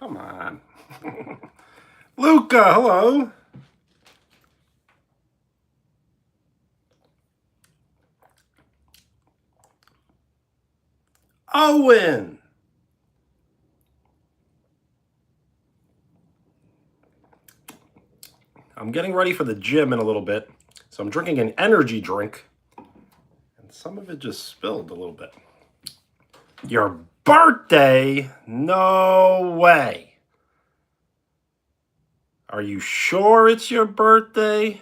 Come on. Luca, hello. Owen. I'm getting ready for the gym in a little bit, so I'm drinking an energy drink, and some of it just spilled a little bit. Your birthday? No way. Are you sure it's your birthday?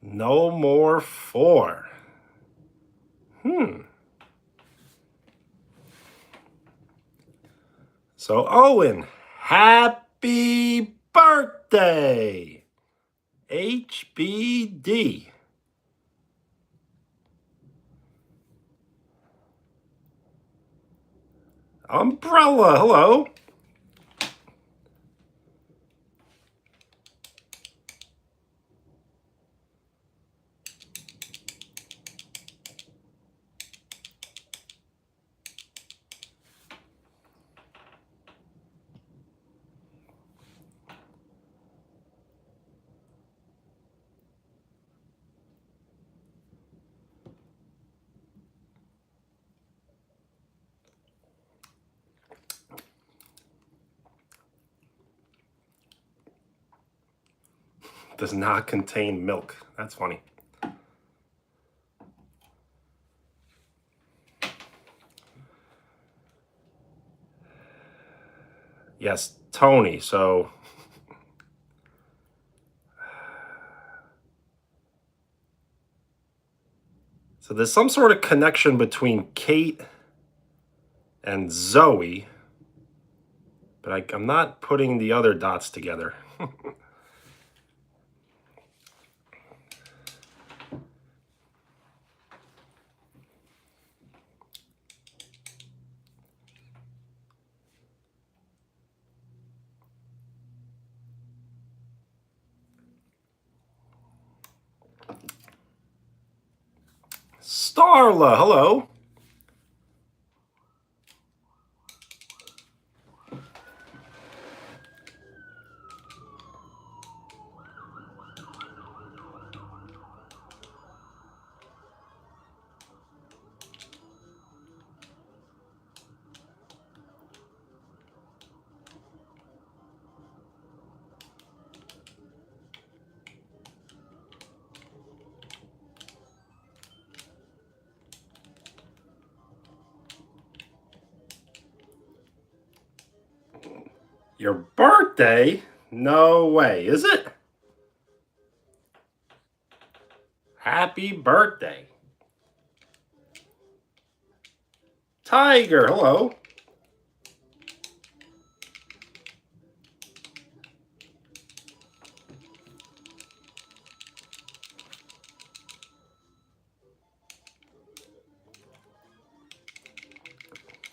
No more 4. So, Owen, happy birthday! HBD. Umbrella, hello. Does not contain milk. That's funny. Yes, Tony. So there's some sort of connection between Kate and Zoe, but I'm not putting the other dots together. Starla, hello. Your birthday? No way. Is it? Happy birthday. Tiger, hello.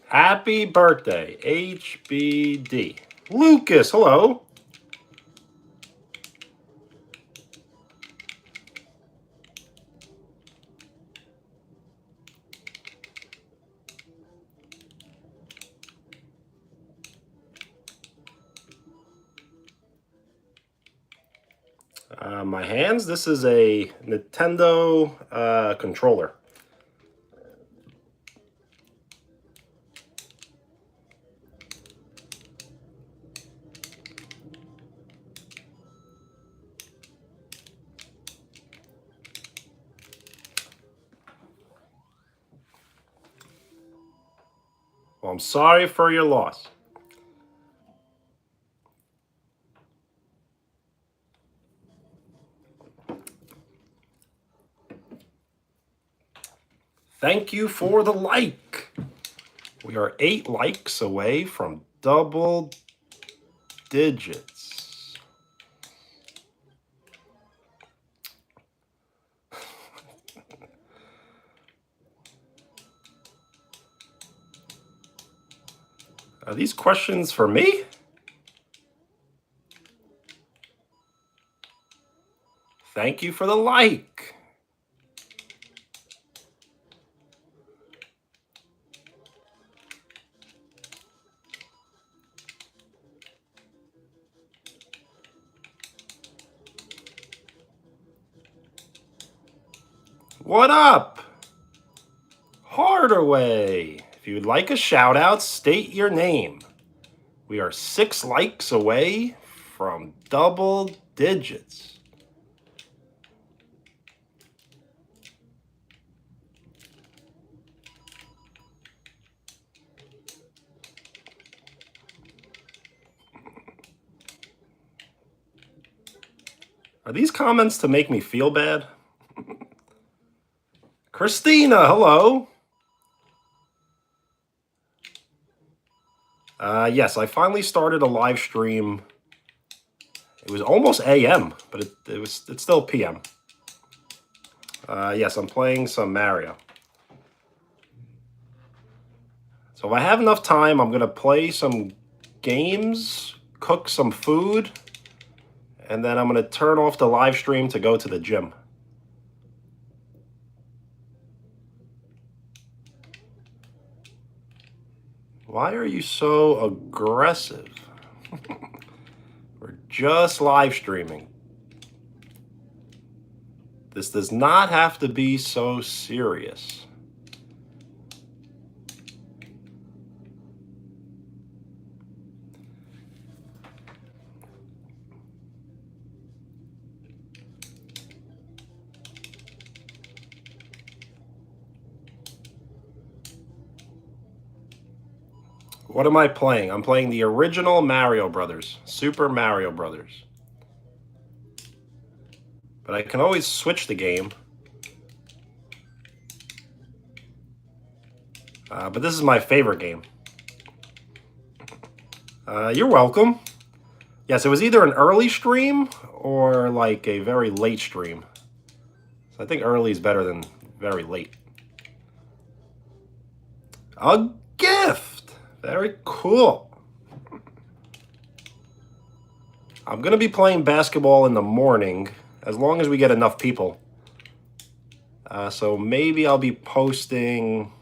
Happy birthday, HBD. Lucas, hello. My hands, this is a Nintendo controller. Well, I'm sorry for your loss. Thank you for the like. We are 8 likes away from double digits. Are these questions for me? Thank you for the like. What up? Hardaway. If you'd like a shout out, state your name. We are 6 likes away from double digits. Are these comments to make me feel bad? Christina, hello. Yes, I finally started a live stream. It was almost AM, but it's still PM. Yes, I'm playing some Mario. So if I have enough time, I'm going to play some games, cook some food, and then I'm going to turn off the live stream to go to the gym. Why are you so aggressive? We're just live streaming. This does not have to be so serious. What am I playing? I'm playing the original Mario Brothers, Super Mario Brothers. But I can always switch the game. But this is my favorite game. You're welcome. Yes, it was either an early stream or like a very late stream. So I think early is better than very late. A gift! Very cool. I'm going to be playing basketball in the morning as long as we get enough people. So maybe I'll be posting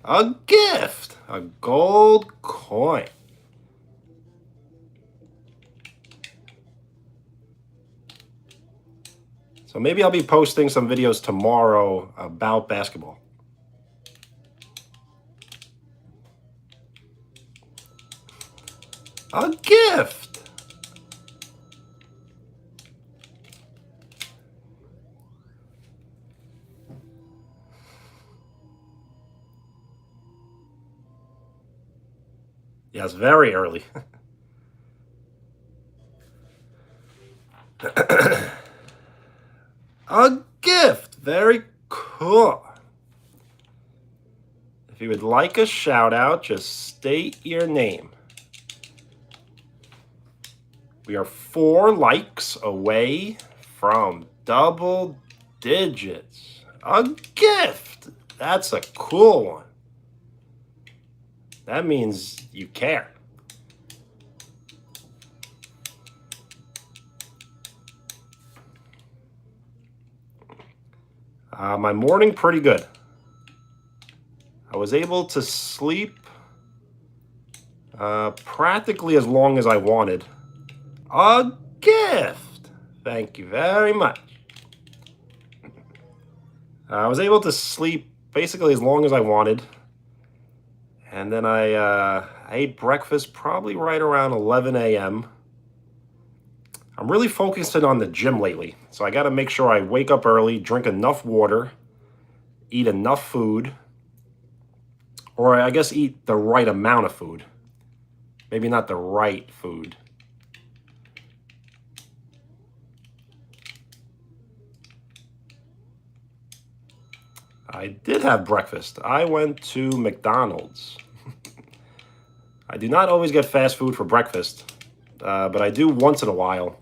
a gift, a gold coin. So maybe I'll be posting some videos tomorrow about basketball. A gift. Yes, very early. A gift. Very cool. If you would like a shout out, just state your name. We are 4 likes away from double digits. A gift. That's a cool one. That means you care. My morning pretty good. I was able to sleep practically as long as I wanted. A gift. Thank you very much. I was able to sleep basically as long as I wanted. And then I ate breakfast probably right around 11 a.m. I'm really focusing on the gym lately. So I got to make sure I wake up early, drink enough water, eat enough food, or I guess eat the right amount of food. Maybe not the right food. I did have breakfast. I went to McDonald's. I do not always get fast food for breakfast, but I do once in a while.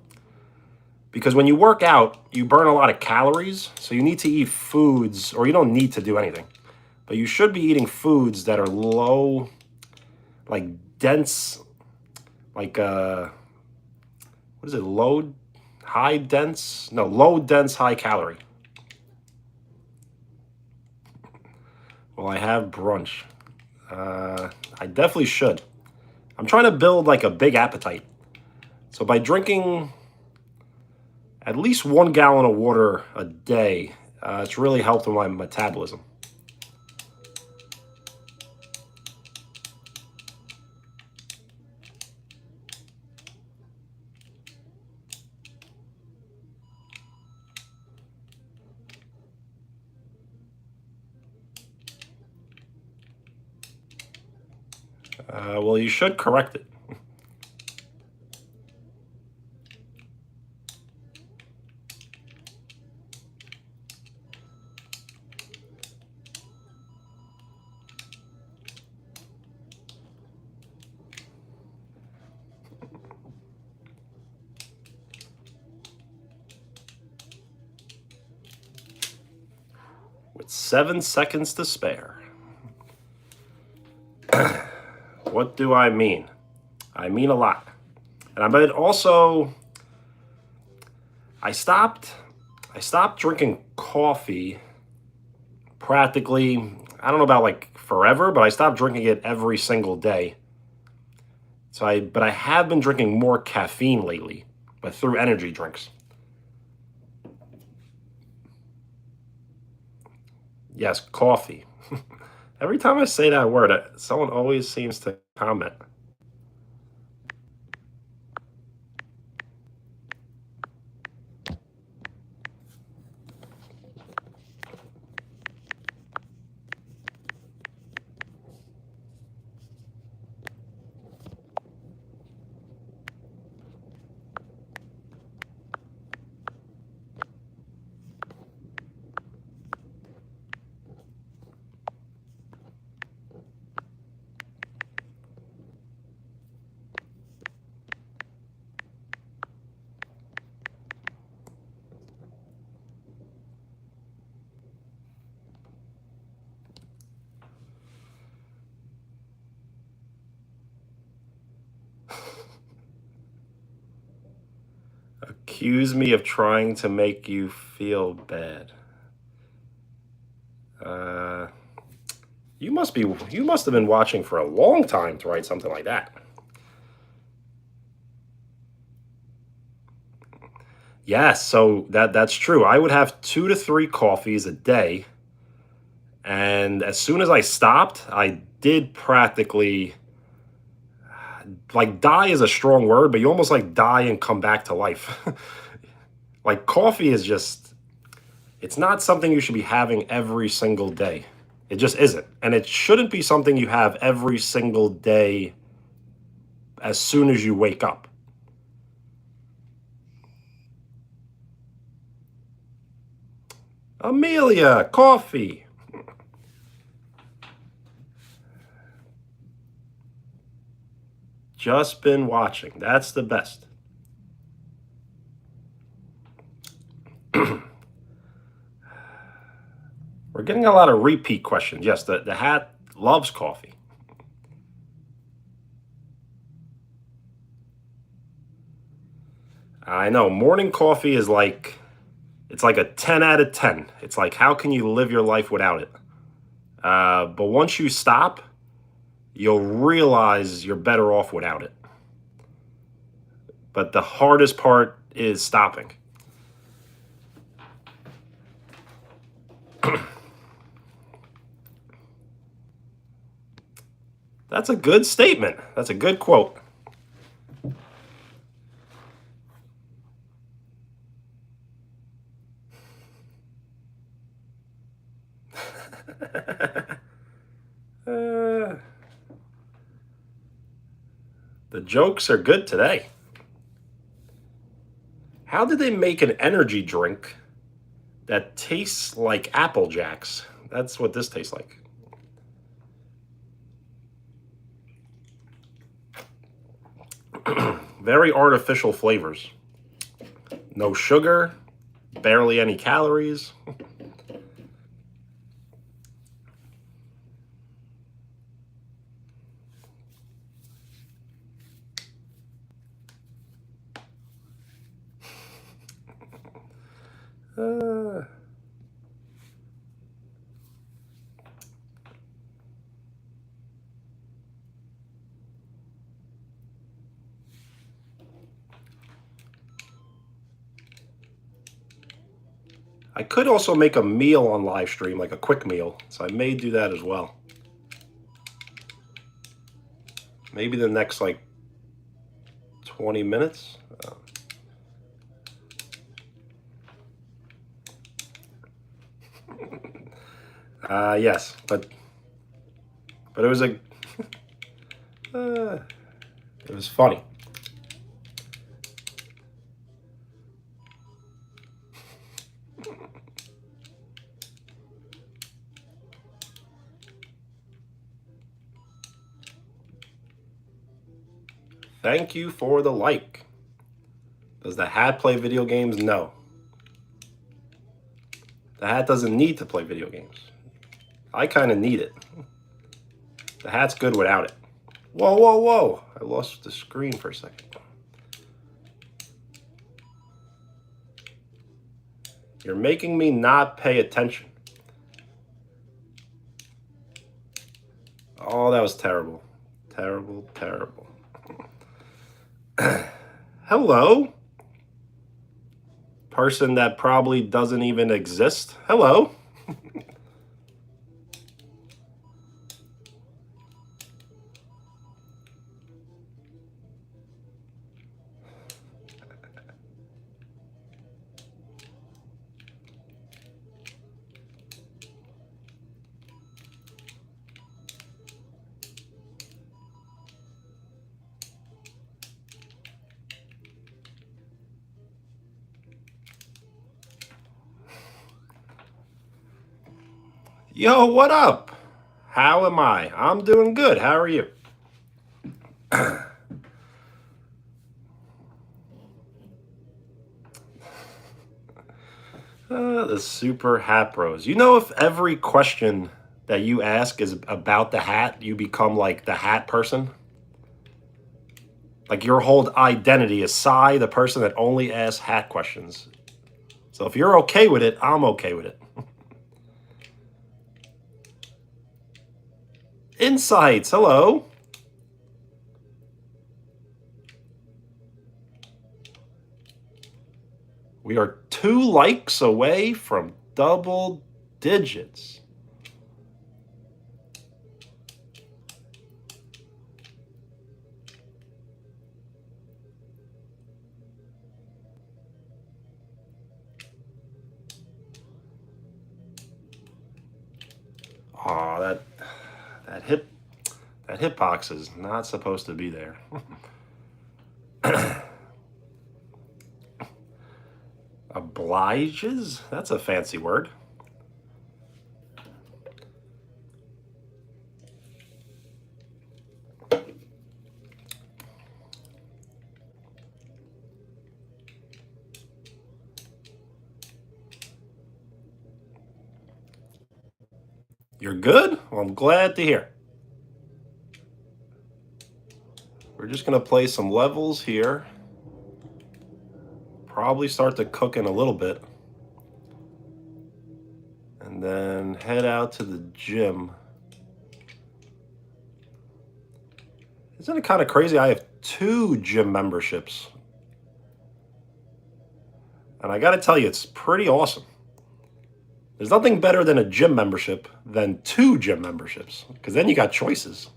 Because when you work out, you burn a lot of calories, so you need to eat foods, or you don't need to do anything. But you should be eating foods that are low, like dense, like, what is it, low, dense, high calorie. Well, I have brunch. I definitely should. I'm trying to build like a big appetite. So by drinking at least 1 gallon of water a day. It's really helped with my metabolism. Well, you should correct it. With 7 seconds to spare. What do I mean? I mean a lot. And I bet also I stopped drinking coffee practically, I don't know about like forever, but I stopped drinking it every single day. But I have been drinking more caffeine lately, but through energy drinks. Yes, coffee. Every time I say that word, someone always seems to comment. Accuse me of trying to make you feel bad. Uh, you must have been watching for a long time to write something like that. Yes, so that's true. I would have 2 to 3 coffees a day, and as soon as I stopped, I did practically, like, die is a strong word, but you almost like die and come back to life. Like coffee is just, it's not something you should be having every single day. It just isn't. And it shouldn't be something you have every single day as soon as you wake up. Amelia, coffee. Just been watching. That's the best. We're getting a lot of repeat questions. Yes, the hat loves coffee. I know morning coffee is like, it's like a 10 out of 10. It's like, how can you live your life without it? But once you stop, you'll realize you're better off without it. But the hardest part is stopping. That's a good statement. That's a good quote. The jokes are good today. How did they make an energy drink that tastes like Apple Jacks? That's what this tastes like. Very artificial flavors. No sugar, barely any calories. Uh, I could also make a meal on live stream, like a quick meal. So I may do that as well. Maybe the next like 20 minutes. Yes, but it was a it was funny. Thank you for the like. Does the hat play video games? No. The hat doesn't need to play video games. I kind of need it. The hat's good without it. Whoa, whoa, whoa. I lost the screen for a second. You're making me not pay attention. Oh, that was terrible. Terrible, terrible. Hello? Person that probably doesn't even exist. Hello? Yo, what up? How am I? I'm doing good. How are you? The Super Hat Bros. You know, if every question that you ask is about the hat, you become like the hat person? Like your whole identity is Sai, the person that only asks hat questions. So if you're okay with it, I'm okay with it. Insights, hello. We are 2 likes away from double digits. Oh, that hitbox is not supposed to be there. Obliges? That's a fancy word. You're good? Well, I'm glad to hear. We're just going to play some levels here. Probably start to cook in a little bit. And then head out to the gym. Isn't it kind of crazy? I have 2 gym memberships. And I got to tell you, it's pretty awesome. There's nothing better than a gym membership than 2 gym memberships, because then you got choices.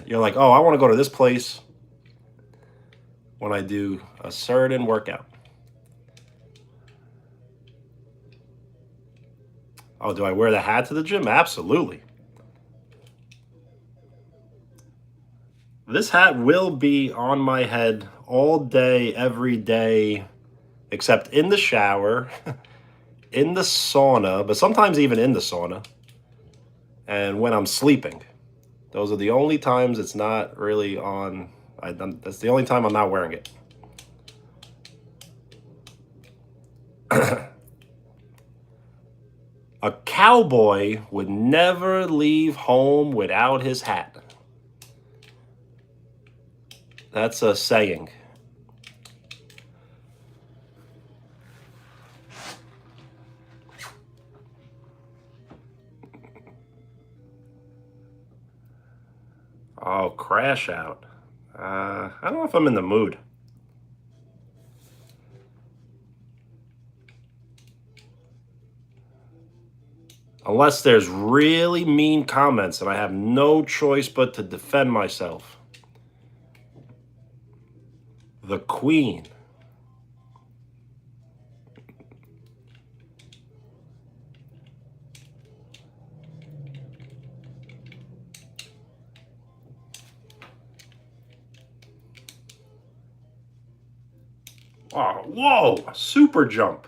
You're like, oh, I want to go to this place when I do a certain workout. Oh, do I wear the hat to the gym? Absolutely. This hat will be on my head all day, every day, except in the shower, in the sauna, but sometimes even in the sauna, and when I'm sleeping. Those are the only times it's not really on. That's the only time I'm not wearing it. A cowboy would never leave home without his hat. That's a saying. Oh, crash out. I don't know if I'm in the mood. Unless there's really mean comments and I have no choice but to defend myself. The Queen. Oh, whoa, super jump.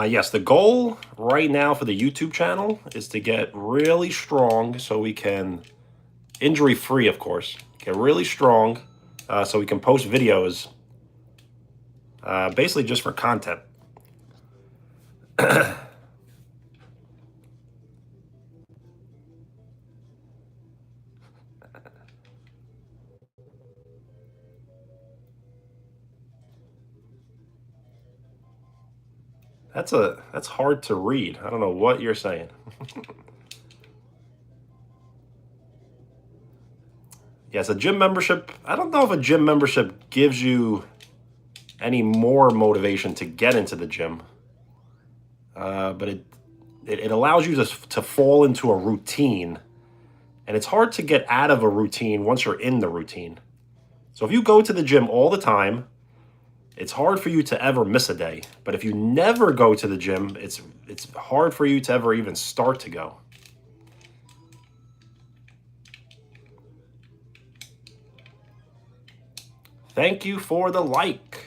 Yes, the goal right now for the YouTube channel is to get really strong so we can, injury free, of course, get really strong so we can post videos basically just for content. That's hard to read. I don't know what you're saying. Yes, a gym membership. I don't know if a gym membership gives you any more motivation to get into the gym, but it allows you to fall into a routine, and it's hard to get out of a routine once you're in the routine. So if you go to the gym all the time, it's hard for you to ever miss a day. But if you never go to the gym, it's hard for you to ever even start to go. Thank you for the like.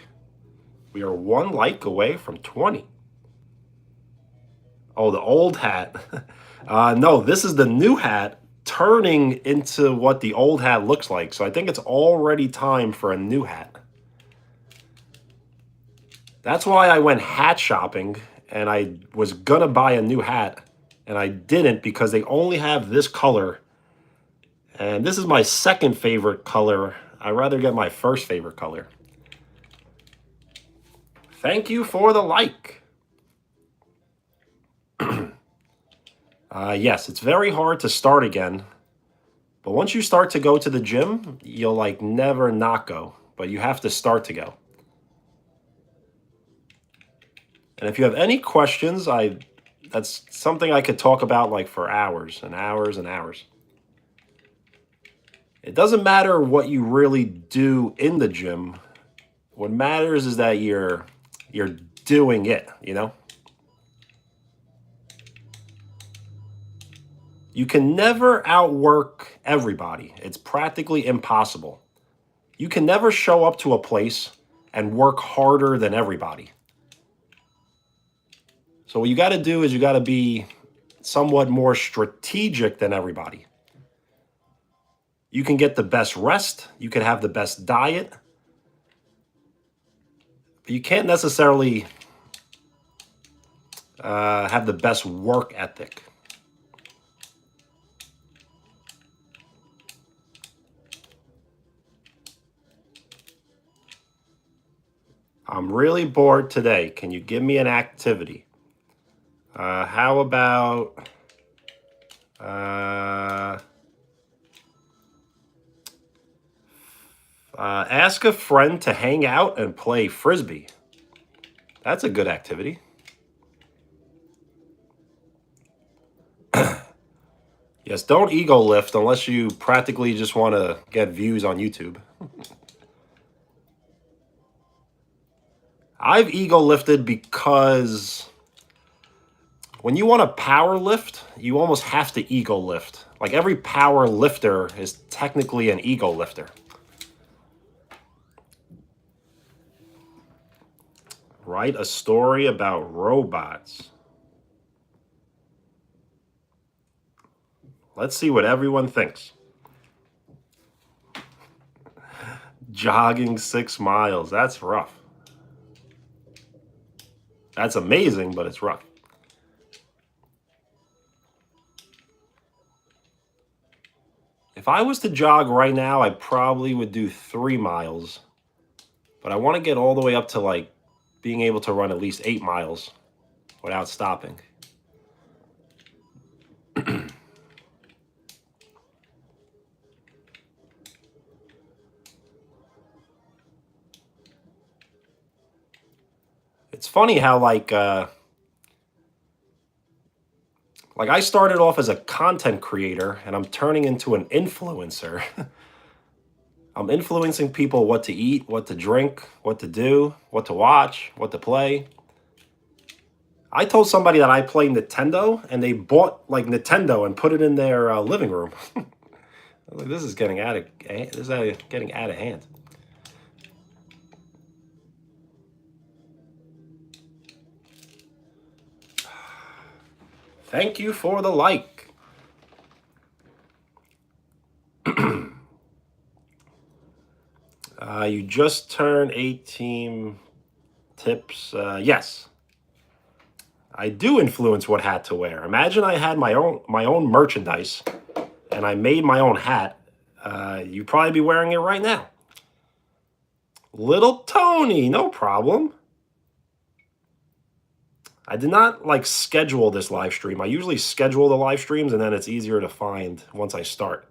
We are 1 like away from 20. Oh, the old hat. No, this is the new hat turning into what the old hat looks like. So I think it's already time for a new hat. That's why I went hat shopping, and I was gonna buy a new hat, and I didn't because they only have this color. And this is my second favorite color. I'd rather get my first favorite color. Thank you for the like. Yes, it's very hard to start again. But once you start to go to the gym, you'll like never not go. But you have to start to go. And if you have any questions, that's something I could talk about like for hours and hours and hours. It doesn't matter what you really do in the gym. What matters is that you're doing it, you know? You can never outwork everybody. It's practically impossible. You can never show up to a place and work harder than everybody. So what you got to do is you got to be somewhat more strategic than everybody. You can get the best rest. You can have the best diet. But you can't necessarily have the best work ethic. I'm really bored today. Can you give me an activity? How about ask a friend to hang out and play Frisbee. That's a good activity. Yes, don't ego lift unless you practically just want to get views on YouTube. I've ego lifted because when you want to power lift, you almost have to ego lift. Like every power lifter is technically an ego lifter. Write a story about robots. Let's see what everyone thinks. Jogging 6 miles. That's rough. That's amazing, but it's rough. If I was to jog right now, I probably would do 3 miles. But I want to get all the way up to like being able to run at least 8 miles without stopping. It's funny how like I started off as a content creator and I'm turning into an influencer. I'm influencing people what to eat, what to drink, what to do, what to watch, what to play. I told somebody that I play Nintendo and they bought like Nintendo and put it in their living room. Like, this is getting getting out of hand. Thank you for the like. You just turned 18. Tips. Yes, I do influence what hat to wear. Imagine I had my own merchandise and I made my own hat. You'd probably be wearing it right now. Little Tony, no problem. I did not like schedule this live stream. I usually schedule the live streams and then it's easier to find once I start.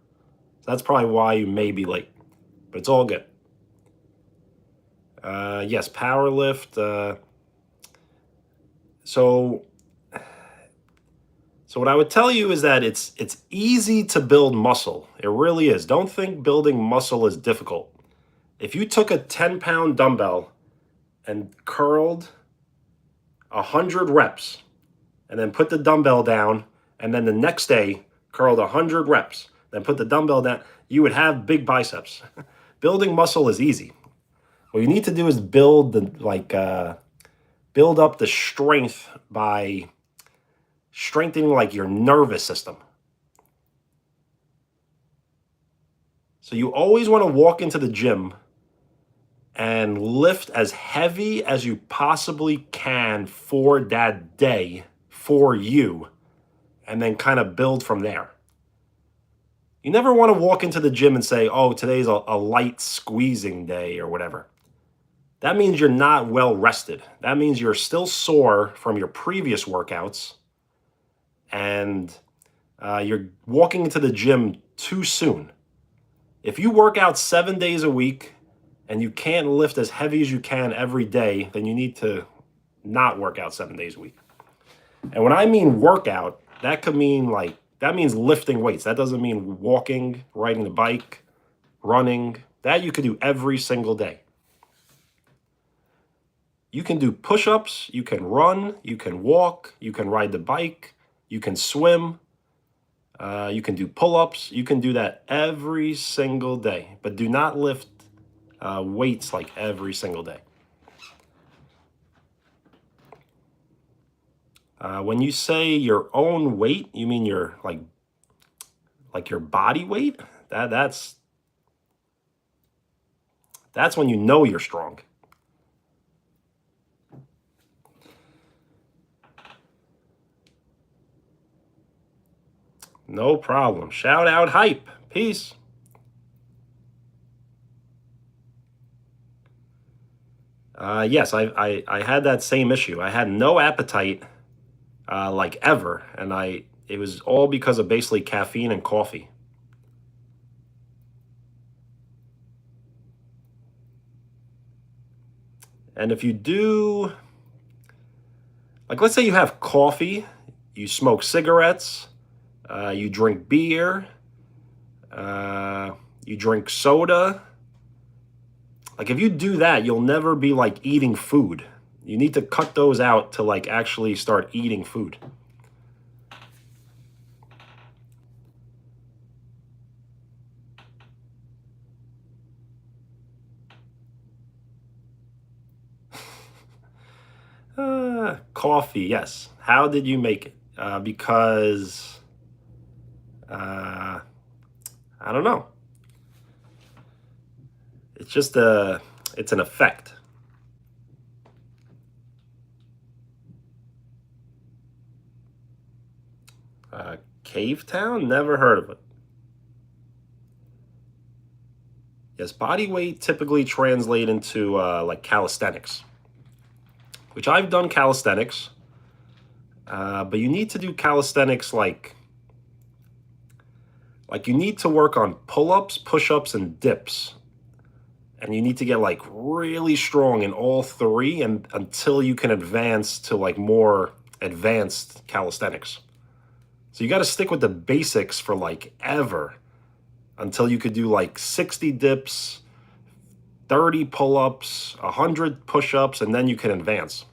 So that's probably why you may be late, but it's all good. Yes, power lift. So what I would tell you is that it's easy to build muscle. It really is. Don't think building muscle is difficult. If you took a 10-pound dumbbell and curled 100 reps and then put the dumbbell down and then the next day curled 100 reps, then put the dumbbell down, you would have big biceps. Building muscle is easy. What you need to do is build up the strength by strengthening like your nervous system. So you always want to walk into the gym and lift as heavy as you possibly can for that day for you, and then kind of build from there. You never want to walk into the gym and say, oh, today's a light squeezing day or whatever. That means you're not well rested. That means you're still sore from your previous workouts and you're walking into the gym too soon. If you work out 7 days a week and you can't lift as heavy as you can every day, then you need to not work out 7 days a week. And when I mean workout, that could mean that means lifting weights. That doesn't mean walking, riding the bike, running. That you could do every single day. You can do push-ups, you can run, you can walk, you can ride the bike, you can swim, you can do pull-ups. You can do that every single day, but do not lift weights like every single day. When you say your own weight, you mean your like your body weight? That's when you know you're strong. No problem. Shout out hype. Peace. Yes, I had that same issue. I had no appetite like ever, and it was all because of basically caffeine and coffee. And if you do, like, let's say you have coffee, you smoke cigarettes, you drink beer, you drink soda. Like, if you do that, you'll never be like eating food. You need to cut those out to like actually start eating food. Coffee, yes. How did you make it? Because I don't know. It's just it's an effect. Cave Town? Never heard of it. Yes, body weight typically translate into like calisthenics, which I've done calisthenics, but you need to do calisthenics like you need to work on pull-ups, push-ups, and dips, and you need to get like really strong in all three, and until you can advance to like more advanced calisthenics. So you got to stick with the basics for like ever until you could do like 60 dips, 30 pull-ups, 100 push-ups, and then you can advance.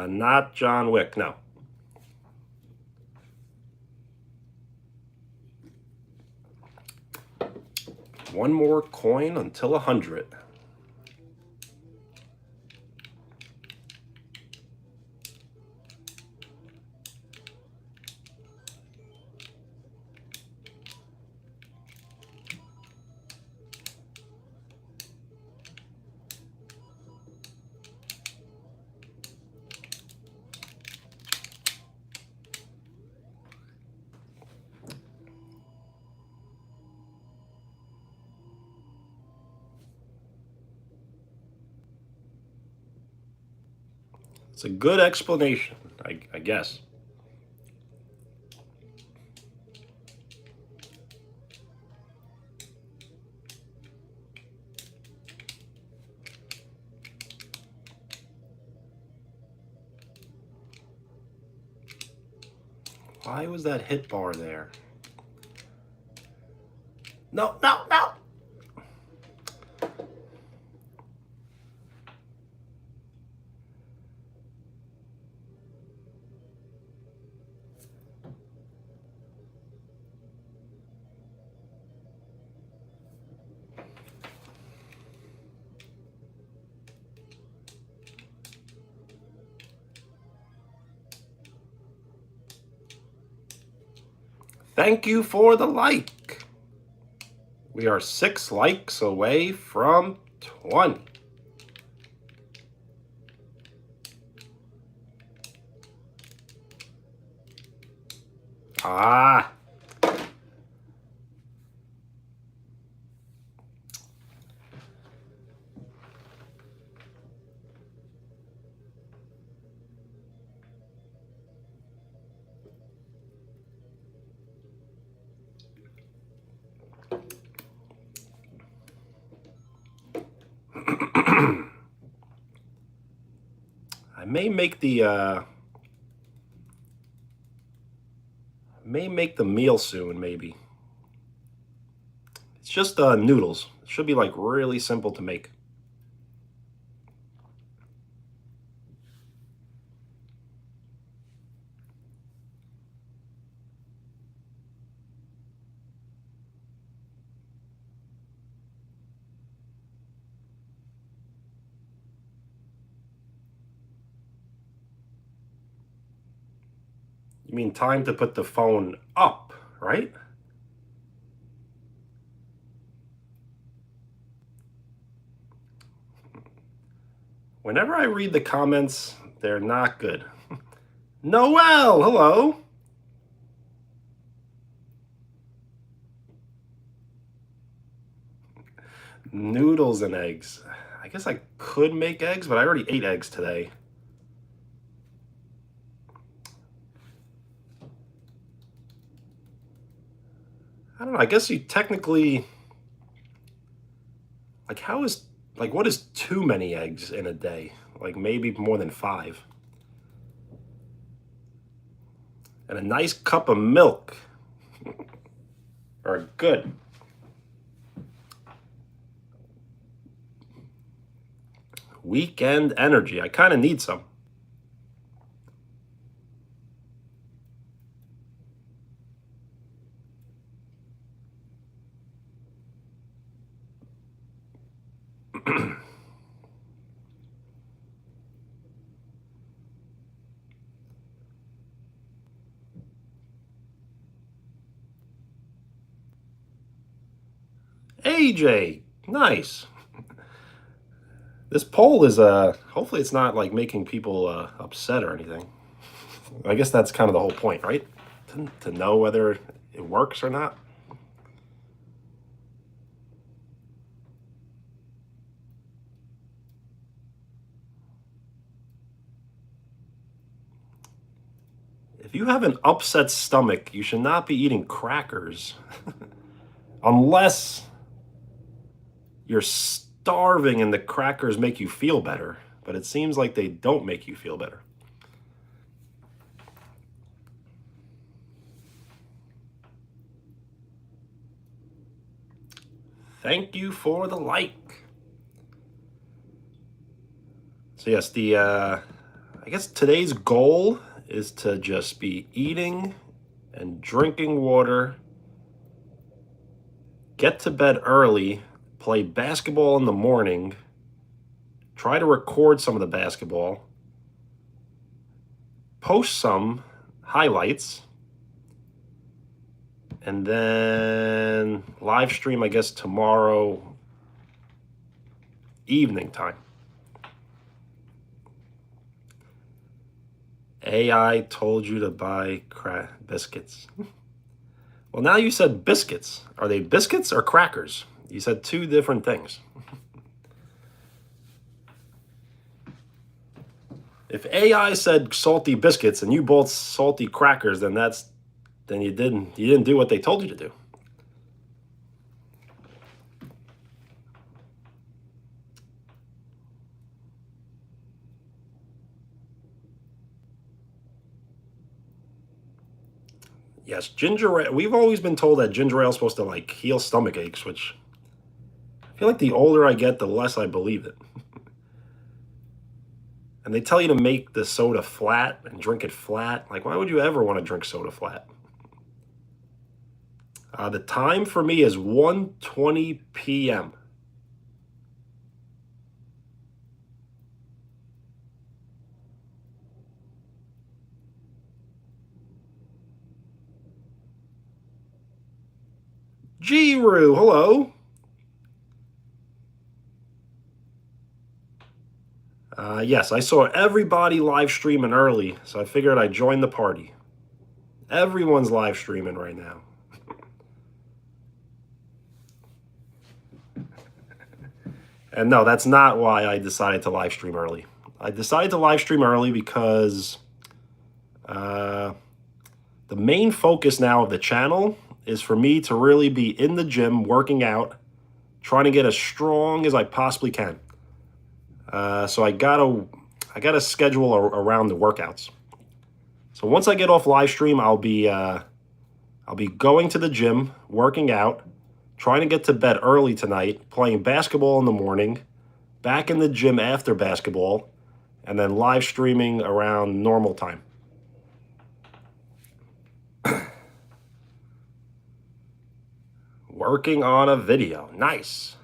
Not John Wick, no. One more coin until 100. It's a good explanation, I guess. Why was that hit bar there? No, no, no! Thank you for the like. We are 6 likes away from 20. Ah. I may make the meal soon, maybe. It's just noodles. It should be like really simple to make. You mean time to put the phone up, right? Whenever I read the comments, they're not good. Noel, hello. Noodles and eggs. I guess I could make eggs, but I already ate eggs today. I don't know. I guess you technically, like, what is too many eggs in a day? Like, maybe more than 5. And a nice cup of milk are good. Weekend energy. I kind of need some. AJ, nice. This poll is hopefully it's not like making people upset or anything. I guess that's kind of the whole point, right? To know whether it works or not. If you have an upset stomach, you should not be eating crackers unless you're starving and the crackers make you feel better. But it seems like they don't make you feel better. Thank you for the like. So yes, I guess today's goal is to just be eating and drinking water, get to bed early, play basketball in the morning, try to record some of the basketball, post some highlights, and then live stream, I guess, tomorrow evening time. AI told you to buy biscuits. Well, now you said biscuits. Are they biscuits or crackers? You said two different things. If AI said salty biscuits and you both salty crackers, then you didn't do what they told you to do. Yes, ginger ale. We've always been told that ginger ale is supposed to like heal stomach aches, which I feel like the older I get, the less I believe it. And they tell you to make the soda flat and drink it flat. Like, why would you ever want to drink soda flat? The time for me is 1:20 p.m. Giru, hello. Yes, I saw everybody live streaming early, so I figured I'd join the party. Everyone's live streaming right now. And no, that's not why I decided to live stream early. I decided to live stream early because the main focus now of the channel is for me to really be in the gym, working out, trying to get as strong as I possibly can. So I gotta schedule around the workouts. So once I get off live stream, I'll be going to the gym, working out, trying to get to bed early tonight, playing basketball in the morning, back in the gym after basketball, and then live streaming around normal time. Working on a video. Nice.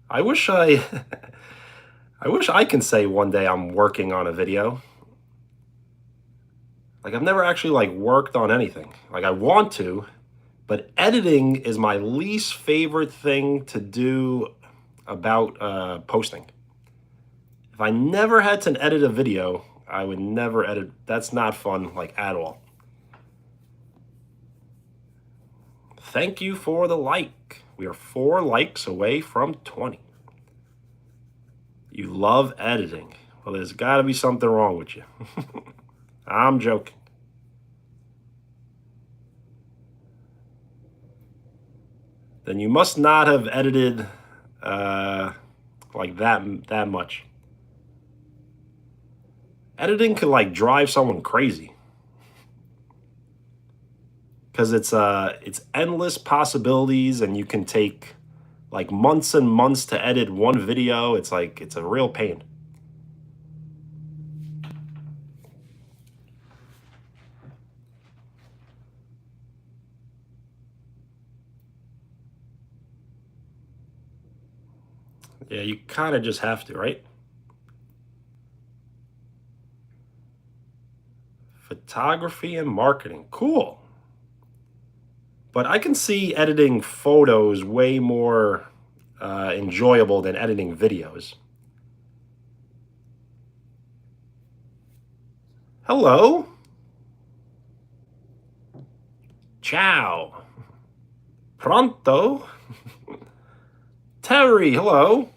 I wish I can say one day I'm working on a video. Like, I've never actually like worked on anything. Like, I want to, but editing is my least favorite thing to do about posting. If I never had to edit a video, I would never edit. That's not fun, like, at all. Thank you for the like. We are 4 likes away from 20. You love editing. Well, there's got to be something wrong with you. I'm joking. Then you must not have edited like that much. Editing could like drive someone crazy because it's endless possibilities, and you can take like months and months to edit one video. It's a real pain. Yeah, you kind of just have to, right? Photography and marketing. Cool. But I can see editing photos way more enjoyable than editing videos. Hello. Ciao. Pronto. Terry, hello.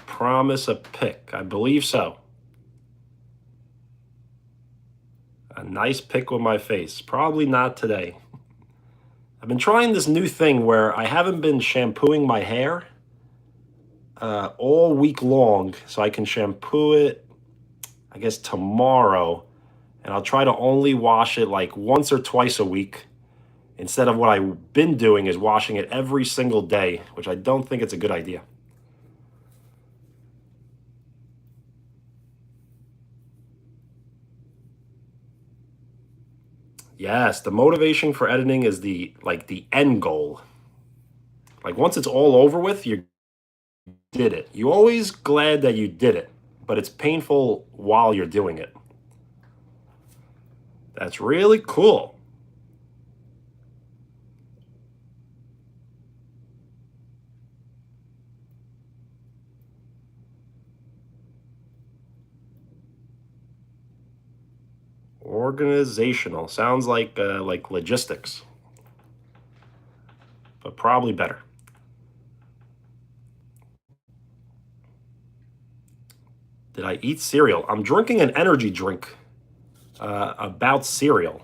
Promise a pic. I believe so. A nice pic with my face. Probably not today. I've been trying this new thing where I haven't been shampooing my hair all week long, so I can shampoo it, I guess, tomorrow. And I'll try to only wash it like once or twice a week instead of what I've been doing is washing it every single day, which I don't think it's a good idea. Yes, the motivation for editing is the end goal. Like once it's all over with, you did it. You're always glad that you did it, but it's painful while you're doing it. That's really cool. Organizational sounds like logistics, but probably better. Did I eat cereal? I'm drinking an energy drink about cereal,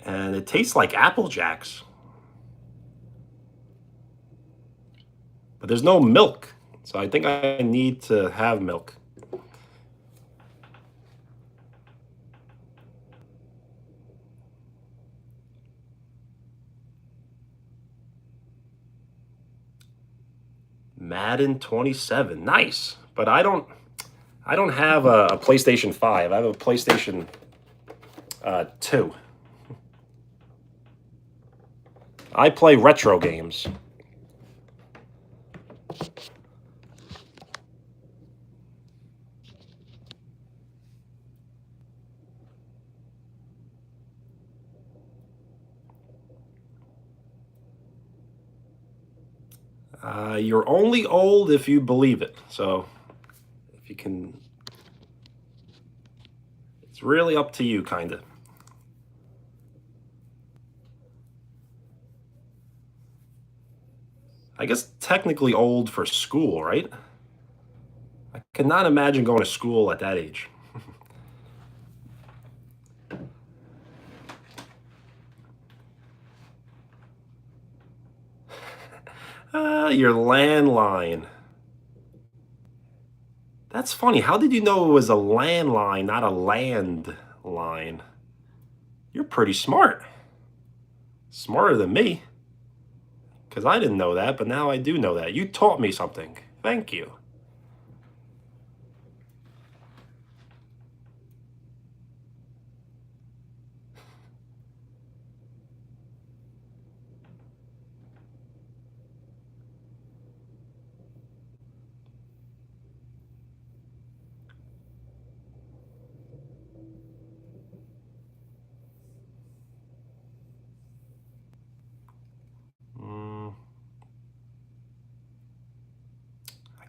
and it tastes like Apple Jacks, but there's no milk, so I think I need to have milk. Madden 27, nice. But I don't have a PlayStation 5. I have a PlayStation 2. I play retro games. You're only old if you believe it. So if you can, it's really up to you, kind of. I guess technically old for school, right? I cannot imagine going to school at that age. Your landline. That's funny. How did you know it was a landline, not a landline? You're pretty smart. Smarter than me. Because I didn't know that, but now I do know that. You taught me something. Thank you.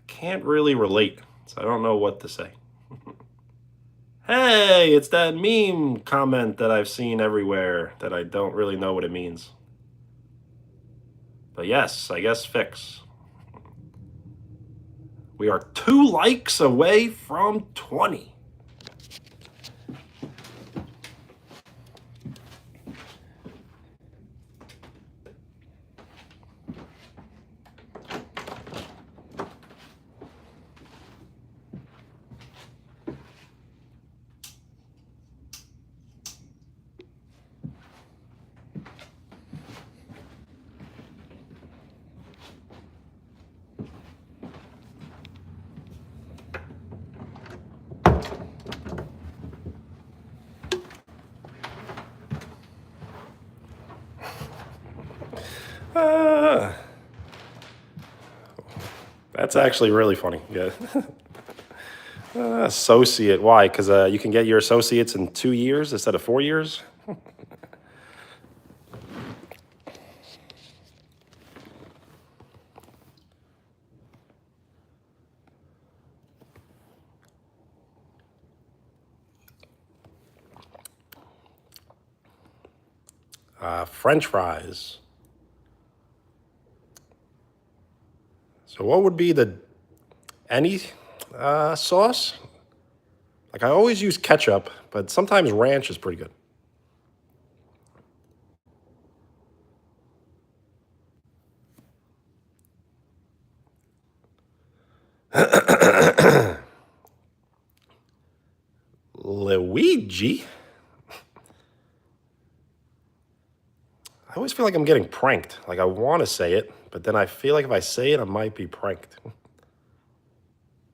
Can't really relate, so I don't know what to say. Hey, it's that meme comment that I've seen everywhere that I don't really know what it means. But yes, I guess fix. We are 2 likes away from 20. That's actually really funny. Yeah. Associate. Why? Because you can get your associates in 2 years instead of 4 years. French fries. So what would be any sauce? Like I always use ketchup, but sometimes ranch is pretty good. Luigi? I always feel like I'm getting pranked. Like I want to say it, but then I feel like if I say it, I might be pranked.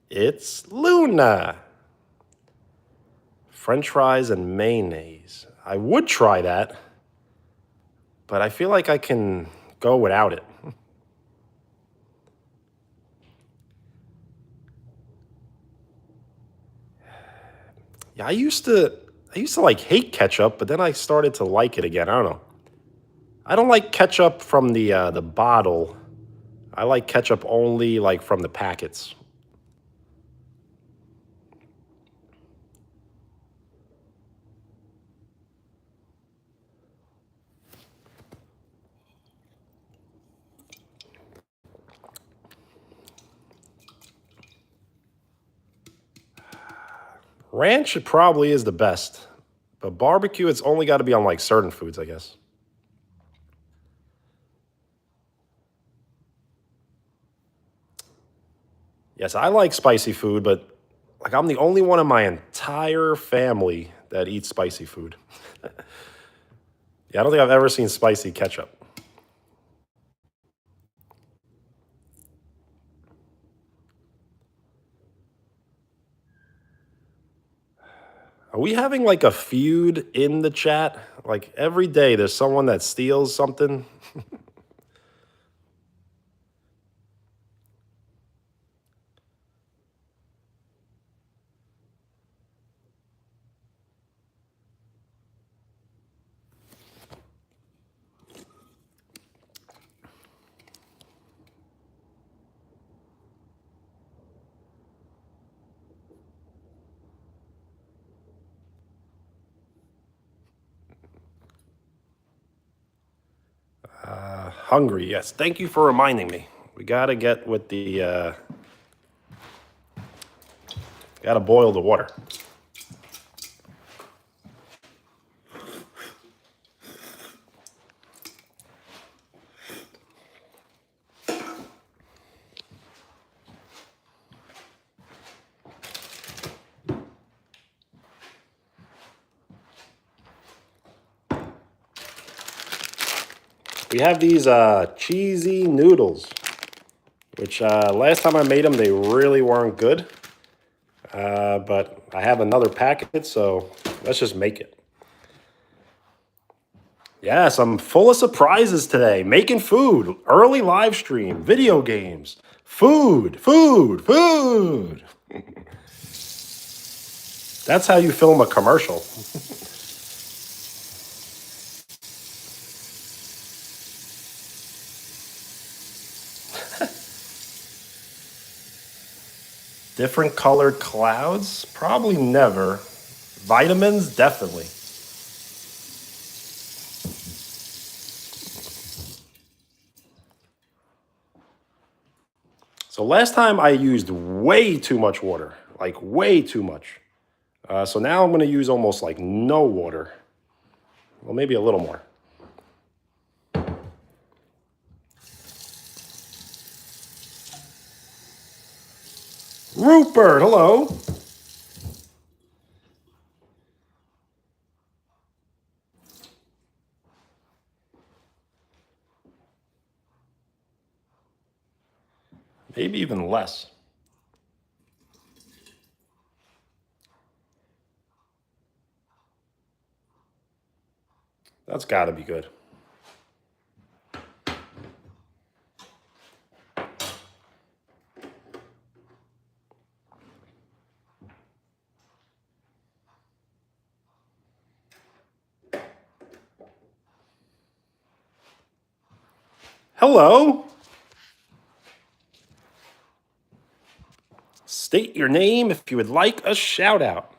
It's Luna. French fries and mayonnaise. I would try that, but I feel like I can go without it. Yeah, I used to like hate ketchup, but then I started to like it again. I don't know. I don't like ketchup from the bottle. I like ketchup only like from the packets. Ranch probably is the best, but barbecue it's only got to be on like certain foods, I guess. Yes, I like spicy food, but like I'm the only one in my entire family that eats spicy food. Yeah, I don't think I've ever seen spicy ketchup. Are we having like a feud in the chat? Like every day there's someone that steals something. Hungry, yes. Thank you for reminding me. We gotta get with gotta boil the water. We have these cheesy noodles, which last time I made them, they really weren't good. But I have another packet, so let's just make it. Yes, I'm full of surprises today. Making food, early live stream, video games, food, food, food. That's how you film a commercial. Different colored clouds? Probably never. Vitamins? Definitely. So last time I used way too much water, like way too much. So now I'm going to use almost like no water. Well, maybe a little more. Rupert, hello. Maybe even less. That's got to be good. Hello. State your name if you would like a shout out.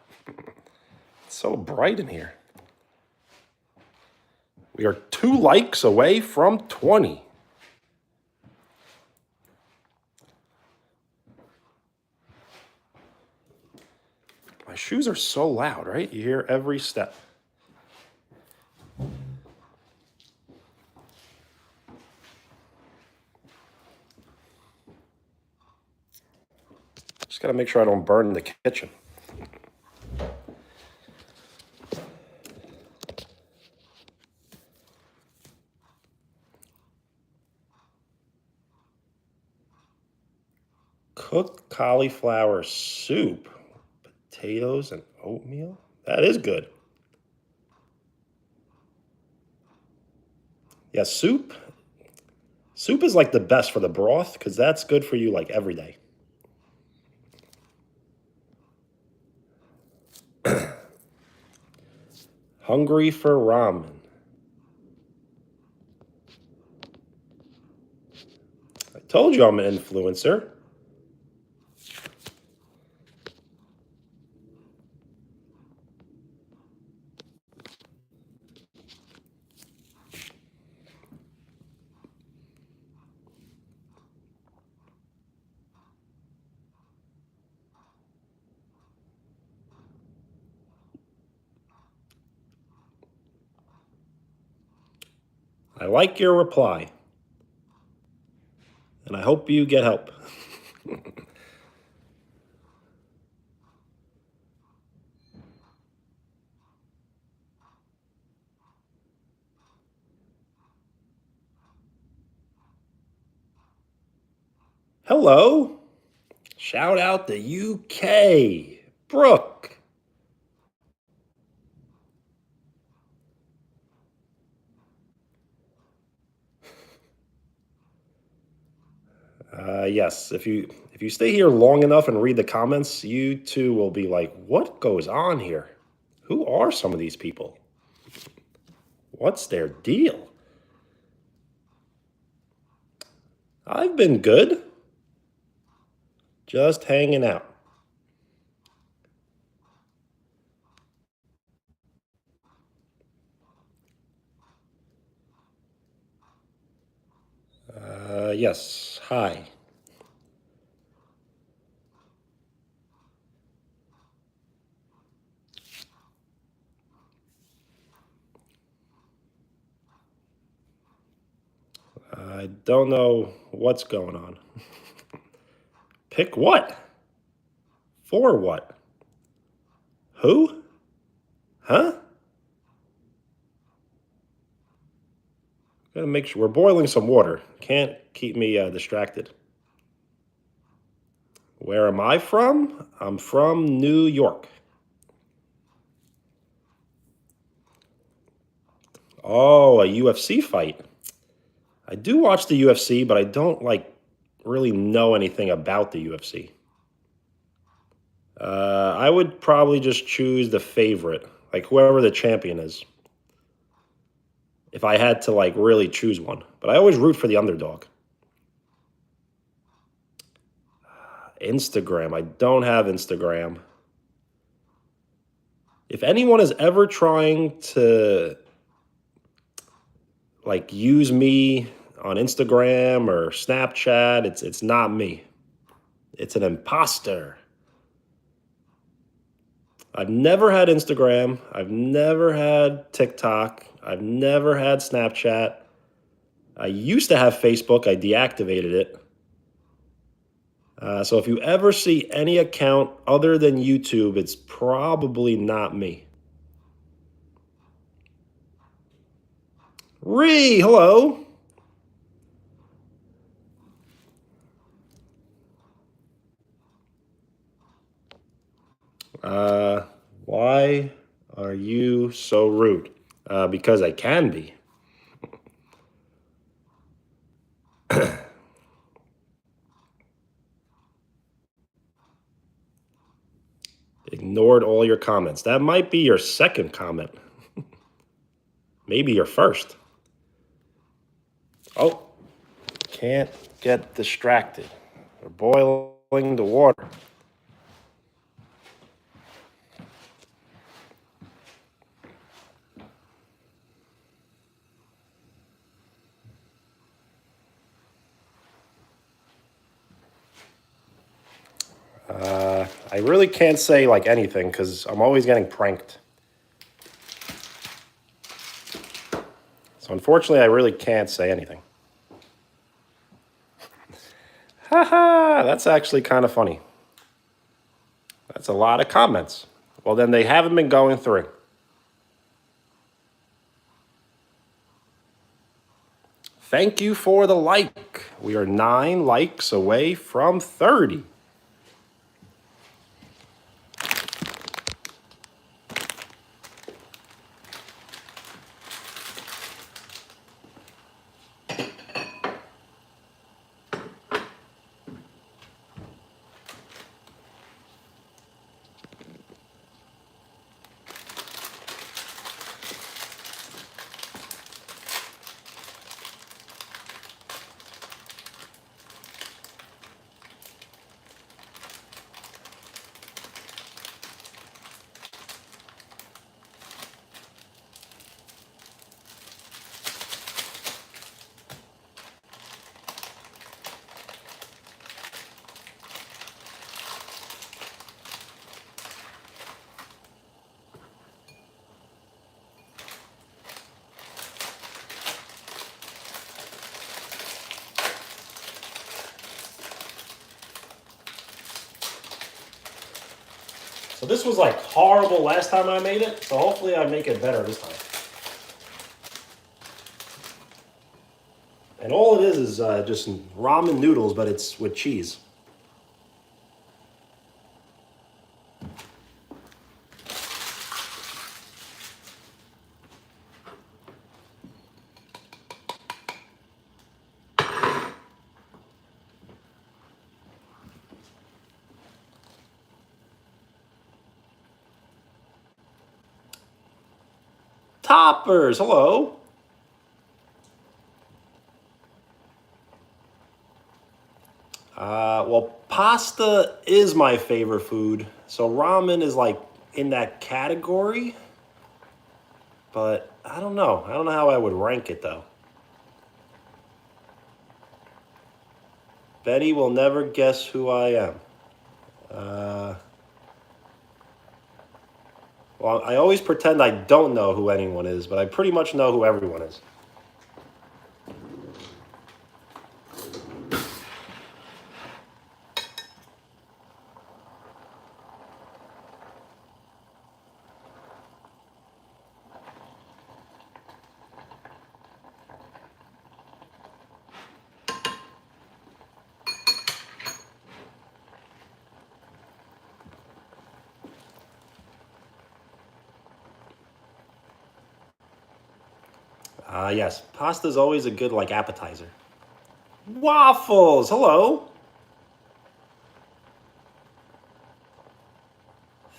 It's so bright in here. We are 2 likes away from 20. My shoes are so loud, right? You hear every step. Just got to make sure I don't burn the kitchen. Cooked cauliflower soup, potatoes and oatmeal. That is good. Yeah, soup. Soup is like the best for the broth because that's good for you like every day. Hungry for ramen. I told you I'm an influencer. I like your reply. And I hope you get help. Hello. Shout out the UK. Brooke. Yes, if you stay here long enough and read the comments, you too will be like, what goes on here? Who are some of these people? What's their deal? I've been good. Just hanging out. Yes, hi. I don't know what's going on. Pick what? For what? Who? Huh? Gotta make sure we're boiling some water. Can't keep me distracted. Where am I from? I'm from New York. Oh, a UFC fight. I do watch the UFC, but I don't really know anything about the UFC. I would probably just choose the favorite, like whoever the champion is. If I had to really choose one, but I always root for the underdog. Instagram. I don't have Instagram. If anyone is ever trying to use me on Instagram or Snapchat, it's not me. It's an imposter. I've never had Instagram. I've never had TikTok. I've never had Snapchat. I used to have Facebook. I deactivated it. So if you ever see any account other than YouTube, it's probably not me. Ree, hello. Why are you so rude? Because I can be. Ignored all your comments. That might be your second comment. Maybe your first. Oh, Can't get distracted. We're boiling the water. I really can't say like anything because I'm always getting pranked. So unfortunately, I really can't say anything. Haha, that's actually kind of funny. That's a lot of comments. Well, then they haven't been going through. Thank you for the like. We are 9 likes away from 30. So this was like horrible last time I made it, so hopefully I make it better this time. And all it is just ramen noodles, but it's with cheese. Toppers, hello. Well, pasta is my favorite food, so ramen is like in that category. But I don't know. I don't know how I would rank it though. Betty will never guess who I am. Well, I always pretend I don't know who anyone is, but I pretty much know who everyone is. Yes, pasta's always a good like appetizer. Waffles, hello.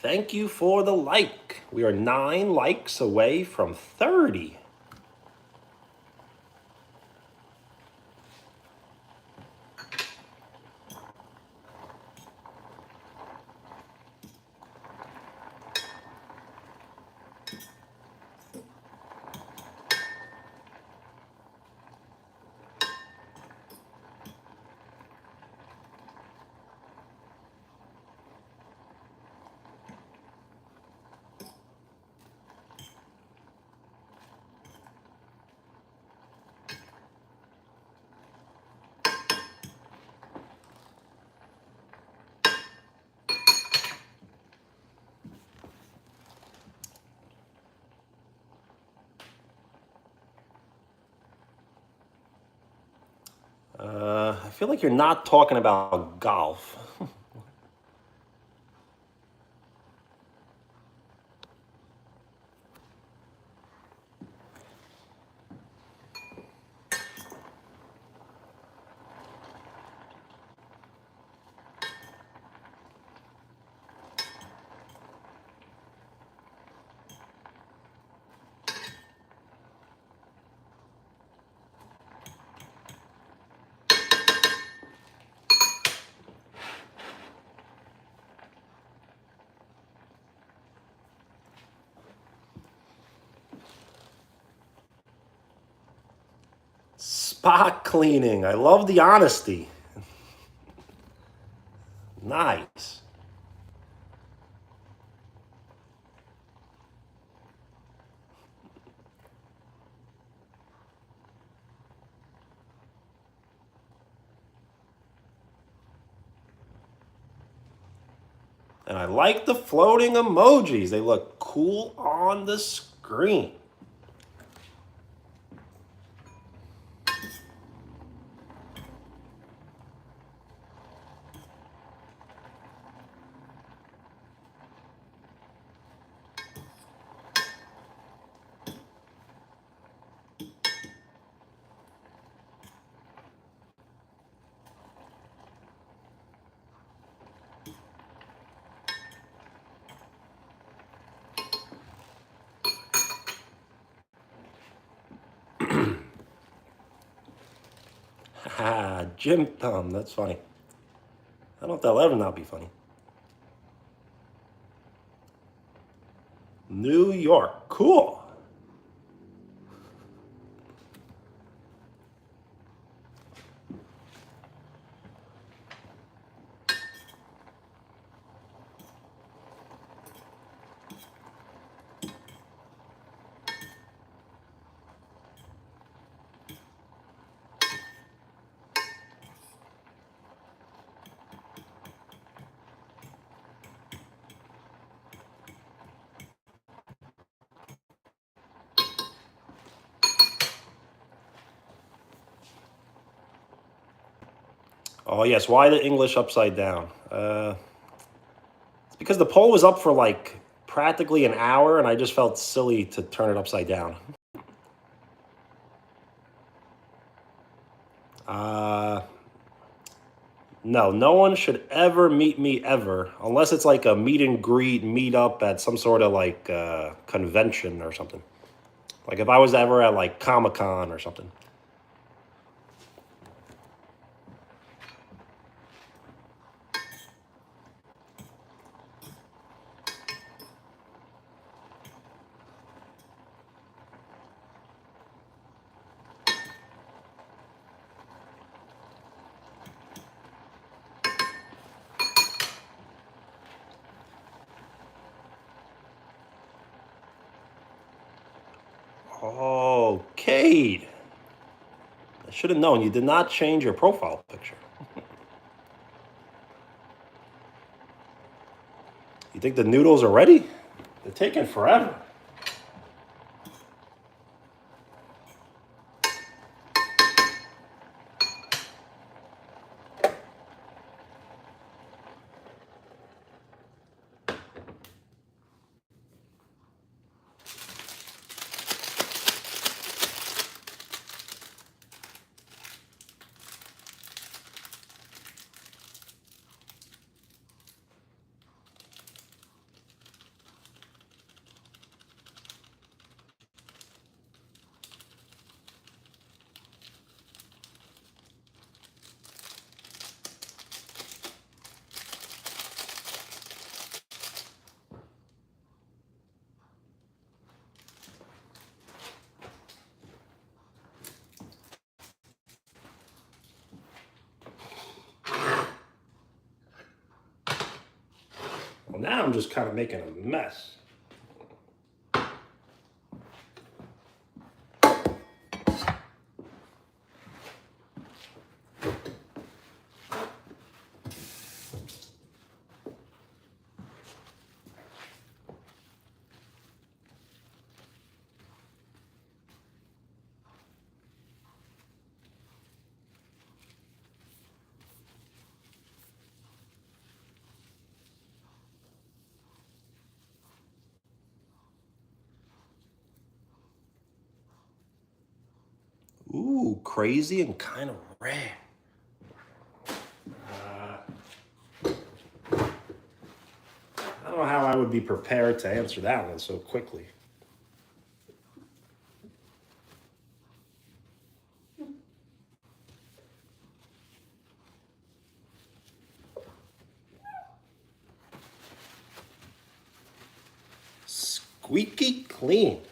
Thank you for the like. We are 9 likes away from 30. I feel like you're not talking about golf. spot cleaning. I love the honesty. Nice. And I like the floating emojis. They look cool on the screen. Ha, Jim Thumb. That's funny. I don't know if that'll ever not be funny. New York. Cool. Oh, yes. Why the English upside down? It's because the poll was up for like practically an hour, and I just felt silly to turn it upside down. Uh, no, no one should ever meet me ever, unless it's like a meet and greet, meet up at some sort of like convention or something. Like if I was ever at like Comic-Con or something. Oh, Cade. I should have known. You did not change your profile picture. You think the noodles are ready? They're taking forever. Well, now I'm just kind of making a mess. Ooh, crazy and kind of rare. I don't know how I would be prepared to answer that one so quickly. Squeaky clean.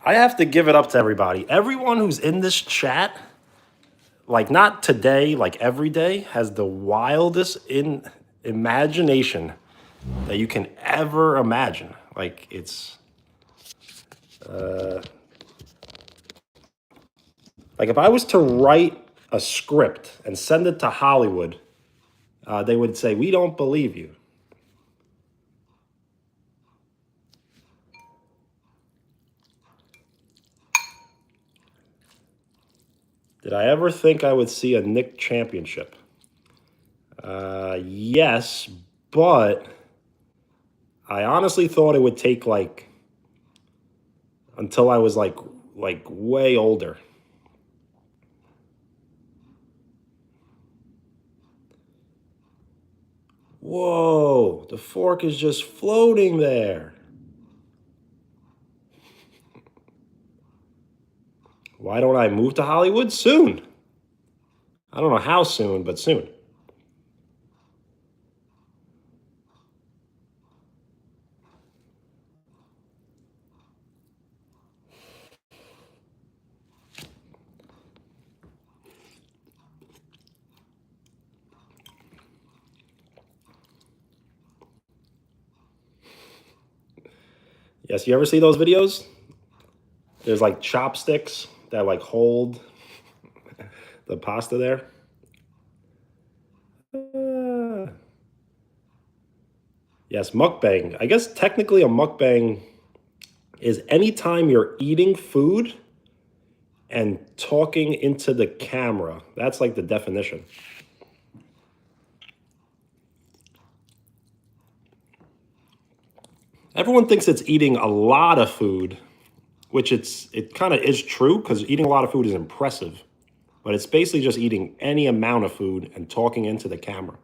I have to give it up to everybody. Everyone who's in this chat, like not today, like every day, has the wildest in imagination that you can ever imagine. Like it's like if I was to write a script and send it to Hollywood, they would say, "We don't believe you." Did I ever think I would see a Nick championship? Yes, but I honestly thought it would take like until I was like way older. Whoa, the fork is just floating there. Why don't I move to Hollywood soon? I don't know how soon, but soon. Yes, you ever see those videos? There's like chopsticks that like hold the pasta there. Yes, mukbang. I guess technically a mukbang is anytime you're eating food and talking into the camera. That's like the definition. Everyone thinks it's eating a lot of food, which it kind of is true because eating a lot of food is impressive, but it's basically just eating any amount of food and talking into the camera.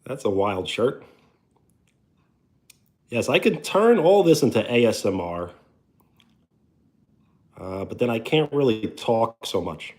That's a wild shirt. Yes, I could turn all this into ASMR, but then I can't really talk so much.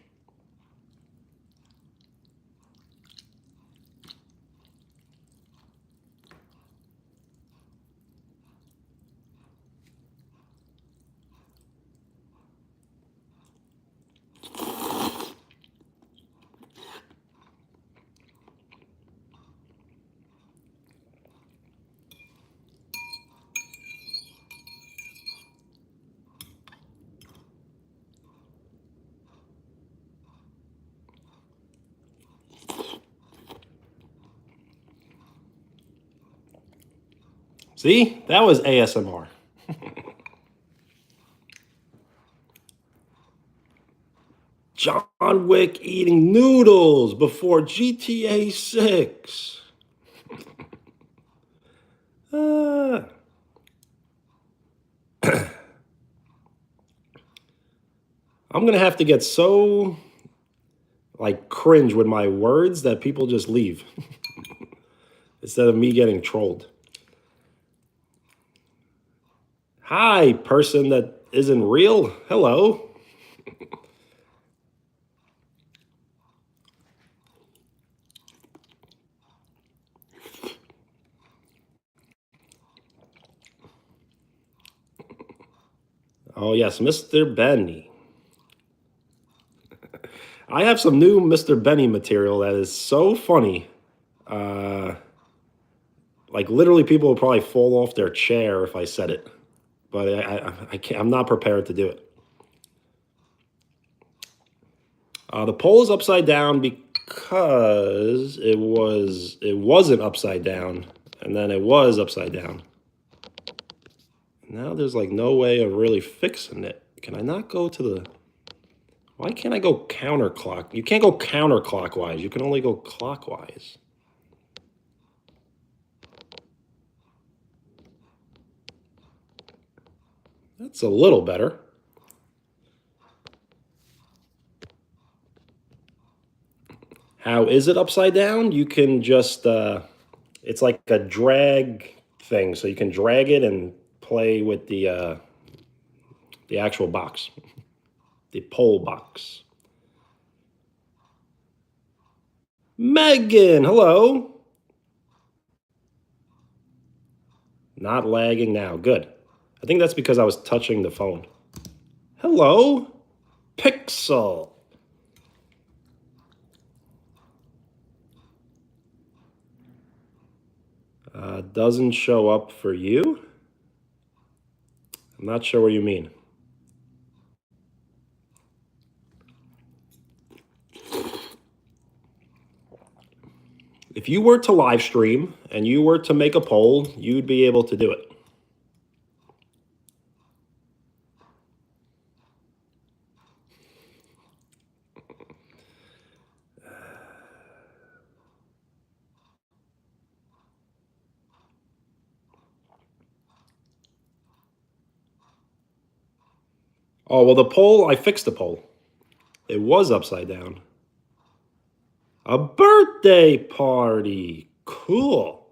See, that was ASMR. John Wick eating noodles before GTA 6. Uh, I'm gonna have to get so like cringe with my words that people just leave instead of me getting trolled. Hi, person that isn't real. Hello. Oh yes, Mr. Benny. I have some new Mr. Benny material that is so funny. Like literally, people will probably fall off their chair if I said it, but I can't. I'm not prepared to do it. The poll is upside down because it wasn't upside down, and then it was upside down. Now there's like no way of really fixing it. Can I not go to the? Why can't I go counterclock? You can't go counterclockwise. You can only go clockwise. That's a little better. How is it upside down? You can just, it's like a drag thing. So you can drag it and play with the actual box, the pole box. Megan, hello. Not lagging now. Good. I think that's because I was touching the phone. Hello, Pixel. Doesn't show up for you? I'm not sure what you mean. If you were to live stream and you were to make a poll, you'd be able to do it. Oh, well, the poll, I fixed the poll. It was upside down. A birthday party. Cool.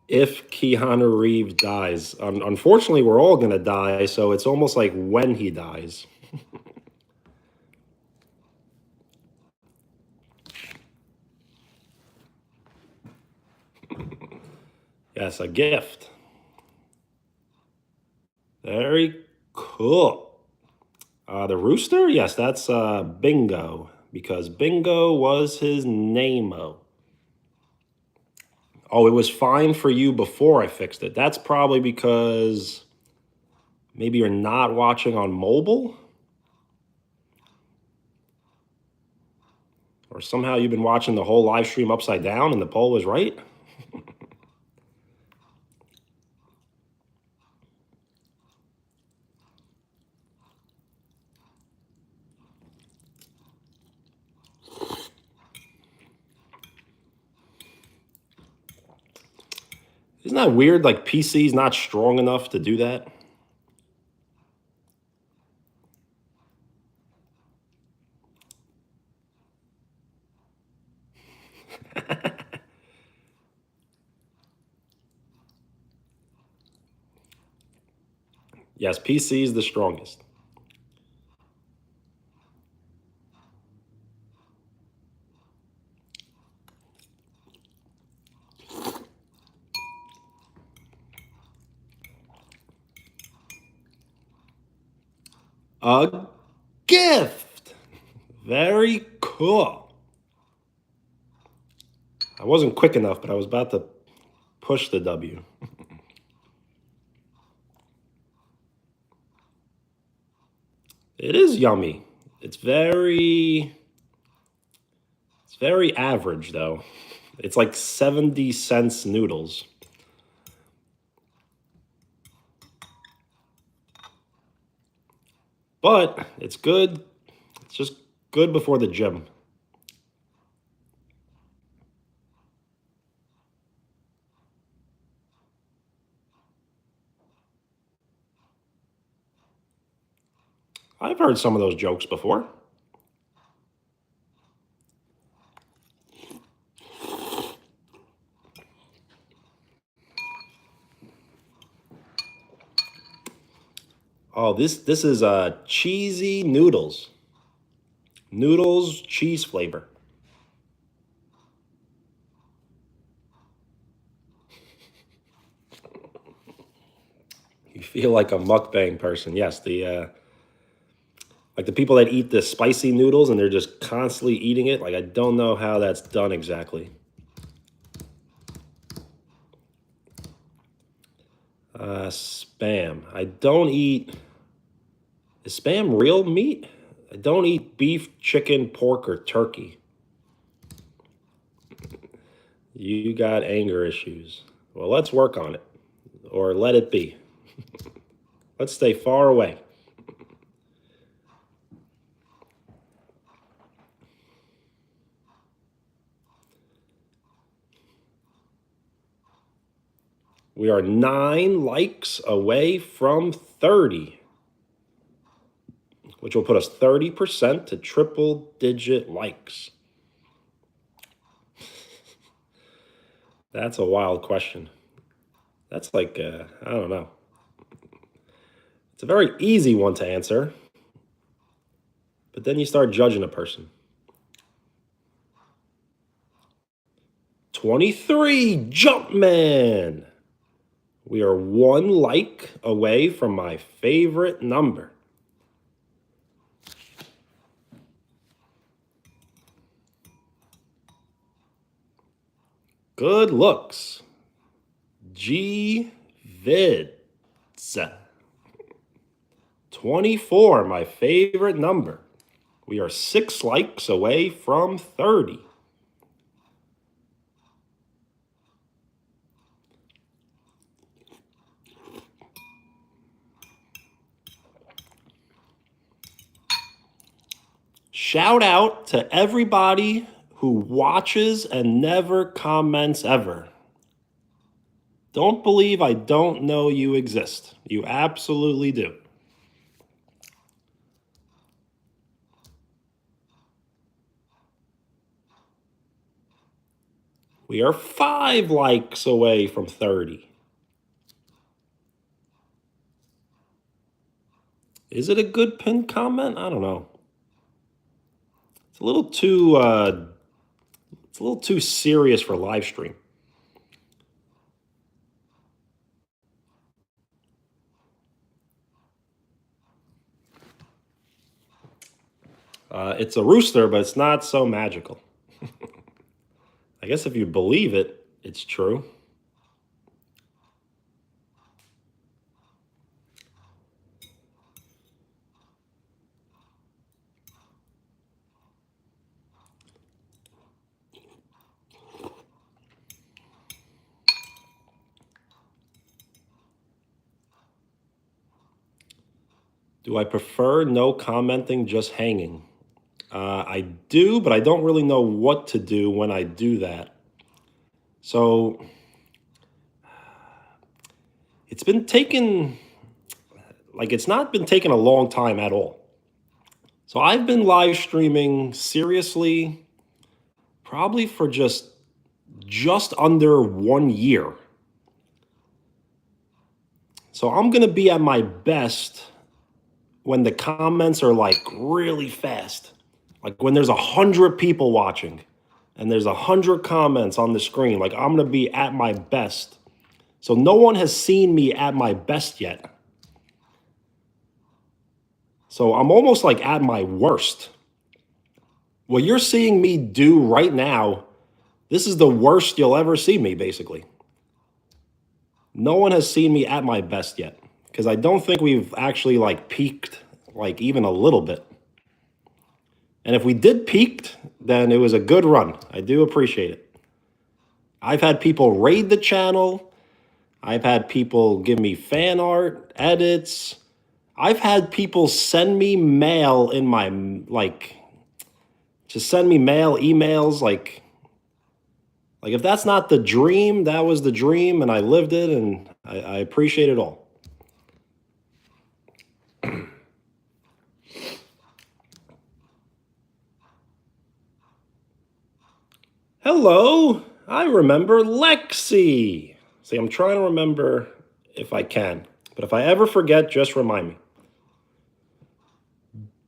If Keanu Reeves dies, unfortunately, we're all going to die, so it's almost like when he dies. Yes, a gift. Very cool. The rooster? Yes, that's Bingo, because Bingo was his name-o. Oh, it was fine for you before I fixed it. That's probably because maybe you're not watching on mobile? Or somehow you've been watching the whole live stream upside down and the poll was right? Isn't that weird? Like PC's not strong enough to do that? Yes, PC is the strongest. A gift. Very cool. I wasn't quick enough, but I was about to push the W. It is yummy. It's very average though. It's like 70 cents noodles. But it's good. It's just good before the gym. I've heard some of those jokes before. Oh, this is cheesy noodles. Noodles, cheese flavor. You feel like a mukbang person. Yes, the like the people that eat the spicy noodles and they're just constantly eating it. Like I don't know how that's done exactly. Spam. I don't eat. Is spam real meat? I don't eat beef, chicken, pork, or turkey. You got anger issues. Well, let's work on it. Or let it be. Let's stay far away. We are 9 likes away from 30, which will put us 30% to triple-digit likes. That's a wild question. That's like, I don't know. It's a very easy one to answer, but then you start judging a person. 23, Jumpman. We are 1 like away from my favorite number. Good looks. G Vids. 24, my favorite number. We are 6 likes away from 30. Shout out to everybody who watches and never comments ever. Don't believe I don't know you exist. You absolutely do. We are 5 likes away from 30. Is it a good pinned comment? I don't know. It's a little too serious for live stream. It's a rooster, but it's not so magical. I guess if you believe it, it's true. Do I prefer no commenting, just hanging? I do, but I don't really know what to do when I do that. So it's been taken, like it's not been taken a long time at all. So I've been live streaming seriously, probably for just under 1 year. So I'm gonna be at my best when the comments are like really fast. Like when there's 100 people watching and there's 100 comments on the screen, like I'm gonna be at my best. So no one has seen me at my best yet. So I'm almost like at my worst. What you're seeing me do right now, this is the worst you'll ever see me, basically. No one has seen me at my best yet, because I don't think we've actually like peaked like even a little bit. And if we did peaked, then it was a good run. I do appreciate it. I've had people raid the channel. I've had people give me fan art, edits. I've had people send me mail in my, like, just send me mail, emails, like if that's not the dream, that was the dream, and I lived it, and I appreciate it all. Hello, I remember Lexi. See, I'm trying to remember if I can, but if I ever forget, just remind me.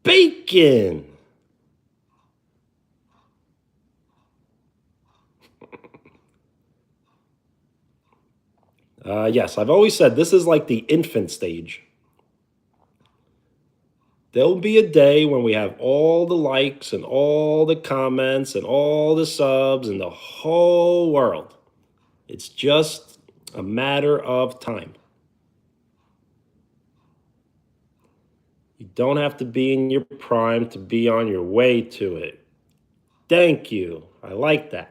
Bacon. Yes, I've always said this is like the infant stage. There'll be a day when we have all the likes and all the comments and all the subs and the whole world. It's just a matter of time. You don't have to be in your prime to be on your way to it. Thank you. I like that.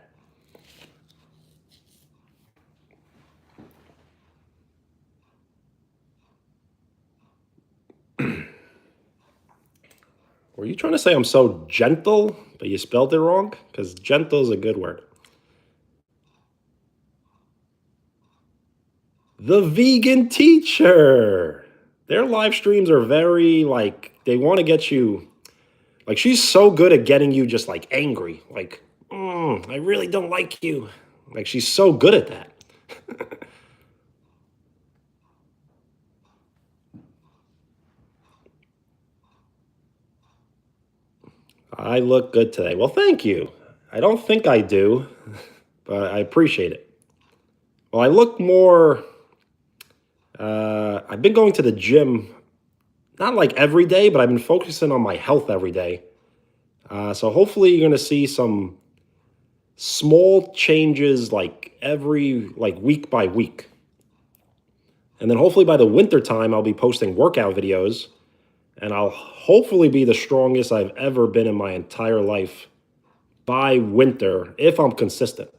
Were you trying to say I'm so gentle, but you spelled it wrong? Because gentle is a good word. The Vegan Teacher. Their live streams are very like they want to get you like she's so good at getting you just like angry. Like, I really don't like you. Like she's so good at that. I look good today. Well, thank you. I don't think I do, but I appreciate it. Well, I look more. I've been going to the gym, not like every day, but I've been focusing on my health every day. So hopefully, you're going to see some small changes like every like week by week. And then hopefully by the winter time, I'll be posting workout videos and I'll hopefully be the strongest I've ever been in my entire life by winter if I'm consistent.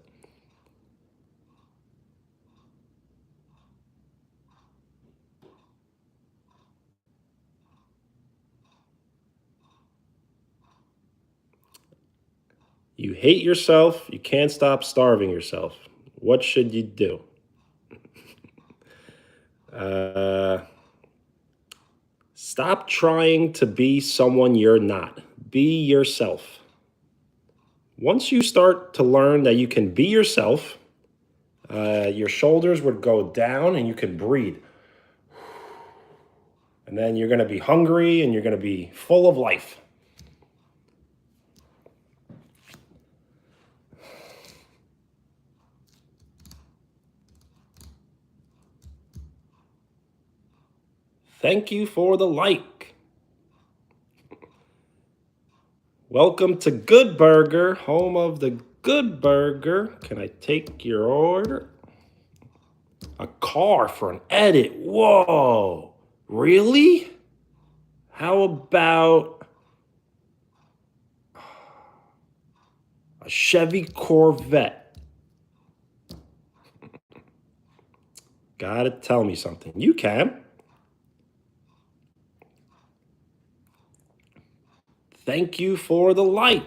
You hate yourself, you can't stop starving yourself. What should you do? Uh, Stop trying to be someone you're not. Be yourself. Once you start to learn that you can be yourself, your shoulders would go down and you can breathe. And then you're going to be hungry and you're going to be full of life. Thank you for the like. Welcome to Good Burger, home of the Good Burger. Can I take your order? A car for an edit. Whoa. Really? How about a Chevy Corvette? Gotta tell me something. You can. Thank you for the like.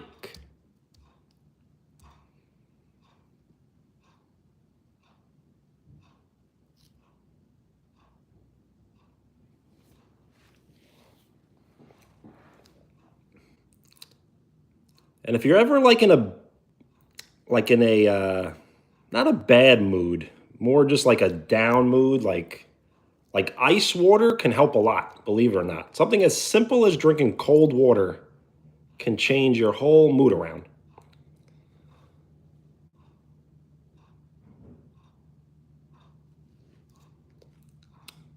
And if you're ever like in a not a bad mood, more just like a down mood, like ice water can help a lot, believe it or not. Something as simple as drinking cold water can change your whole mood around.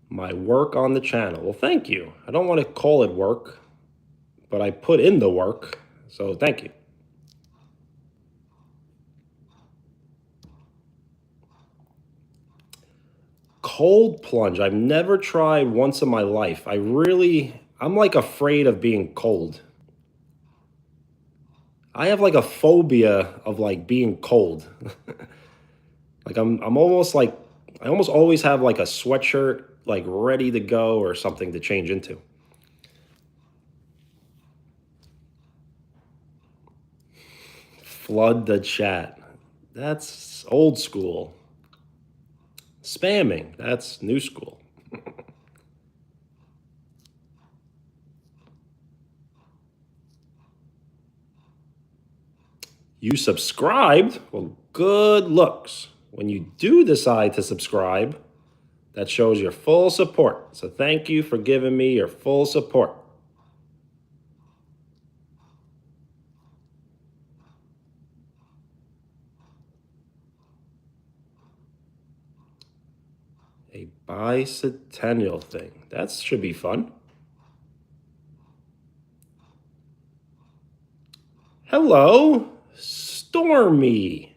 My work on the channel. Well, thank you. I don't want to call it work, but I put in the work, so thank you. Cold plunge. I've never tried once in my life. I'm like afraid of being cold. I have like a phobia of like being cold. Like I'm almost like I almost always have like a sweatshirt like ready to go or something to change into. Flood the chat. That's old school. Spamming. That's new school. You subscribed? Well, good looks. When you do decide to subscribe, that shows your full support. So thank you for giving me your full support. A bicentennial thing. That should be fun. Hello, Stormy.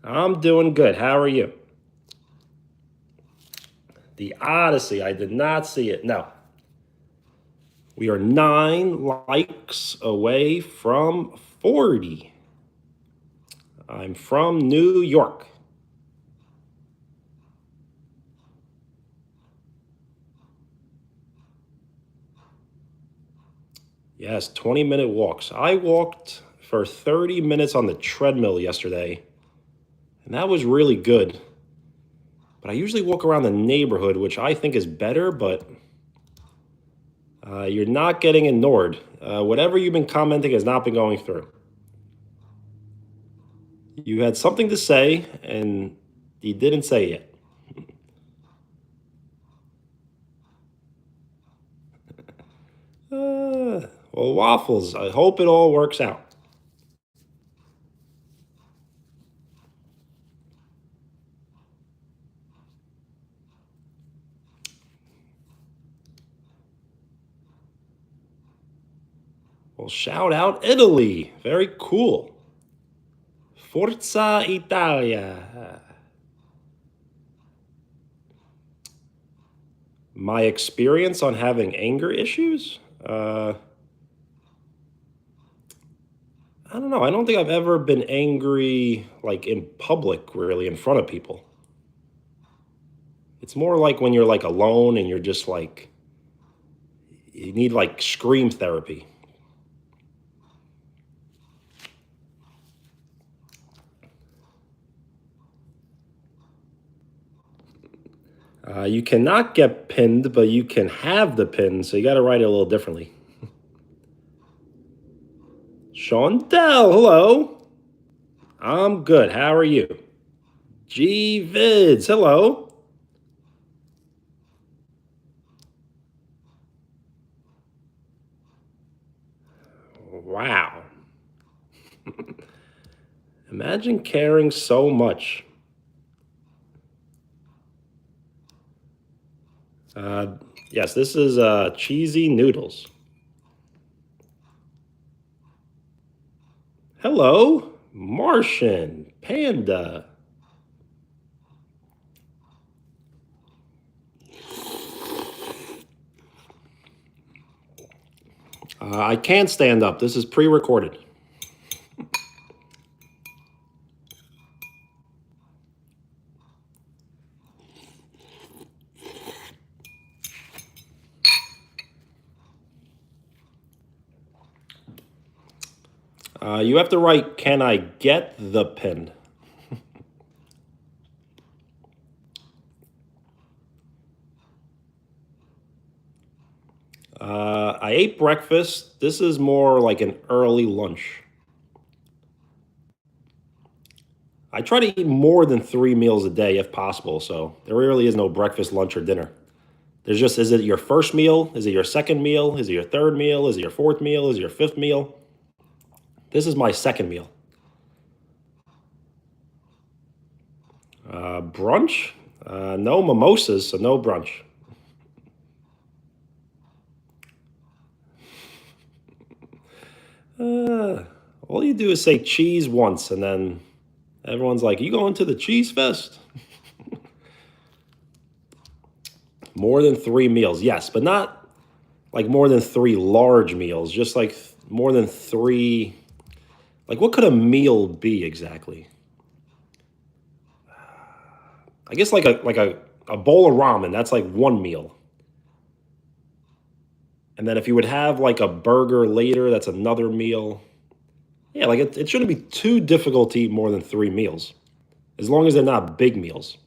I'm doing good. How are you? The Odyssey. I did not see it. No. We are 9 likes away from 40. I'm from New York. Yes, 20-minute walks. I walked for 30 minutes on the treadmill yesterday, and that was really good. But I usually walk around the neighborhood, which I think is better, but you're not getting ignored. Whatever you've been commenting has not been going through. You had something to say, and you didn't say it. Well, Waffles, I hope it all works out. Well, shout out Italy. Very cool. Forza Italia. My experience on having anger issues? I don't know. I don't think I've ever been angry like in public, really, in front of people. It's more like when you're like alone and you're just like, you need like scream therapy. You cannot get pinned, but you can have the pin, so you got to write it a little differently. Shondell, hello. I'm good. How are you? G Vids, hello. Wow. Imagine caring so much. Yes, this is cheesy noodles. Hello, Martian, Panda. I can't stand up. This is pre-recorded. You have to write, can I get the pin? I ate breakfast. This is more like an early lunch. I try to eat more than 3 meals a day if possible, so there really is no breakfast, lunch, or dinner. There's just, is it your first meal? Is it your second meal? Is it your third meal? Is it your fourth meal? Is it your fifth meal? This is my second meal. Brunch? No mimosas, so no brunch. All you do is say cheese once, and then everyone's like, you going to the cheese fest? More than 3 meals, yes, but not like more than 3 large meals, just like more than 3. Like, what could a meal be exactly? I guess like a bowl of ramen, that's like 1 meal. And then if you would have like a burger later, that's another meal. Yeah, like it shouldn't be too difficult to eat more than 3 meals, as long as they're not big meals.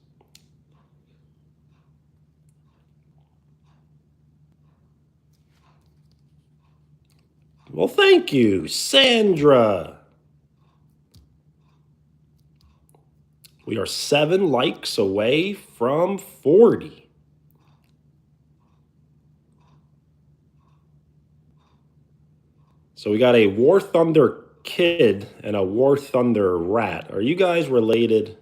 Well, thank you, Sandra. We are 7 likes away from 40. So we got a War Thunder kid and a War Thunder rat. Are you guys related?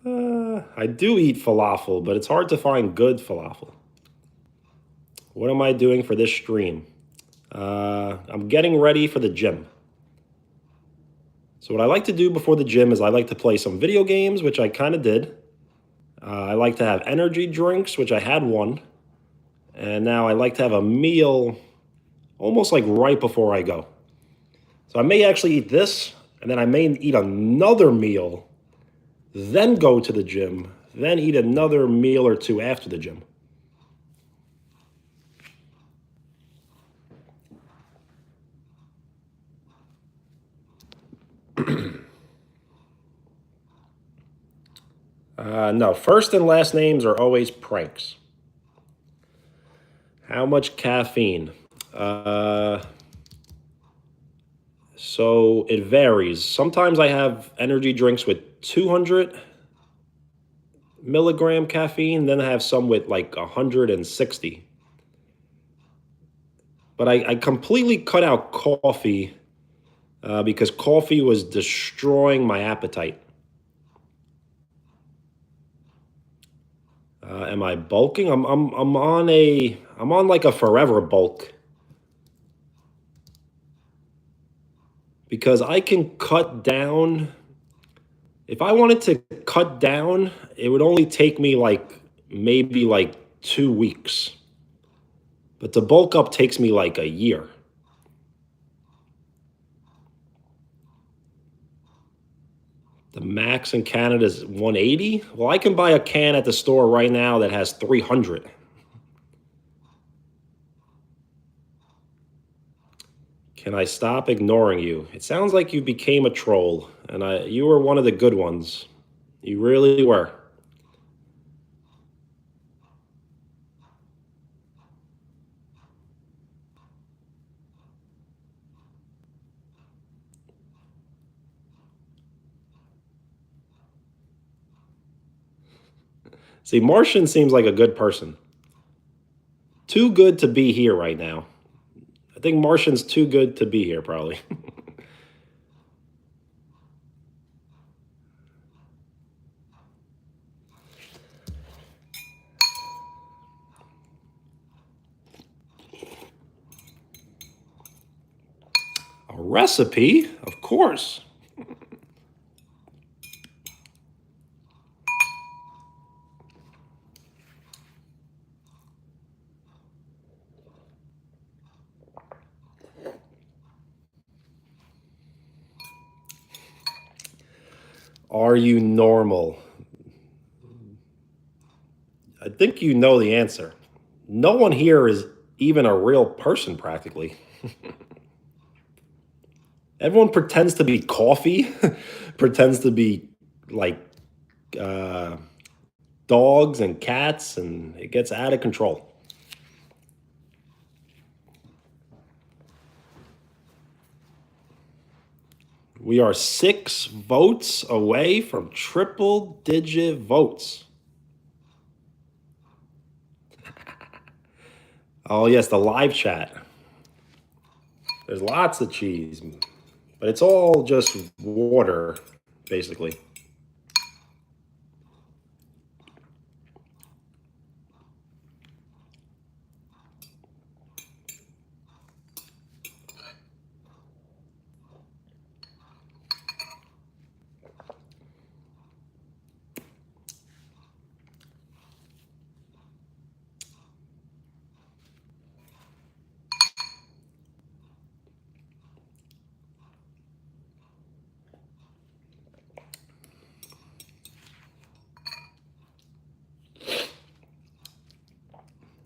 I do eat falafel, but it's hard to find good falafel. What am I doing for this stream? I'm getting ready for the gym. So what I like to do before the gym is I like to play some video games, which I kind of did. I like to have energy drinks, which I had one. And now I like to have a meal almost like right before I go. So I may actually eat this, and then I may eat another meal, then go to the gym, then eat another meal or two after the gym. No, first and last names are always pranks. How much caffeine? Uh, so it varies. Sometimes I have energy drinks with 200 milligram caffeine, then I have some with like 160. But I completely cut out coffee because coffee was destroying my appetite. Am I bulking? I'm on like a forever bulk because I can cut down. If I wanted to cut down, it would only take me like maybe like 2 weeks. But to bulk up takes me like a year. The max in Canada is 180. Well, I can buy a can at the store right now that has 300. Can I stop ignoring you? It sounds like you became a troll, and you were one of the good ones. You really were. See, Martian seems like a good person. Too good to be here right now. I think Martian's too good to be here, probably. A recipe? Of course. Are you normal? I think you know the answer. No one here is even a real person, practically. Everyone pretends to be coffee, pretends to be like uh, dogs and cats, and it gets out of control. We are 6 votes away from triple digit votes. Oh, yes, the live chat. There's lots of cheese, but it's all just water, basically.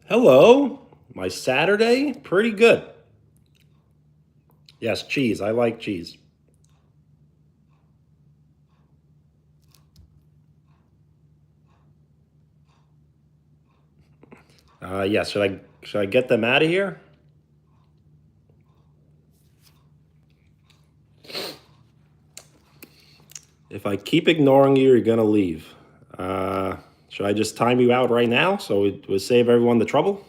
Hello, my Saturday, pretty good. Yes, cheese. I like cheese. Yes, should I get them out of here? If I keep ignoring you, you're gonna leave. Should I just time you out right now so it would save everyone the trouble?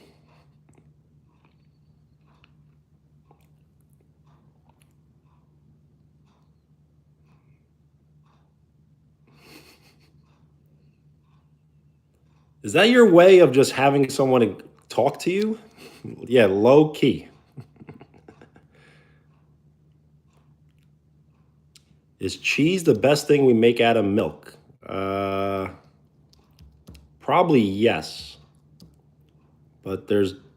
Is that your way of just having someone to talk to you? Yeah, low key. Is cheese the best thing we make out of milk? Probably yes. But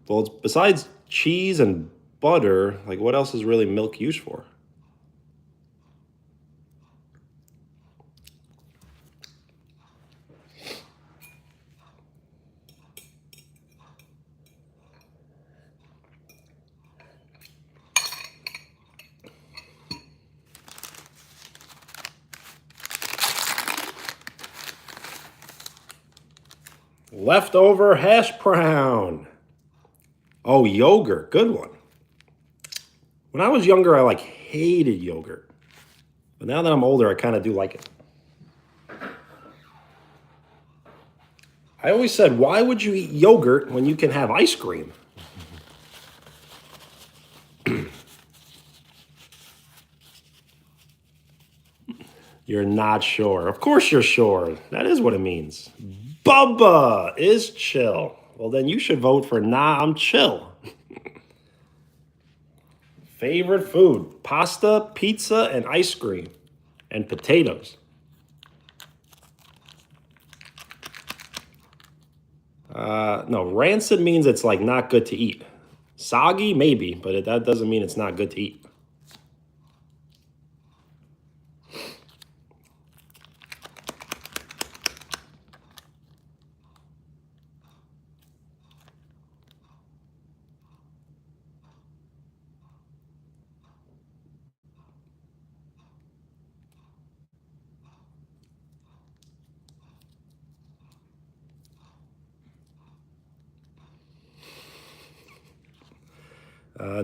well, besides cheese and butter, like what else is really milk used for? Leftover hash brown. Oh, yogurt. Good one. When I was younger, I like hated yogurt. But now that I'm older, I kind of do like it. I always said, why would you eat yogurt when you can have ice cream? You're not sure. Of course you're sure. That is what it means. Bubba is chill. Well, then you should vote for nah, I'm chill. Favorite food: pasta, pizza, and ice cream, and potatoes. No, rancid means it's like not good to eat. Soggy, maybe, but that doesn't mean it's not good to eat.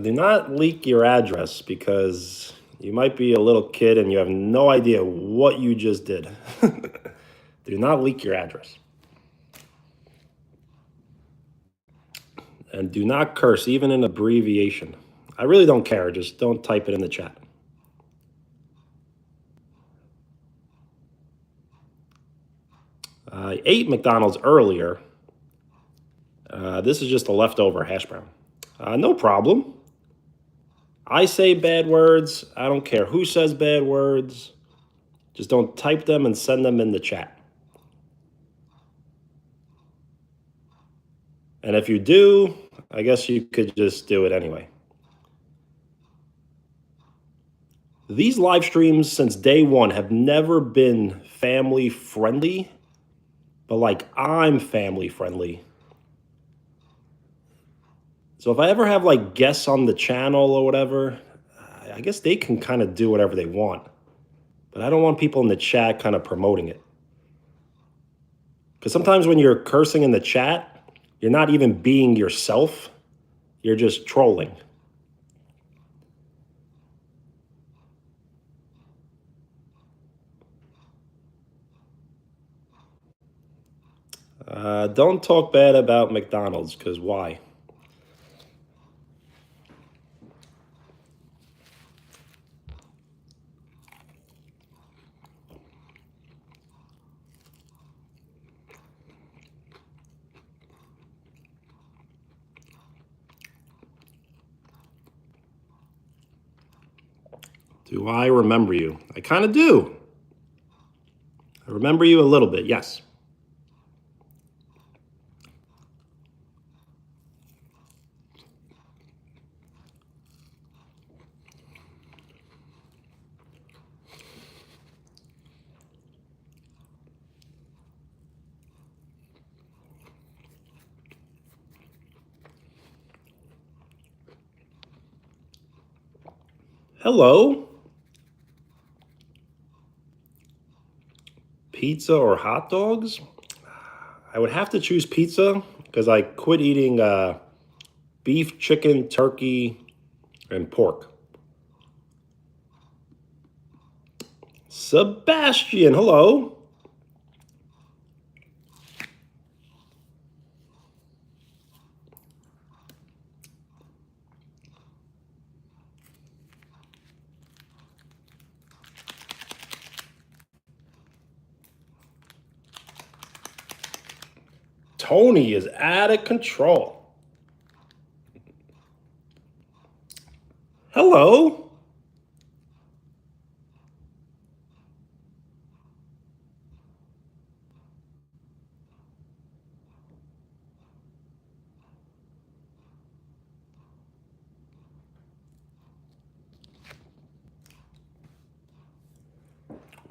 Do not leak your address because you might be a little kid and you have no idea what you just did. Do not leak your address. And do not curse, even in abbreviation. I really don't care. Just don't type it in the chat. I ate McDonald's earlier. This is just a leftover hash brown. No problem. I say bad words. I don't care who says bad words. Just don't type them and send them in the chat. And if you do, I guess you could just do it anyway. These live streams since day one have never been family friendly, but like I'm family friendly. So if I ever have like guests on the channel or whatever, I guess they can kind of do whatever they want. But I don't want people in the chat kind of promoting it. Because sometimes when you're cursing in the chat, you're not even being yourself. You're just trolling. Don't talk bad about McDonald's, because why? Do I remember you? I kind of do. I remember you a little bit, yes. Hello. Pizza or hot dogs? I would have to choose pizza because I quit eating beef, chicken, turkey, and pork. Sebastian, hello. Tony is out of control. Hello.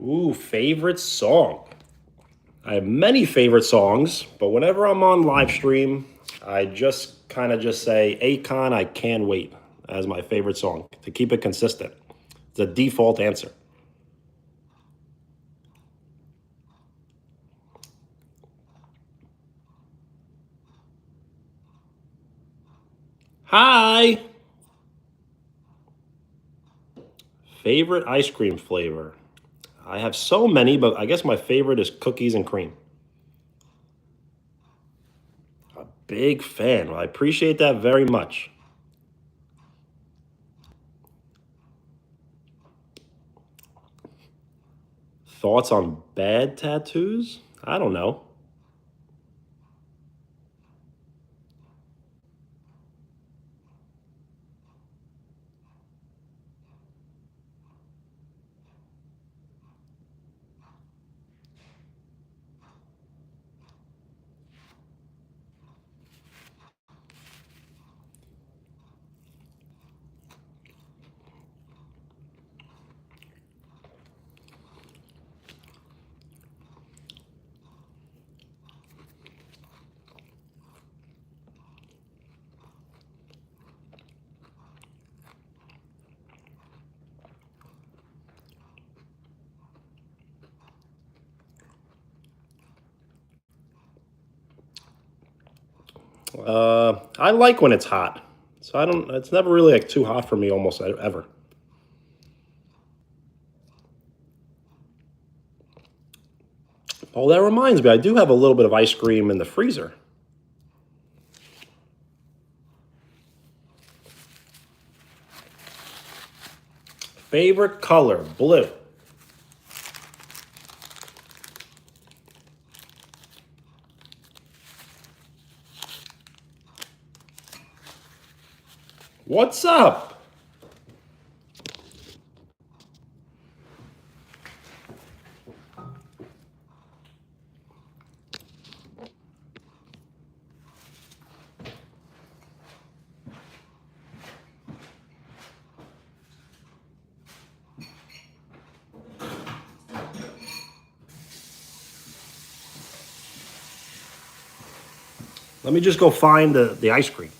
Ooh, favorite song. I have many favorite songs, but whenever I'm on live stream, I just kind of just say Akon, I Can't Wait as my favorite song to keep it consistent. It's a default answer. Hi! Favorite ice cream flavor? I have so many, but I guess my favorite is cookies and cream. A big fan. Well, I appreciate that very much. Thoughts on bad tattoos? I don't know. I like when it's hot. So I don't, it's never really like too hot for me almost ever. Oh, that reminds me, I do have a little bit of ice cream in the freezer. Favorite color, blue. What's up? Let me just go find the ice cream.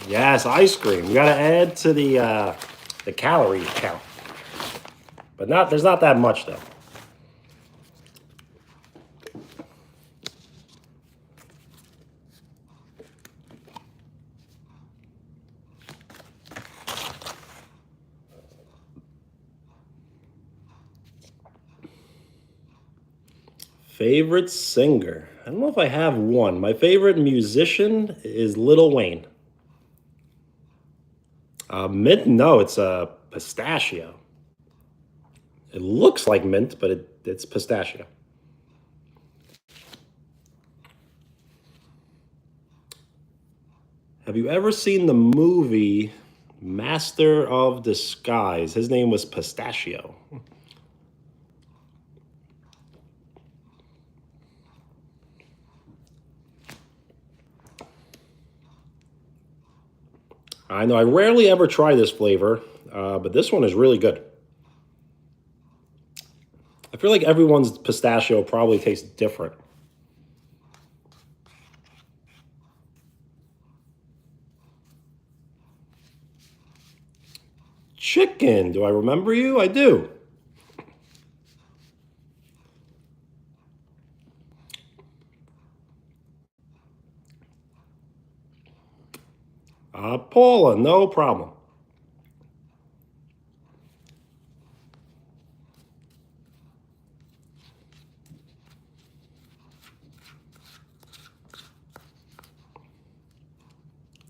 Yes, ice cream. We gotta add to the calorie count, but not there's not that much though. Favorite singer? I don't know if I have one. My favorite musician is Lil Wayne. Mint? No, it's a pistachio. It looks like mint, but it's pistachio. Have you ever seen the movie Master of Disguise? His name was Pistachio. I know I rarely ever try this flavor, but this one is really good. I feel like everyone's pistachio probably tastes different. Chicken, do I remember you? I do. Paula, no problem.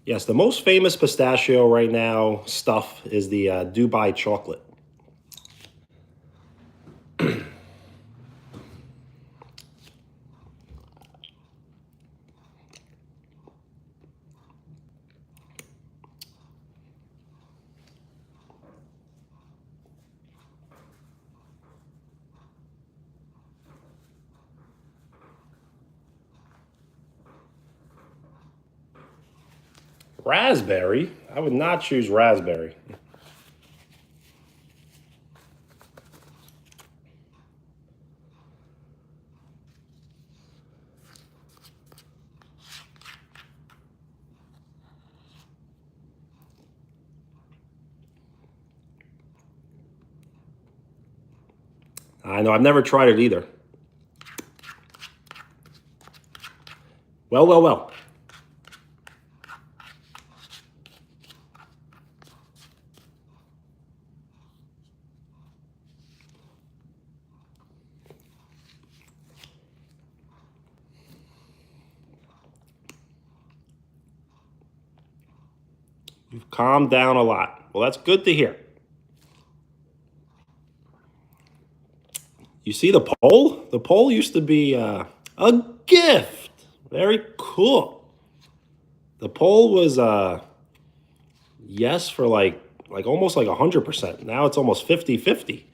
Yes, the most famous pistachio right now stuff is the Dubai chocolate. Raspberry? I would not choose raspberry. I know, I've never tried it either. Well, well, well. You've calmed down a lot. Well, that's good to hear. You see the poll? The poll used to be a gift. Very cool. The poll was yes for like almost like 100%. Now it's almost 50-50.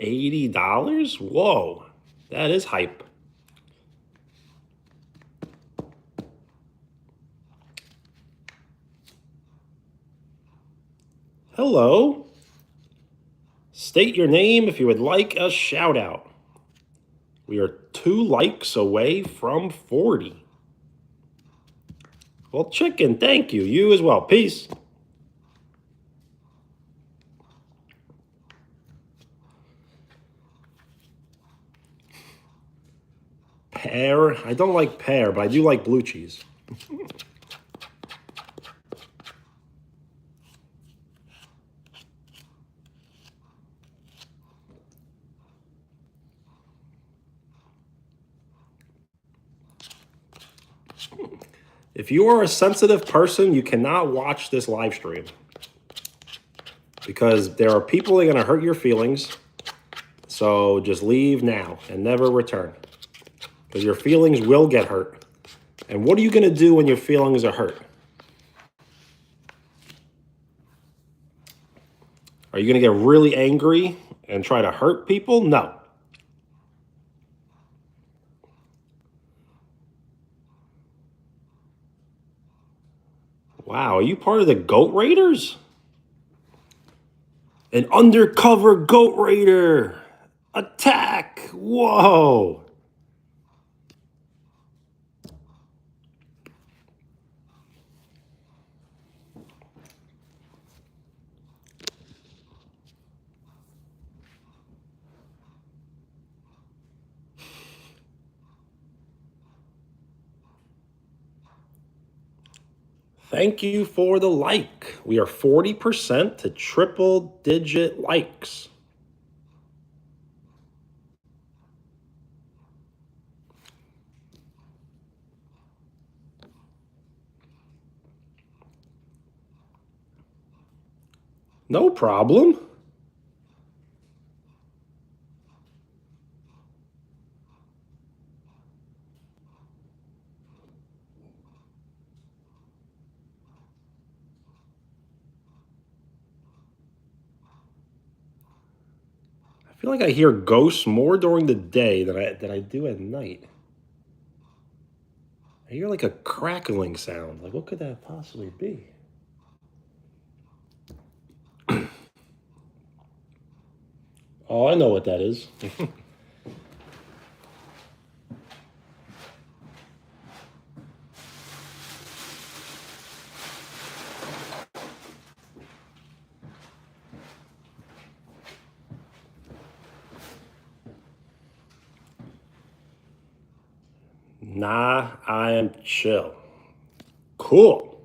$80? Whoa, that is hype. Hello. State your name if you would like a shout out. We are 2 likes away from 40. Well, chicken, thank you. You as well. Peace. Pear. I don't like pear, but I do like blue cheese. If you are a sensitive person, you cannot watch this live stream because there are people that are going to hurt your feelings. So just leave now and never return because your feelings will get hurt. And what are you going to do when your feelings are hurt? Are you going to get really angry and try to hurt people? No. Wow, are you part of the Goat Raiders? An undercover Goat Raider. Attack. Whoa. Thank you for the like. We are 40% to triple digit likes. No problem. I feel like I hear ghosts more during the day than I do at night. I hear like a crackling sound. Like, what could that possibly be? Oh, I know what that is. Nah, I am chill. Cool.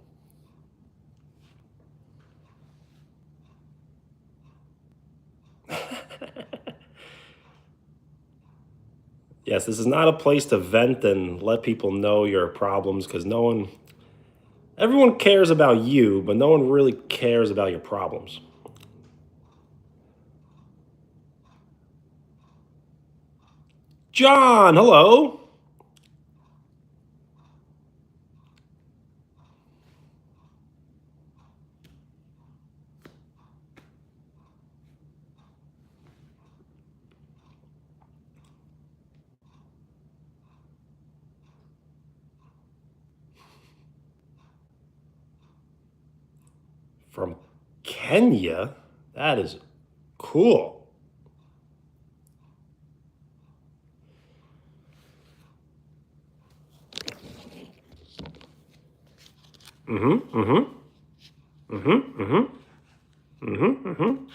Yes, this is not a place to vent and let people know your problems because everyone cares about you, but no one really cares about your problems. John, hello. From Kenya? That is cool. Mm-hmm, mm-hmm, mm-hmm, mm-hmm, mm-hmm, mm-hmm.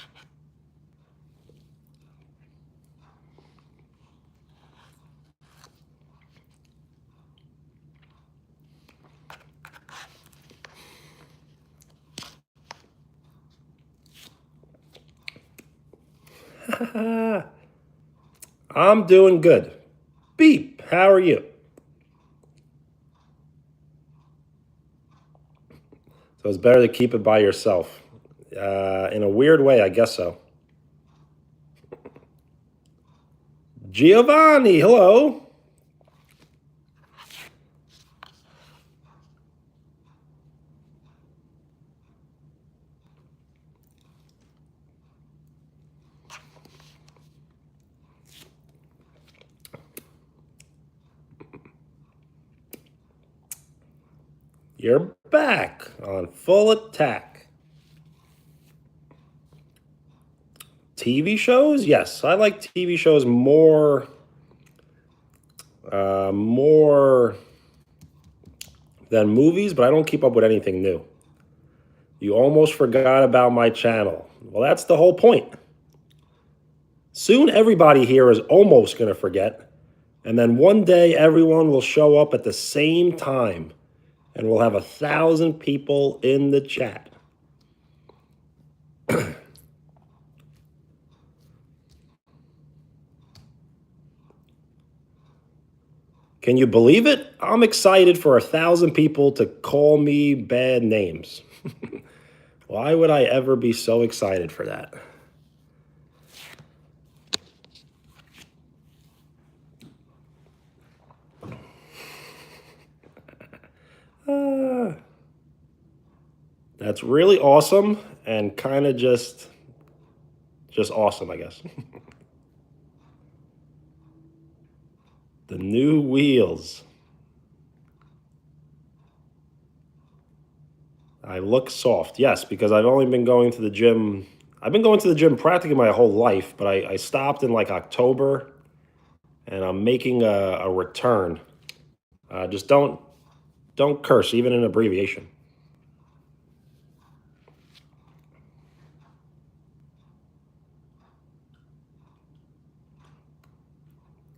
I'm doing good. Beep, how are you? So it's better to keep it by yourself. In a weird way, I guess so. Giovanni, hello. You're back on full attack. TV shows? Yes, I like TV shows more than movies, but I don't keep up with anything new. You almost forgot about my channel. Well, that's the whole point. Soon everybody here is almost going to forget, and then one day everyone will show up at the same time, and we'll have 1,000 people in the chat. Can you believe it? I'm excited for 1,000 people to call me bad names. Why would I ever be so excited for that? Uh, that's really awesome and kind of just awesome, I guess. The new wheels. I look soft, yes, because I've only been going to the gym. I've been going to the gym practically my whole life, but I stopped in like October, and I'm making a return. Just don't curse, even in abbreviation.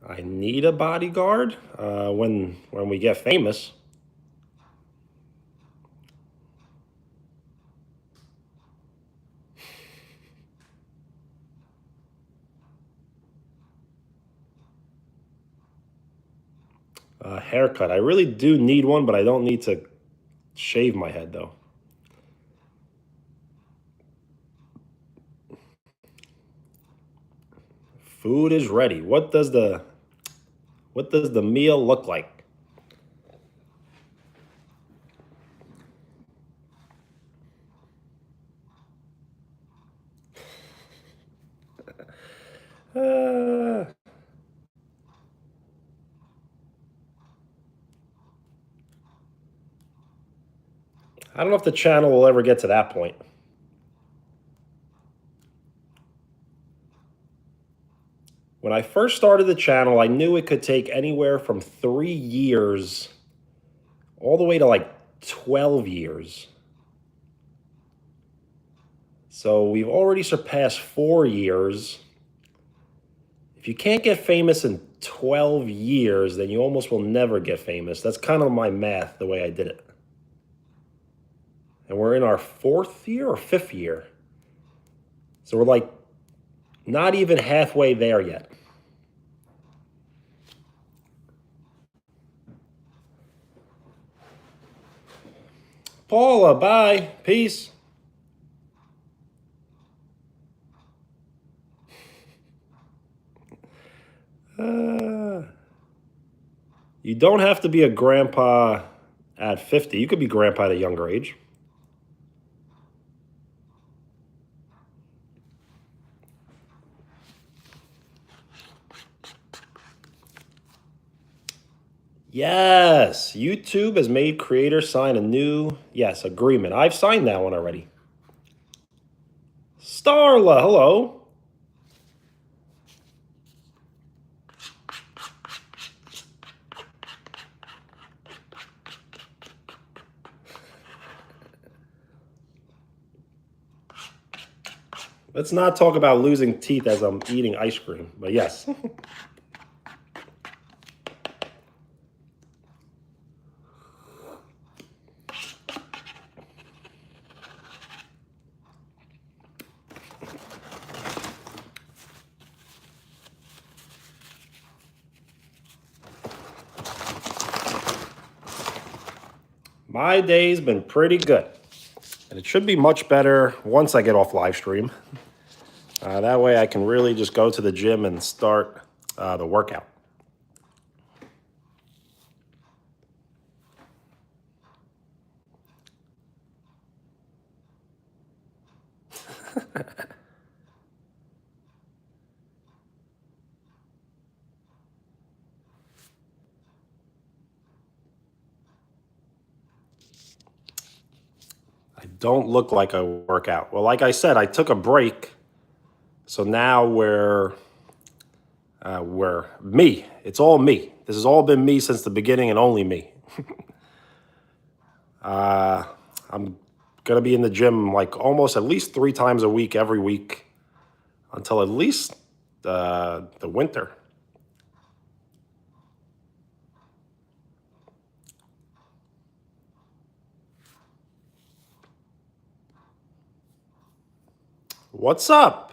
I need a bodyguard when we get famous. Haircut. I really do need one, but I don't need to shave my head though. Food is ready. What does the meal look like? Uh, I don't know if the channel will ever get to that point. When I first started the channel, I knew it could take anywhere from 3 years all the way to like 12 years. So we've already surpassed 4 years. If you can't get famous in 12 years, then you almost will never get famous. That's kind of my math, the way I did it. And we're in our 4th year or 5th year. So we're like not even halfway there yet. Paula, bye. Peace. You don't have to be a grandpa at 50. You could be grandpa at a younger age. Yes, YouTube has made creators sign a new, agreement. I've signed that one already. Starla, hello. Let's not talk about losing teeth as I'm eating ice cream, but yes. My day's been pretty good. And it should be much better once I get off live stream. That way I can really just go to the gym and start the workout. I don't look like I work out. Well, like I said, I took a break. So now we're me. It's all me. This has all been me since the beginning and only me. I'm going to be in the gym like almost at least 3 times a week, every week, until at least the winter. What's up?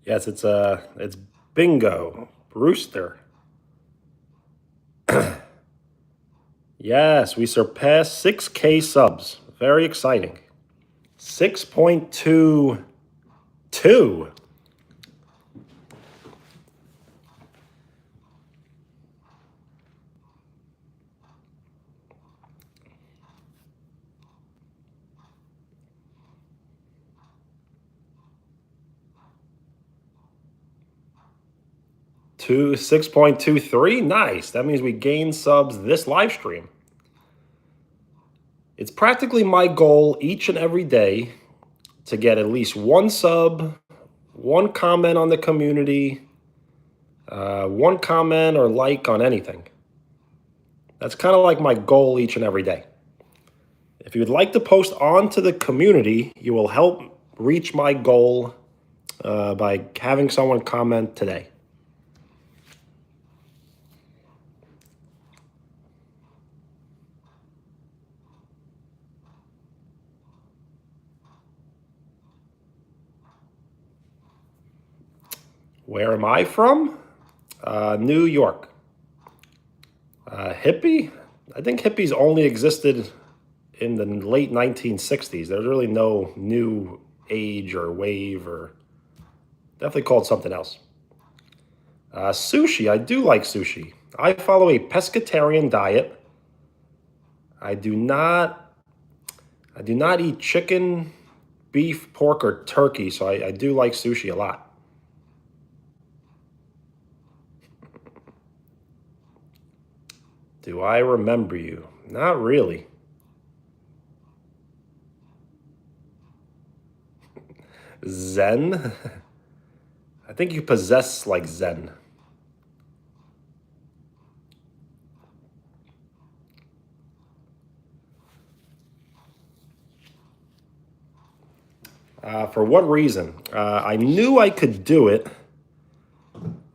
Yes, it's bingo. Rooster. Yes, we surpassed 6K subs. Very exciting. 6.22. 6.23. Nice. That means we gained subs this live stream. It's practically my goal each and every day to get at least 1 sub, 1 comment on the community, 1 comment or like on anything. That's kind of like my goal each and every day. If you would like to post onto the community, you will help reach my goal by having someone comment today. Where am I from? New York. Hippie? I think hippies only existed in the late 1960s. There's really no new age or wave, or definitely called something else. Sushi. I do like sushi. I follow a pescatarian diet. I do not eat chicken, beef, pork, or turkey, so I do like sushi a lot. Do I remember you? Not really. Zen? I think you possess like Zen. For what reason? I knew I could do it,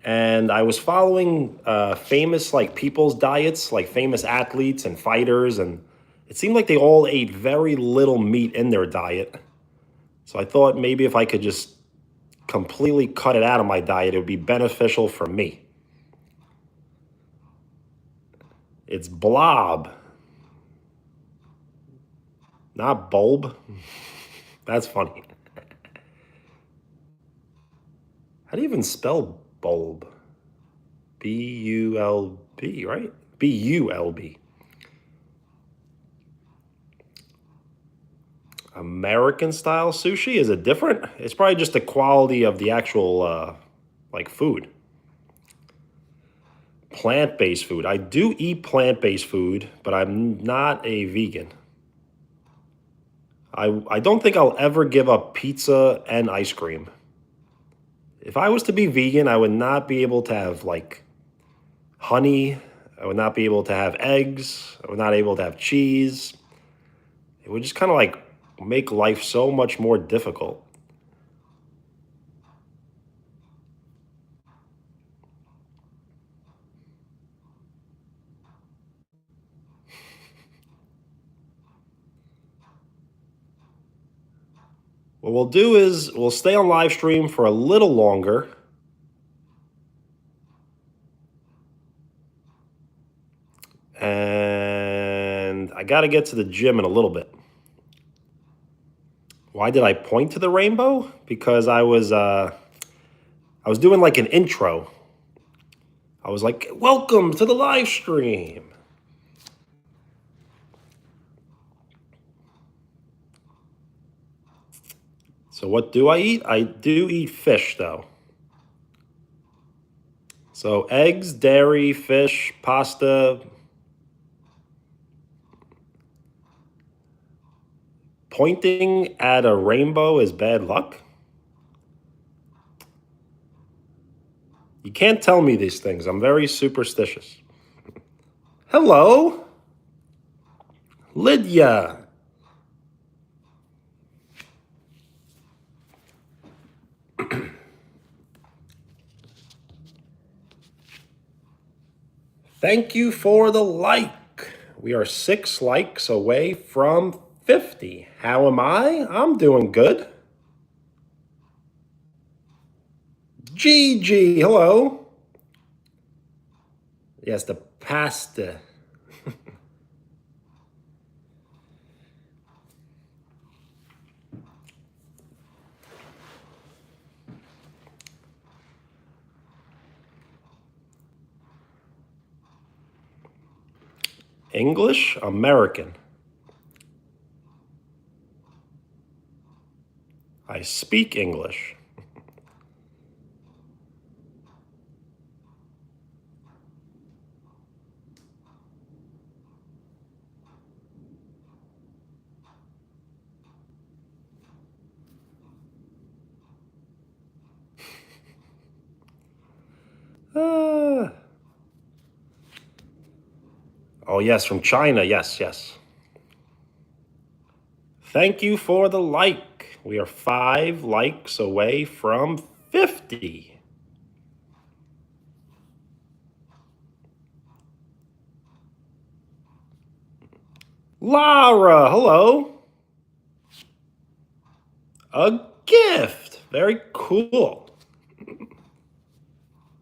and I was following famous like people's diets, like famous athletes and fighters, and it seemed like they all ate very little meat in their diet. So I thought maybe if I could just completely cut it out of my diet, it would be beneficial for me. It's blob, not bulb. That's funny. How do you even spell bulb? B-U-L-B, right? B-U-L-B. American style sushi? Is it different? It's probably just the quality of the actual like food. Plant-based food. I do eat plant-based food, but I'm not a vegan. I don't think I'll ever give up pizza and ice cream. If I was to be vegan, I would not be able to have like honey. I would not be able to have eggs. I would not be able to have cheese. It would just kind of like make life so much more difficult. What we'll do is we'll stay on live stream for a little longer. And I got to get to the gym in a little bit. Why did I point to the rainbow? Because I was doing like an intro. I was like, "Welcome to the live stream." So what do I eat? I do eat fish though. So eggs, dairy, fish, pasta. Pointing at a rainbow is bad luck? You can't tell me these things. I'm very superstitious. Hello, Lydia. Thank you for the like. We are 6 likes away from 50. How am I? I'm doing good. Gigi, hello. Yes, the pasta. English, American. I speak English. Uh, oh, yes, from China. Yes, yes. Thank you for the like. We are 5 likes away from 50. Lara, hello. A gift. Very cool.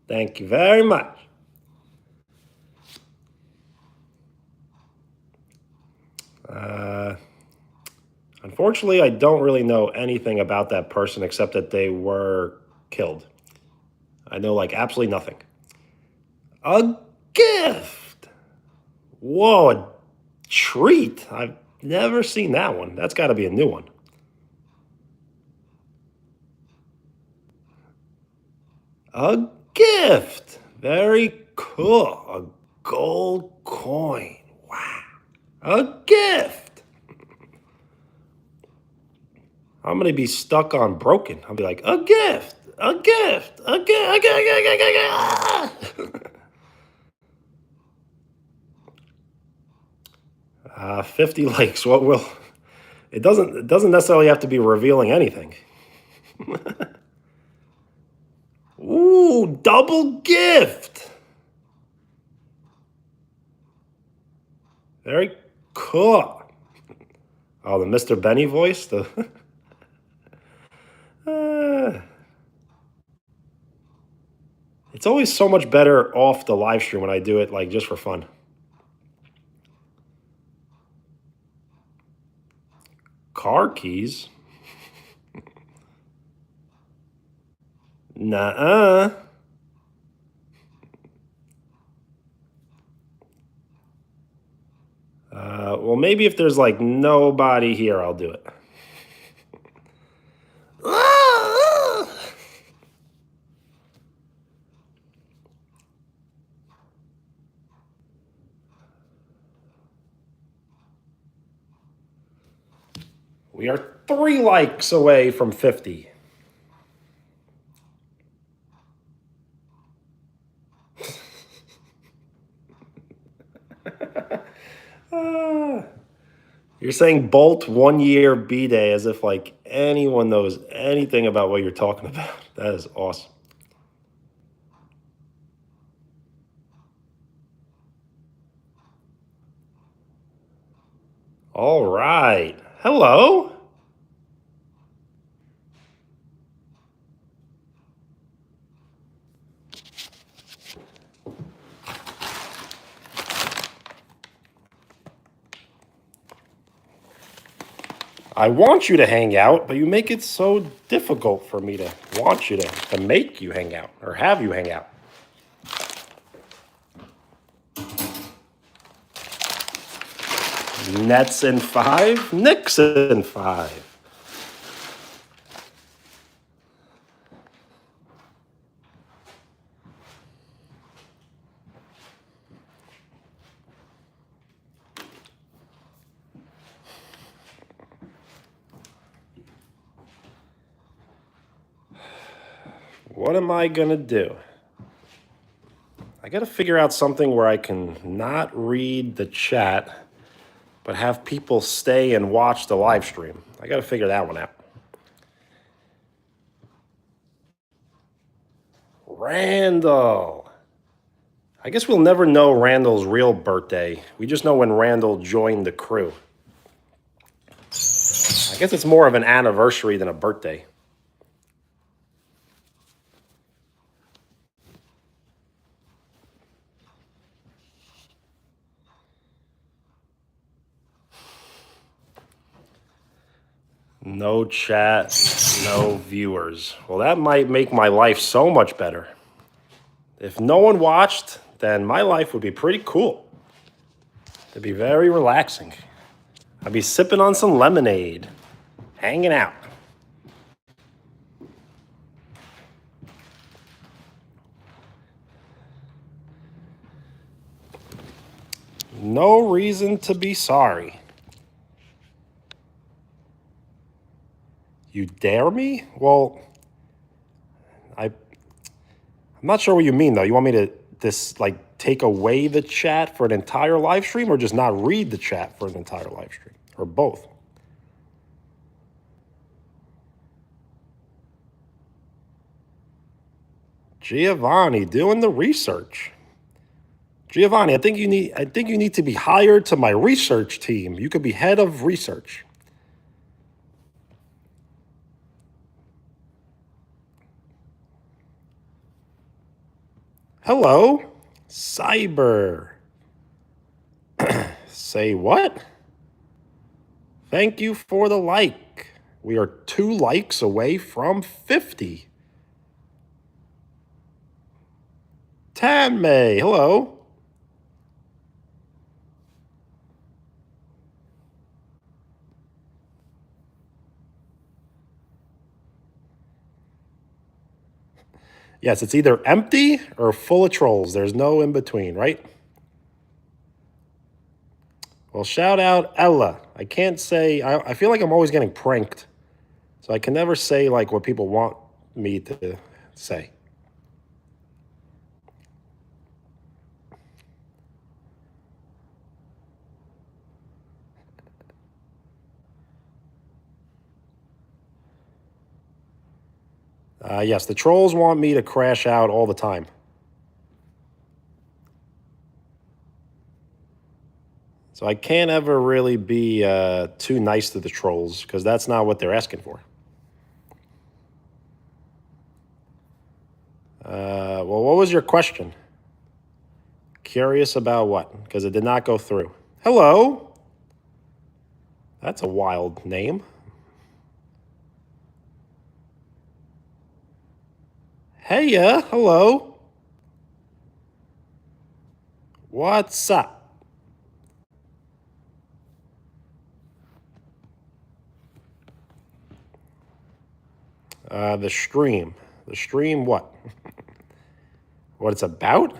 Thank you very much. Unfortunately, I don't really know anything about that person except that they were killed. I know like absolutely nothing. A gift. Whoa, a treat. I've never seen that one. That's got to be a new one. A gift. Very cool. A gold coin. Wow. A gift. I'm going to be stuck on broken. I'll be like, a gift. A gift. A gift. A gift. A gift. A gift. 50 likes. What will? It doesn't necessarily have to be revealing anything. Ooh, double gift. Very cool. Oh, the Mr. Benny voice. The it's always so much better off the live stream when I do it like just for fun. Car keys. Nuh-uh. Well, maybe if there's like nobody here, I'll do it. We are 3 likes away from 50. You're saying Bolt 1 year B-Day as if like anyone knows anything about what you're talking about. That is awesome. All right. Hello. I want you to hang out, but you make it so difficult for me to want you to make you hang out or have you hang out. Nets in 5, Knicks in 5. What am I gonna do? I gotta figure out something where I can not read the chat, but have people stay and watch the live stream. I gotta figure that one out. Randall. I guess we'll never know Randall's real birthday. We just know when Randall joined the crew. I guess it's more of an anniversary than a birthday. No chat, no viewers. Well, that might make my life so much better. If no one watched, then my life would be pretty cool. It'd be very relaxing. I'd be sipping on some lemonade, hanging out. No reason to be sorry. You dare me? Well, I'm not sure what you mean though. You want me to take away the chat for an entire live stream or just not read the chat for an entire live stream? Or both? Giovanni doing the research. Giovanni, I think you need to be hired to my research team. You could be head of research. Hello, Cyber. Say what? Thank you for the like. We are 2 likes away from 50. Tanmay, hello. Yes, it's either empty or full of trolls. There's no in between, right? Well, shout out Ella. I can't say, I feel like I'm always getting pranked. So I can never say like what people want me to say. Yes, the trolls want me to crash out all the time. So I can't ever really be too nice to the trolls because that's not what they're asking for. Well, what was your question? Curious about what? Because it did not go through. Hello. That's a wild name. Hey, hello. What's up? The stream. The stream what? What it's about?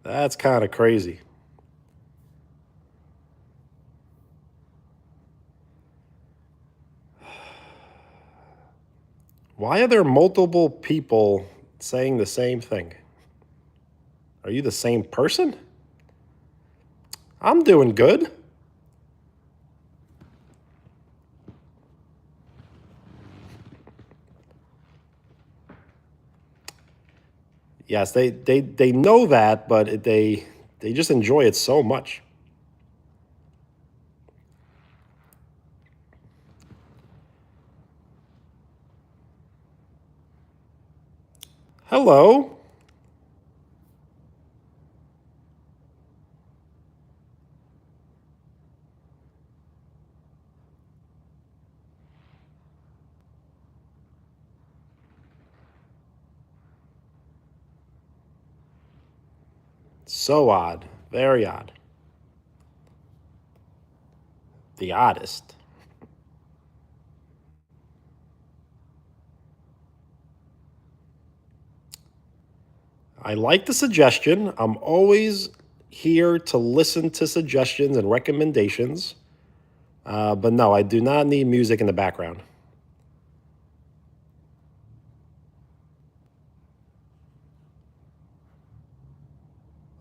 That's kind of crazy. Why are there multiple people saying the same thing? Are you the same person? I'm doing good. Yes, they know that, but they just enjoy it so much. Hello. So odd. Very odd. The oddest. I like the suggestion. I'm always here to listen to suggestions and recommendations. But no, I do not need music in the background.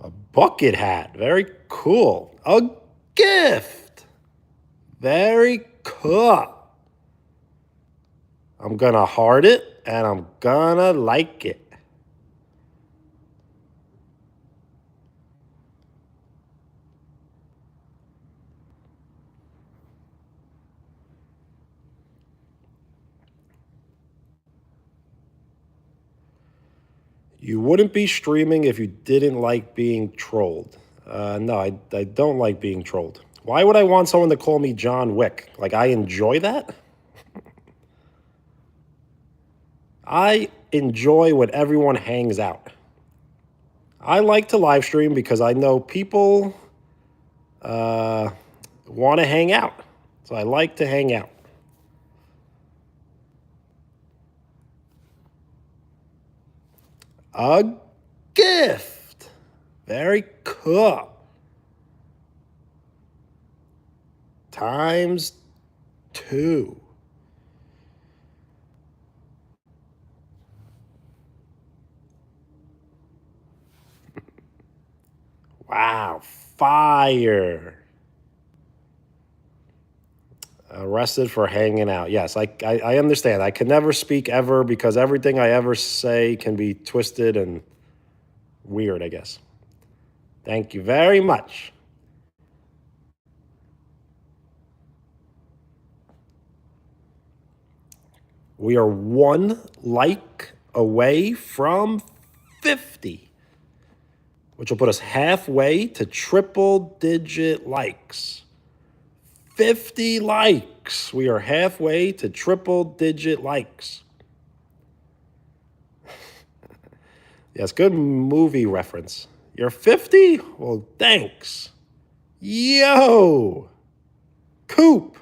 A bucket hat. Very cool. A gift. Very cool. I'm gonna heart it and I'm gonna like it. You wouldn't be streaming if you didn't like being trolled. No, I don't like being trolled. Why would I want someone to call me John Wick? Like, I enjoy that? I enjoy when everyone hangs out. I like to live stream because I know people want to hang out. So I like to hang out. A gift. Very cool. Times 2. Wow, fire. Arrested for hanging out. Yes, I understand. I can never speak ever because everything I ever say can be twisted and weird, I guess. Thank you very much. We are 1 like away from 50, which will put us halfway to triple-digit likes. 50 likes. We are halfway to triple-digit likes. Yes, good movie reference. You're 50? Well, thanks. Yo! Coop!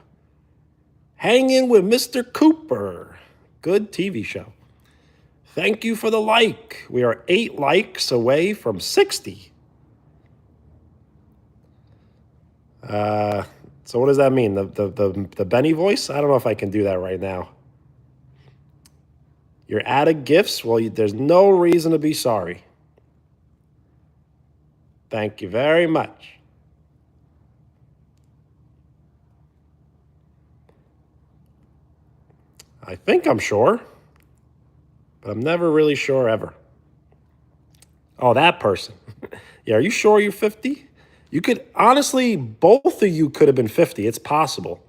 Hanging with Mr. Cooper. Good TV show. Thank you for the like. We are 8 likes away from 60. So what does that mean? The Benny voice? I don't know if I can do that right now. You're out of gifts? Well, there's no reason to be sorry. Thank you very much. I think I'm sure, but I'm never really sure ever. Oh, that person. Yeah, are you sure you're 50? You could, honestly, both of you could have been 50. It's possible.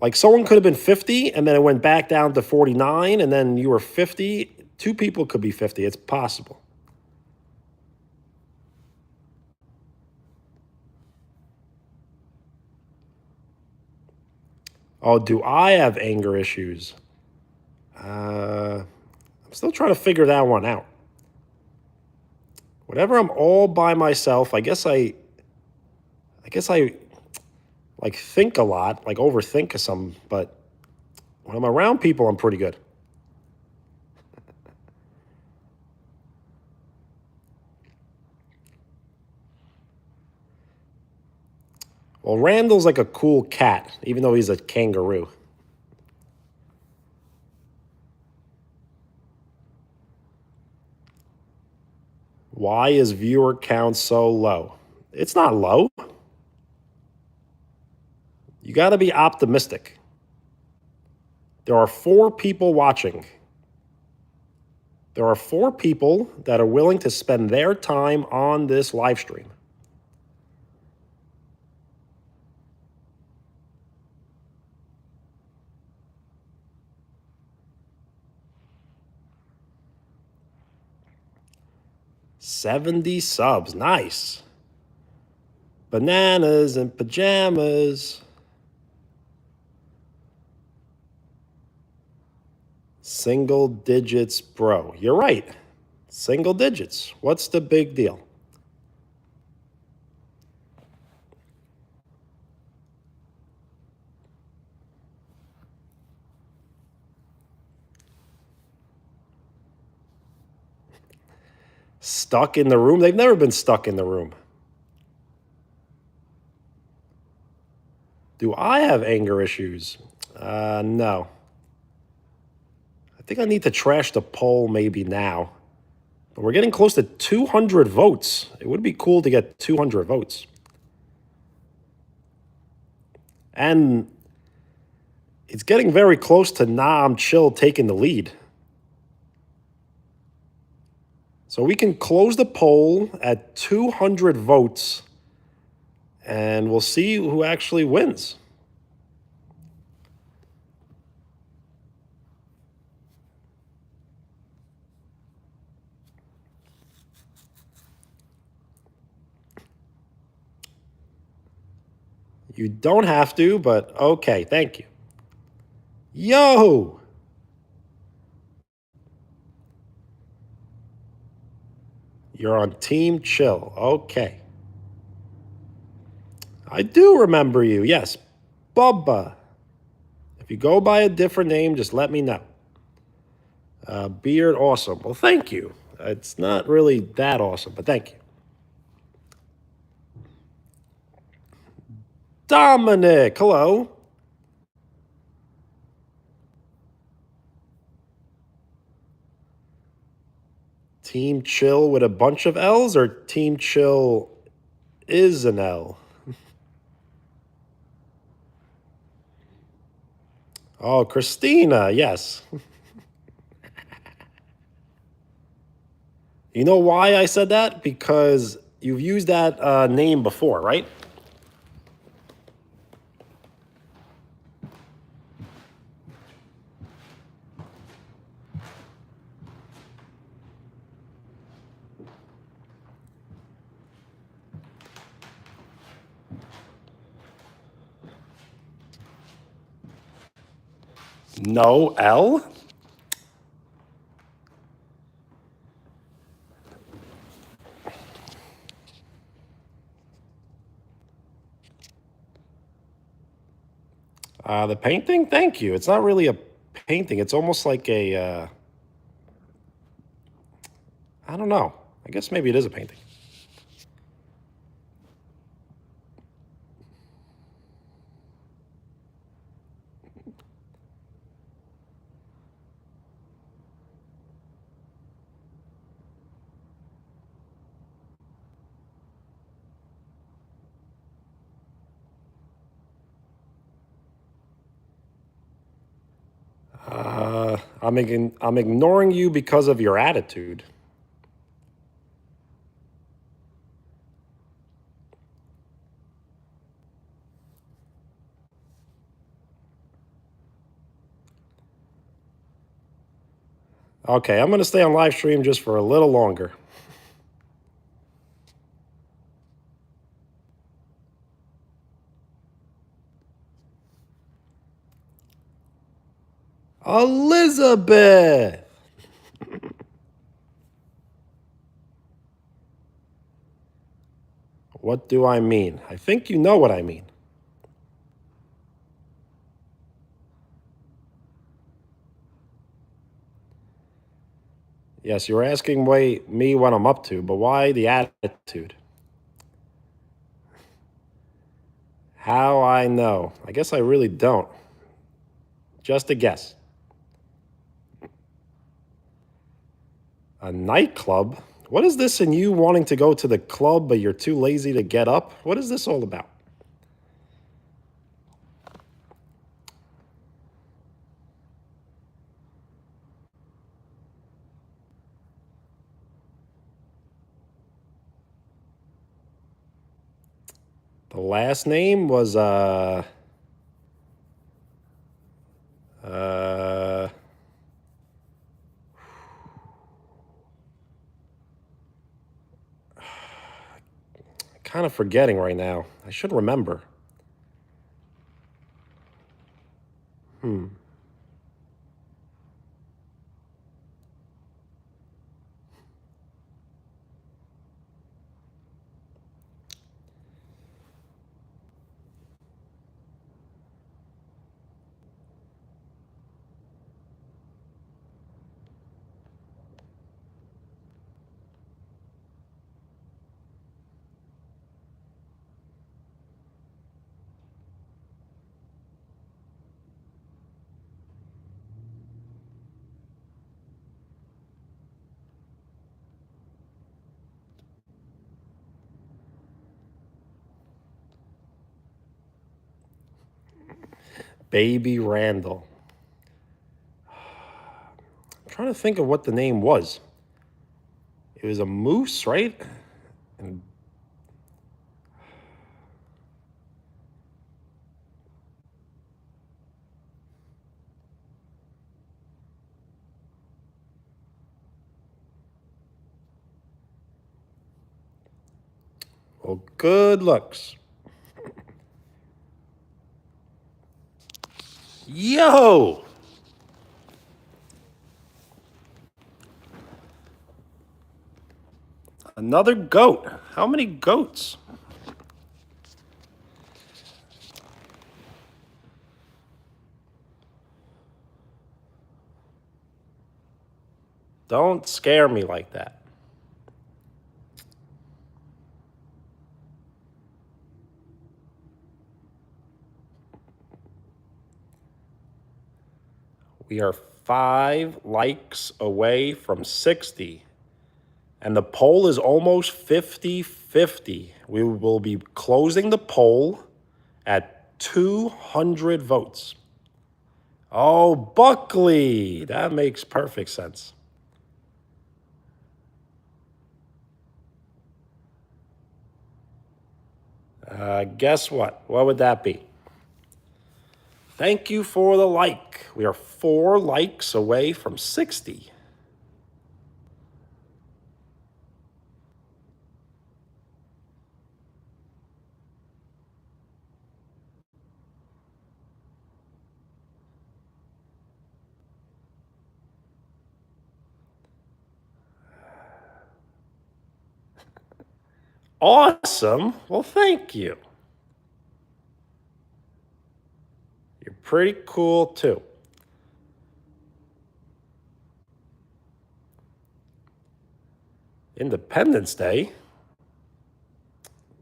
Like someone could have been 50 and then it went back down to 49 and then you were 50. 2 people could be 50. It's possible. Oh, do I have anger issues? I'm still trying to figure that one out. Whenever I'm all by myself, I guess I like think a lot, like overthink some, but when I'm around people, I'm pretty good. Well, Randall's like a cool cat, even though he's a kangaroo. Why is viewer count so low? It's not low. You got to be optimistic. There are 4 people watching. There are 4 people that are willing to spend their time on this live stream. $70 subs. Nice. Bananas and pajamas. Single digits, bro. You're right. Single digits. What's the big deal? Stuck in the room? They've never been stuck in the room. Do I have anger issues? No. I think I need to trash the poll maybe now. But we're getting close to 200 votes. It would be cool to get 200 votes. And it's getting very close to Nah, I'm Chill taking the lead. So we can close the poll at 200 votes, and we'll see who actually wins. You don't have to, but okay, thank you. Yo! You're on Team Chill. Okay. I do remember you. Yes. Bubba. If you go by a different name, just let me know. Beard, awesome. Well, thank you. It's not really that awesome, but thank you. Dominic, hello. Team Chill with a bunch of L's or Team Chill is an L? Oh, Christina, yes. You know why I said that? Because you've used that name before, right? No L? The painting? Thank you. It's not really a painting. It's almost like a, I don't know. I guess maybe it is a painting. I'm ignoring you because of your attitude. Okay, I'm going to stay on live stream just for a little longer. Elizabeth! What do I mean? I think you know what I mean. Yes, you're asking me what I'm up to, but why the attitude? How I know? I guess I really don't. Just a guess. A nightclub? What is this in you wanting to go to the club, but you're too lazy to get up? What is this all about? The last name was, kind of forgetting right now. I should remember. Baby Randall. I'm trying to think of what the name was. It was a moose, right? And well, good looks. Yo! Another goat. How many goats? Don't scare me like that. We are 5 likes away from 60. And the poll is almost 50-50. We will be closing the poll at 200 votes. Oh, Buckley. That makes perfect sense. Guess what? What would that be? Thank you for the like. We are 4 likes away from 60. Awesome. Well, thank you. You're pretty cool too. Independence Day?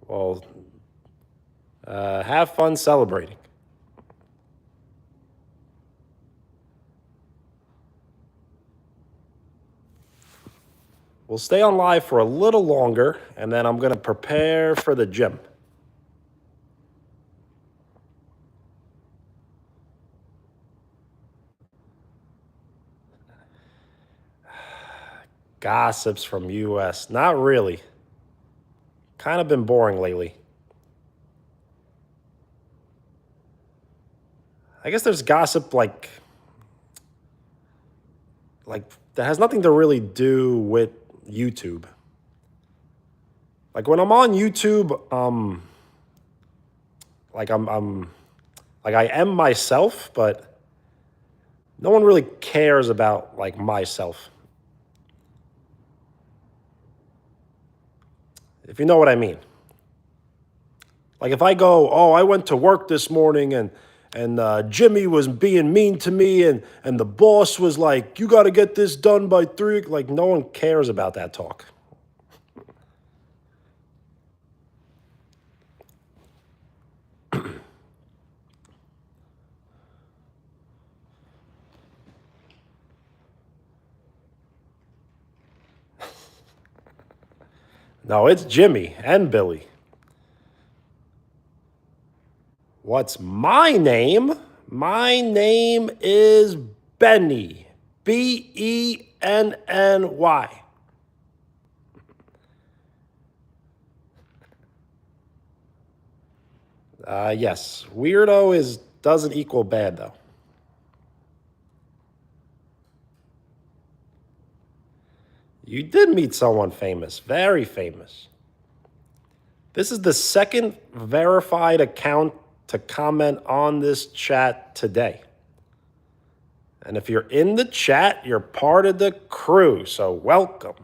Well, have fun celebrating. We'll stay on live for a little longer, and then I'm going to prepare for the gym. Gossips from US. Not really. Kind of been boring lately. I guess there's gossip like that has nothing to really do with YouTube. Like when I'm on YouTube, like I'm like I am myself, but no one really cares about like myself. If you know what I mean. Like if I go, oh, I went to work this morning and Jimmy was being mean to me and the boss was like, you got to get this done by 3. Like no one cares about that talk. No, it's Jimmy and Billy. What's my name? My name is Benny. Benny. Yes, weirdo doesn't equal bad though. You did meet someone famous, very famous. This is the second verified account to comment on this chat today. And if you're in the chat, you're part of the crew, so welcome.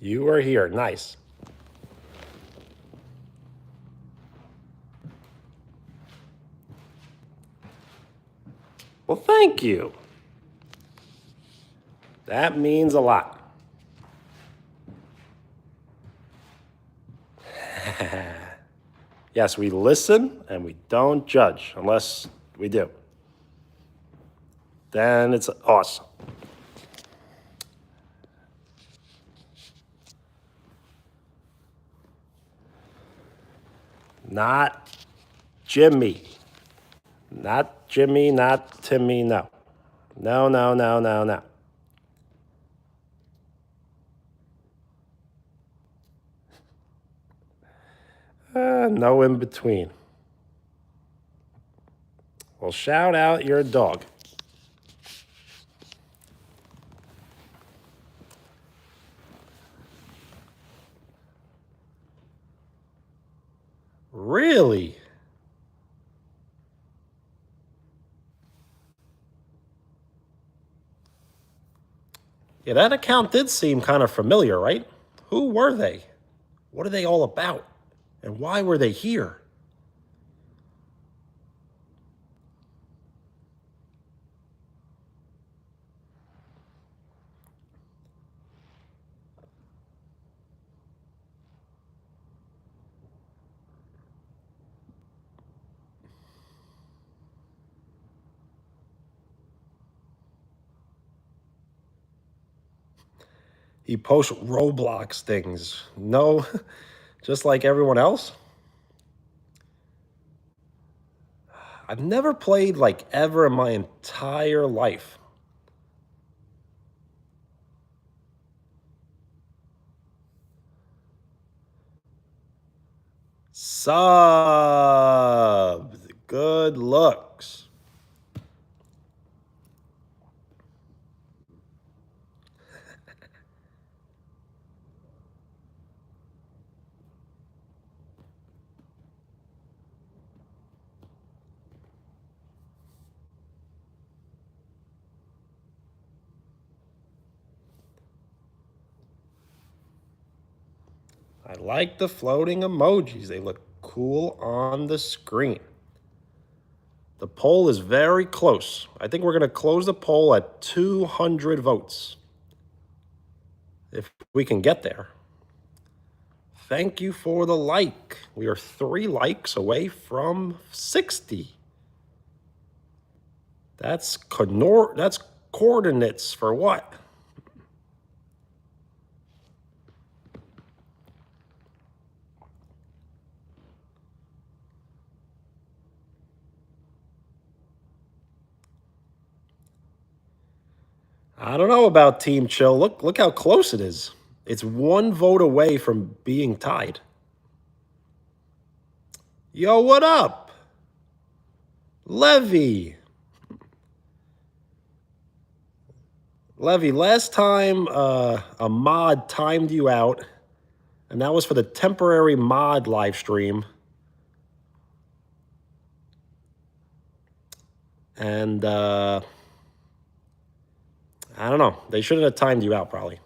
You are here. Nice. Well, thank you. That means a lot. Yes, we listen and we don't judge unless we do. Then it's awesome. Not Jimmy. Not Jimmy, not Timmy, no. No, no, no, no, no. No in between. Well, shout out your dog. Really? Yeah, that account did seem kind of familiar, right? Who were they? What are they all about? And why were they here? He posts Roblox things. No, just like everyone else. I've never played like ever in my entire life. Subs. Good looks. I like the floating emojis. They look cool on the screen. The poll is very close. I think we're going to close the poll at 200 votes. If we can get there. Thank you for the like. We are 3 likes away from 60. That's coordinates for what? I don't know about Team Chill. Look how close it is. It's 1 vote away from being tied. Yo, what up? Levy. Levy, last time a mod timed you out, and that was for the temporary mod live stream. And I don't know. They shouldn't have timed you out, probably.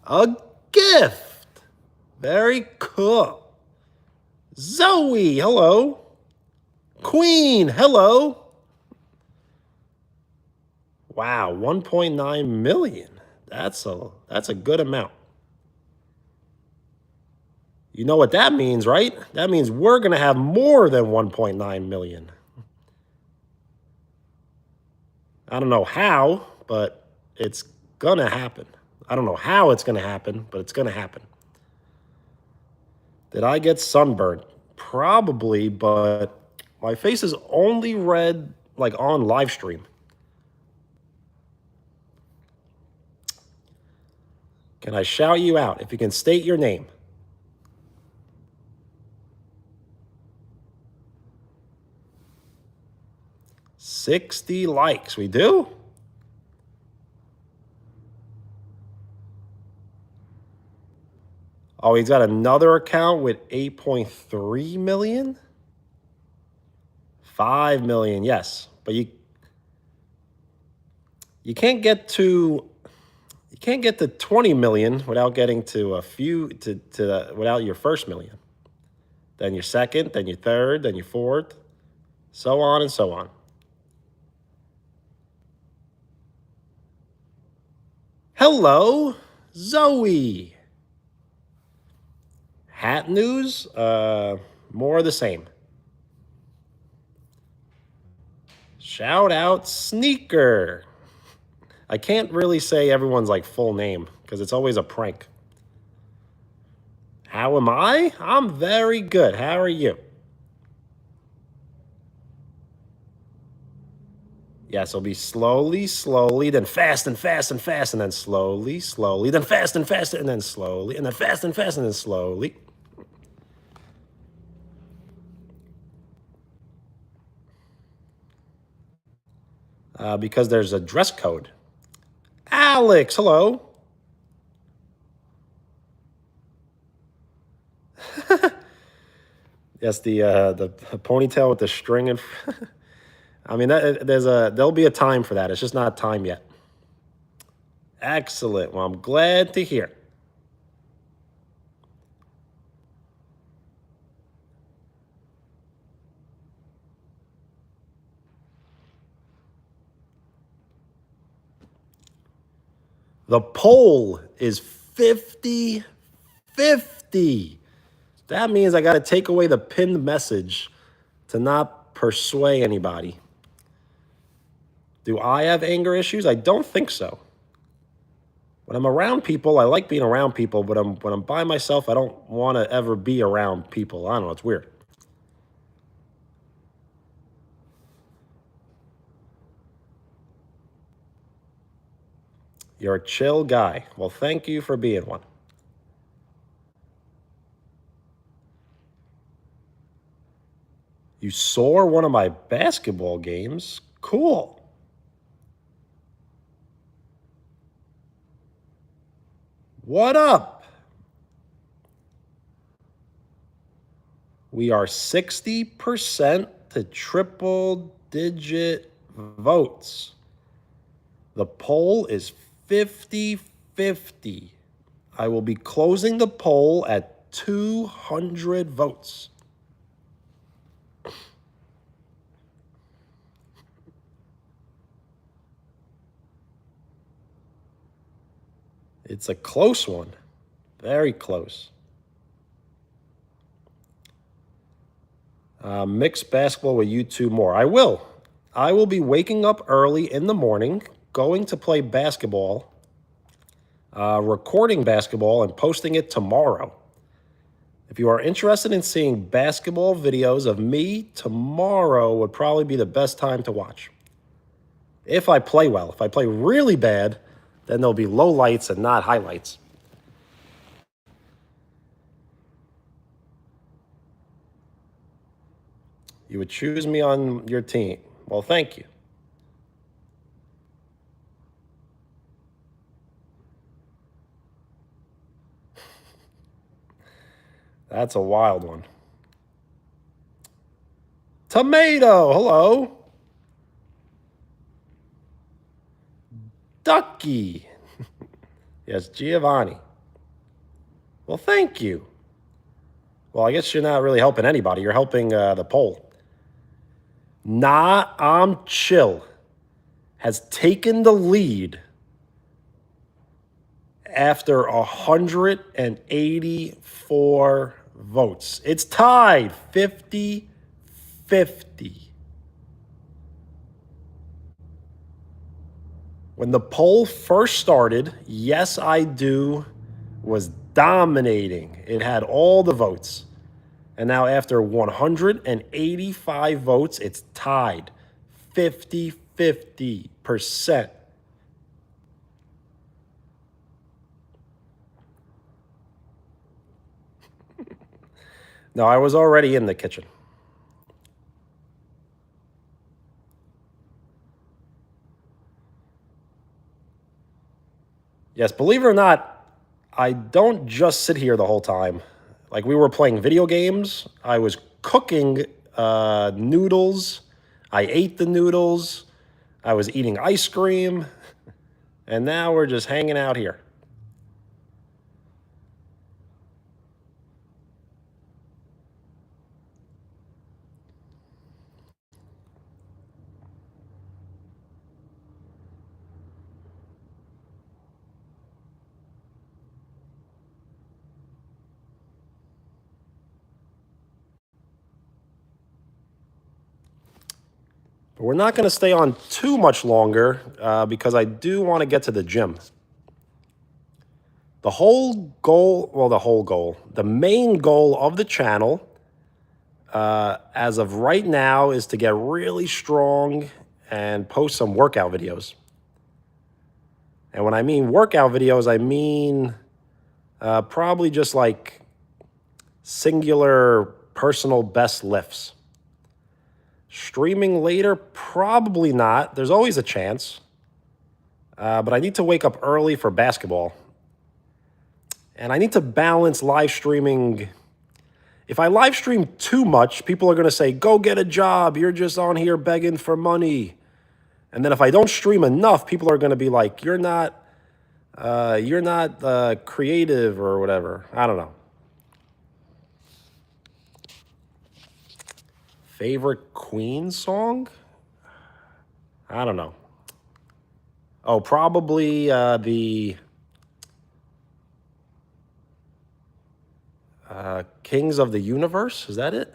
A gift. Very cool. Zoe, hello. Queen, hello. Wow, 1.9 million. That's a good amount. You know what that means, right? That means we're going to have more than 1.9 million. I don't know how, but it's going to happen. I don't know how it's going to happen, but it's going to happen. Did I get sunburned? Probably, but my face is only red like on live stream. Can I shout you out if you can state your name? $60 likes. We do? Oh, he's got another account with 8.3 million? 5 million, yes. But you can't get to 20 million without getting to without your first million. Then your second, then your third, then your fourth, so on and so on. Hello, Zoe. Hat news, more of the same. Shout out Sneaker. I can't really say everyone's like full name because it's always a prank. How am I? I'm very good. How are you? Yes, it'll be slowly, slowly, then fast and fast and fast, and then slowly, slowly, then fast and fast, and then slowly, and then fast and fast, and then slowly. Because there's a dress code. Alex, hello. Yes, the ponytail with the string and. I mean, there'll be a time for that. It's just not time yet. Excellent. Well, I'm glad to hear. The poll is 50-50. That means I got to take away the pinned message to not persuade anybody. Do I have anger issues? I don't think so. When I'm around people, I like being around people, but when I'm by myself, I don't want to ever be around people. I don't know, it's weird. You're a chill guy. Well, thank you for being one. You saw one of my basketball games? Cool. What up? We are 60% to triple digit votes. The poll is 50-50. I will be closing the poll at 200 votes. It's a close one. Very close. Mix basketball with you two more. I will. I will be waking up early in the morning, going to play basketball, recording basketball, and posting it tomorrow. If you are interested in seeing basketball videos of me, tomorrow would probably be the best time to watch. If I play well. If I play really bad, then there'll be low lights and not highlights. You would choose me on your team. Well, thank you. That's a wild one. Tomato, hello. Ducky. Yes, Giovanni. Well, thank you. Well, I guess you're not really helping anybody. You're helping the poll. Nah, I'm chill has taken the lead after 184 votes. It's tied 50-50. When the poll first started, Yes, I Do was dominating. It had all the votes. And now after 185 votes, it's tied 50-50%. No, I was already in the kitchen. Yes, believe it or not, I don't just sit here the whole time. Like we were playing video games. I was cooking noodles. I ate the noodles. I was eating ice cream. And now we're just hanging out here. But we're not going to stay on too much longer because I do want to get to the gym. The main goal of the channel as of right now is to get really strong and post some workout videos. And when I mean workout videos, I mean probably just like singular personal best lifts. Streaming later, probably not. There's always a chance. But I need to wake up early for basketball. And I need to balance live streaming. If I live stream too much, people are going to say, go get a job. You're just on here begging for money. And then if I don't stream enough, people are going to be like, you're not creative or whatever. I don't know. Favorite Queen song? I don't know. Oh, probably the Kings of the Universe. Is that it?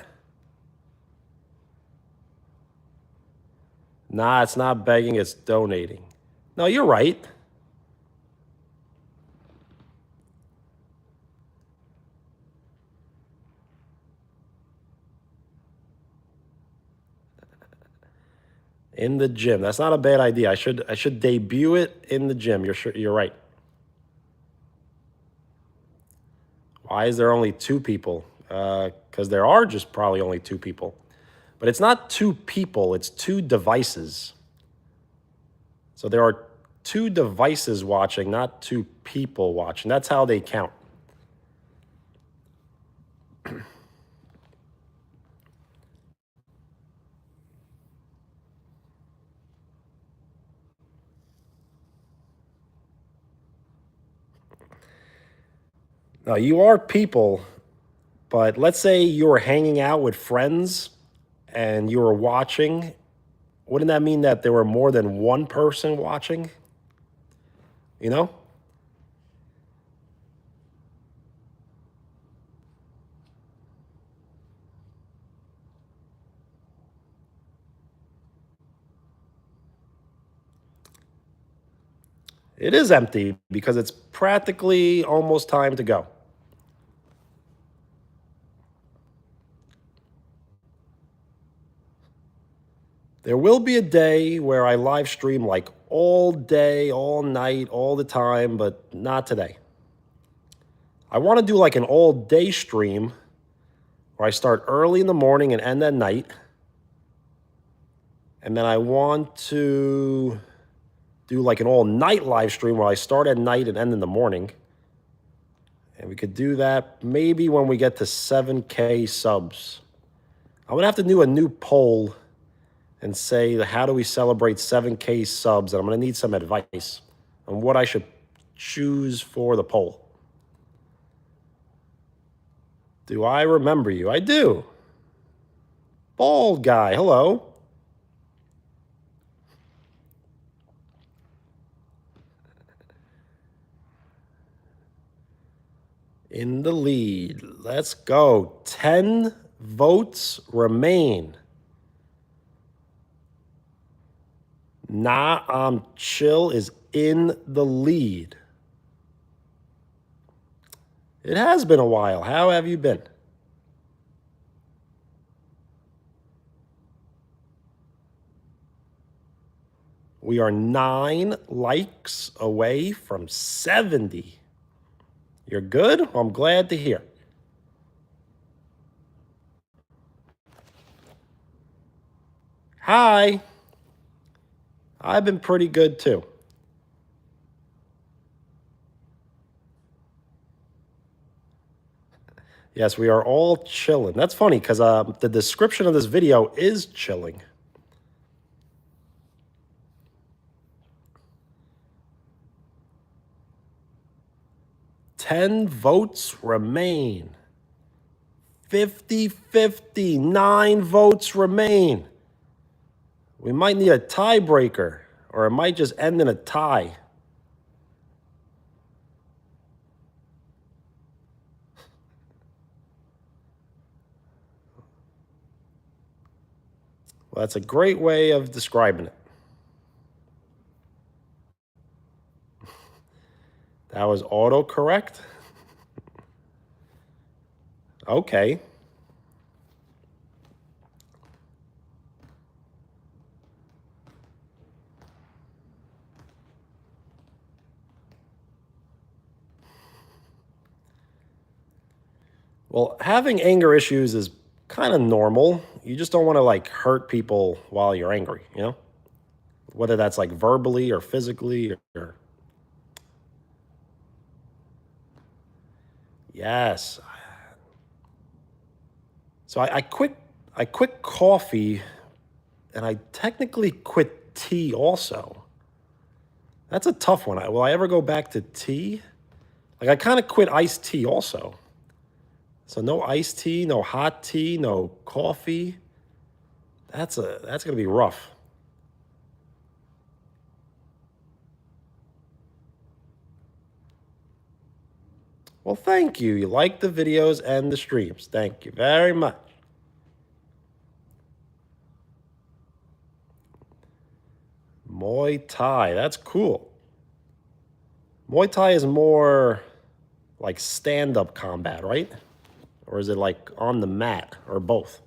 Nah, it's not begging, it's donating. No, you're right. In the gym. That's not a bad idea. I should debut it in the gym. You're right. Why is there only two people? Because there are just probably only two people. But it's not two people, it's two devices. So there are two devices watching, not two people watching. That's how they count. Now, you are people, but let's say you were hanging out with friends and you were watching. Wouldn't that mean that there were more than one person watching? You know? It is empty because it's practically almost time to go. There will be a day where I live stream like all day, all night, all the time, but not today. I want to do like an all day stream where I start early in the morning and end at night. And then I want to do like an all night live stream where I start at night and end in the morning. And we could do that maybe when we get to 7K subs. I'm going to have to do a new poll and say, how do we celebrate 7K subs? And I'm going to need some advice on what I should choose for the poll. Do I remember you? I do. Bald guy, hello. In the lead. Let's go. 10 votes remain. Nah, I'm chill is in the lead. It has been a while. How have you been? We are 9 likes away from 70. You're good? Well, I'm glad to hear. Hi. I've been pretty good too. Yes, we are all chilling. That's funny because the description of this video is chilling. Ten votes remain. 50-50. 9 votes remain. We might need a tiebreaker, or it might just end in a tie. Well, that's a great way of describing it. That was autocorrect? Okay. Well, having anger issues is kind of normal. You just don't want to like hurt people while you're angry, you know? Whether that's like verbally or physically or yes. So I quit coffee and I technically quit tea also. That's a tough one. Will I ever go back to tea? Like I kind of quit iced tea also. So no iced tea, no hot tea, no coffee. That's gonna be rough. Well, thank you. You like the videos and the streams. Thank you very much. Muay Thai. That's cool. Muay Thai is more like stand-up combat, right? Or is it like on the mat or both?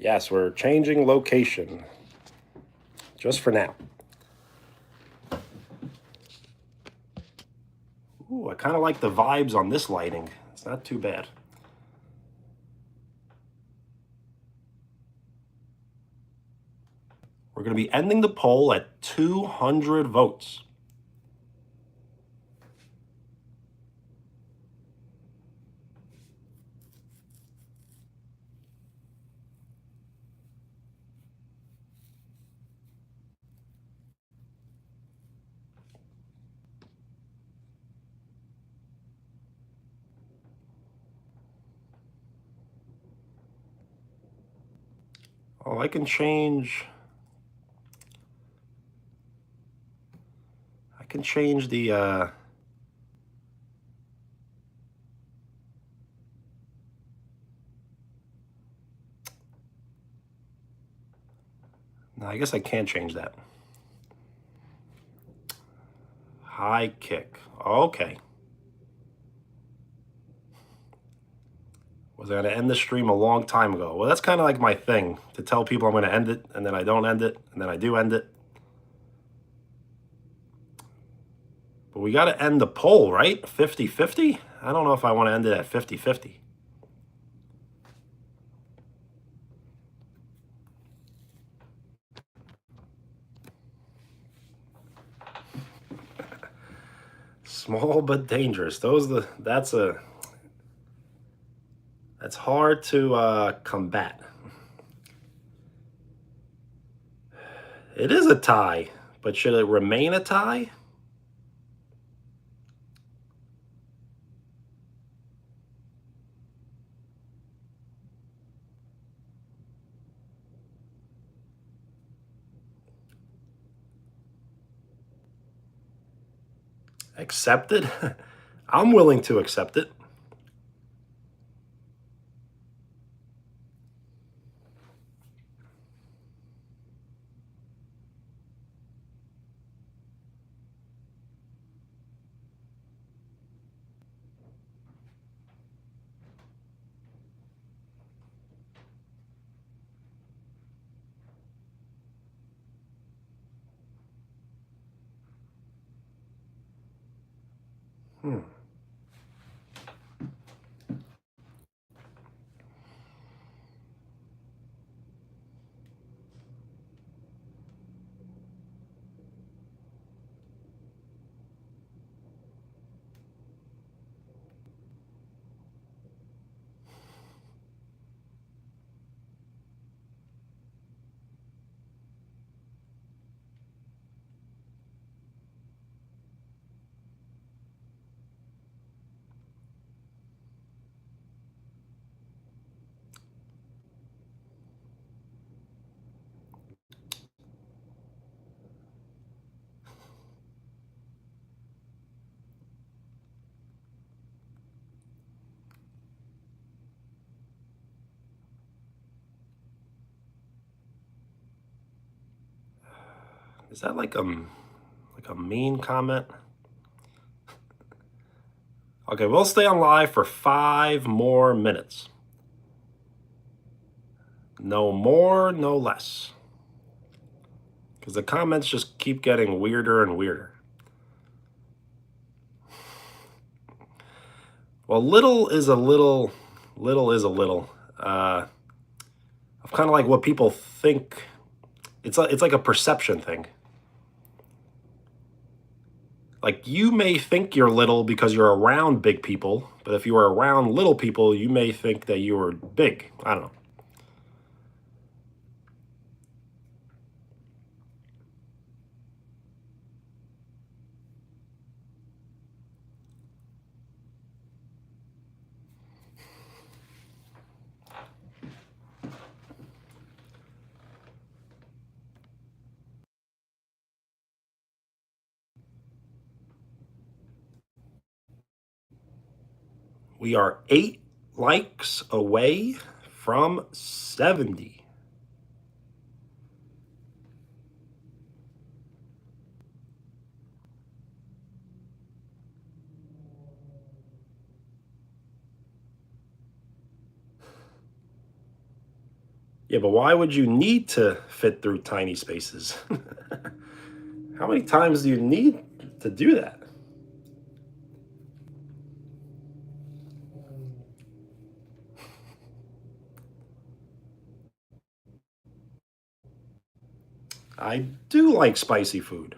Yes, we're changing location. Just for now. Ooh, I kind of like the vibes on this lighting. It's not too bad. We're going to be ending the poll at 200 votes. Oh, I can change the no, I guess I can't change that. High kick. Okay. Was I going to end the stream a long time ago? Well, that's kind of like my thing, to tell people I'm going to end it, and then I don't end it, and then I do end it. But we got to end the poll, right? 50-50? I don't know if I want to end it at 50-50. Small but dangerous. That's hard to combat. It is a tie, but should it remain a tie? Accept it? I'm willing to accept it. Is that like a mean comment? Okay, we'll stay on live for 5 more minutes. No more, no less. Because the comments just keep getting weirder and weirder. Well, little is a little is a little. Of kind of like what people think. It's like a perception thing. Like, you may think you're little because you're around big people, but if you are around little people, you may think that you are big. I don't know. We are 8 likes away from 70. Yeah, but why would you need to fit through tiny spaces? How many times do you need to do that? I do like spicy food.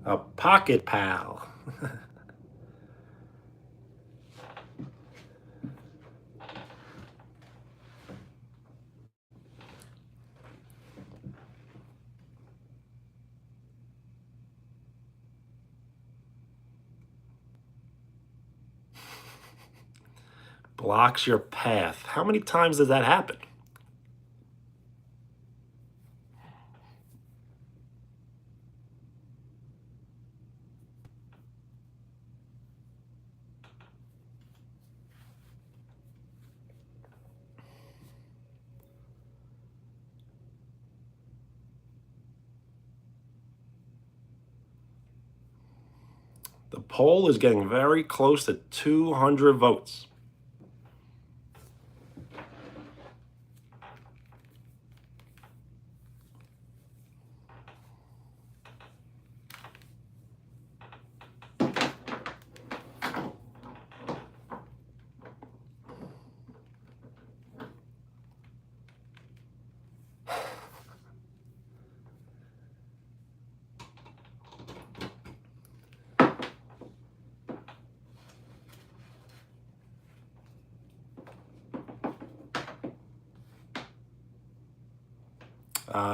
A pocket pal. Blocks your path. How many times does that happen? The poll is getting very close to 200 votes.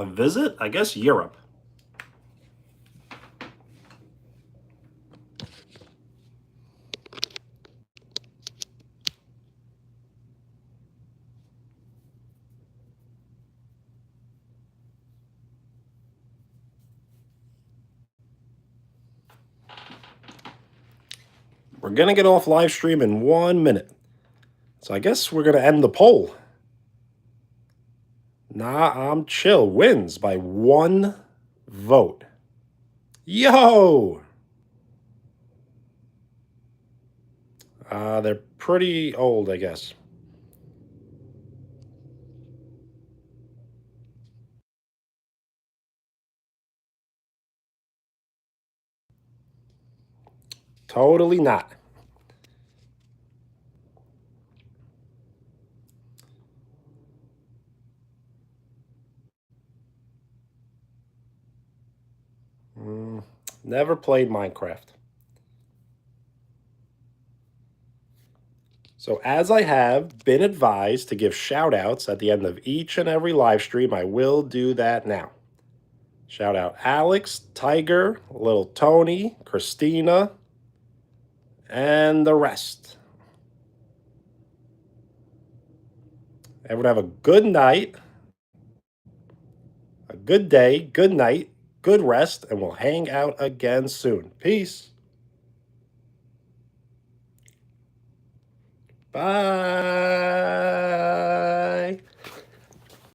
Visit, I guess, Europe. We're going to get off live stream in 1 minute. So I guess we're going to end the poll. Nah, I'm chill. Wins by 1 vote. Yo! They're pretty old, I guess. Totally not. Never played Minecraft. So, as I have been advised to give shout outs at the end of each and every live stream, I will do that now. Shout out Alex, Tiger, Little Tony, Christina, and the rest. Everyone have a good night, a good day, good night, good rest, and we'll hang out again soon. Peace. Bye.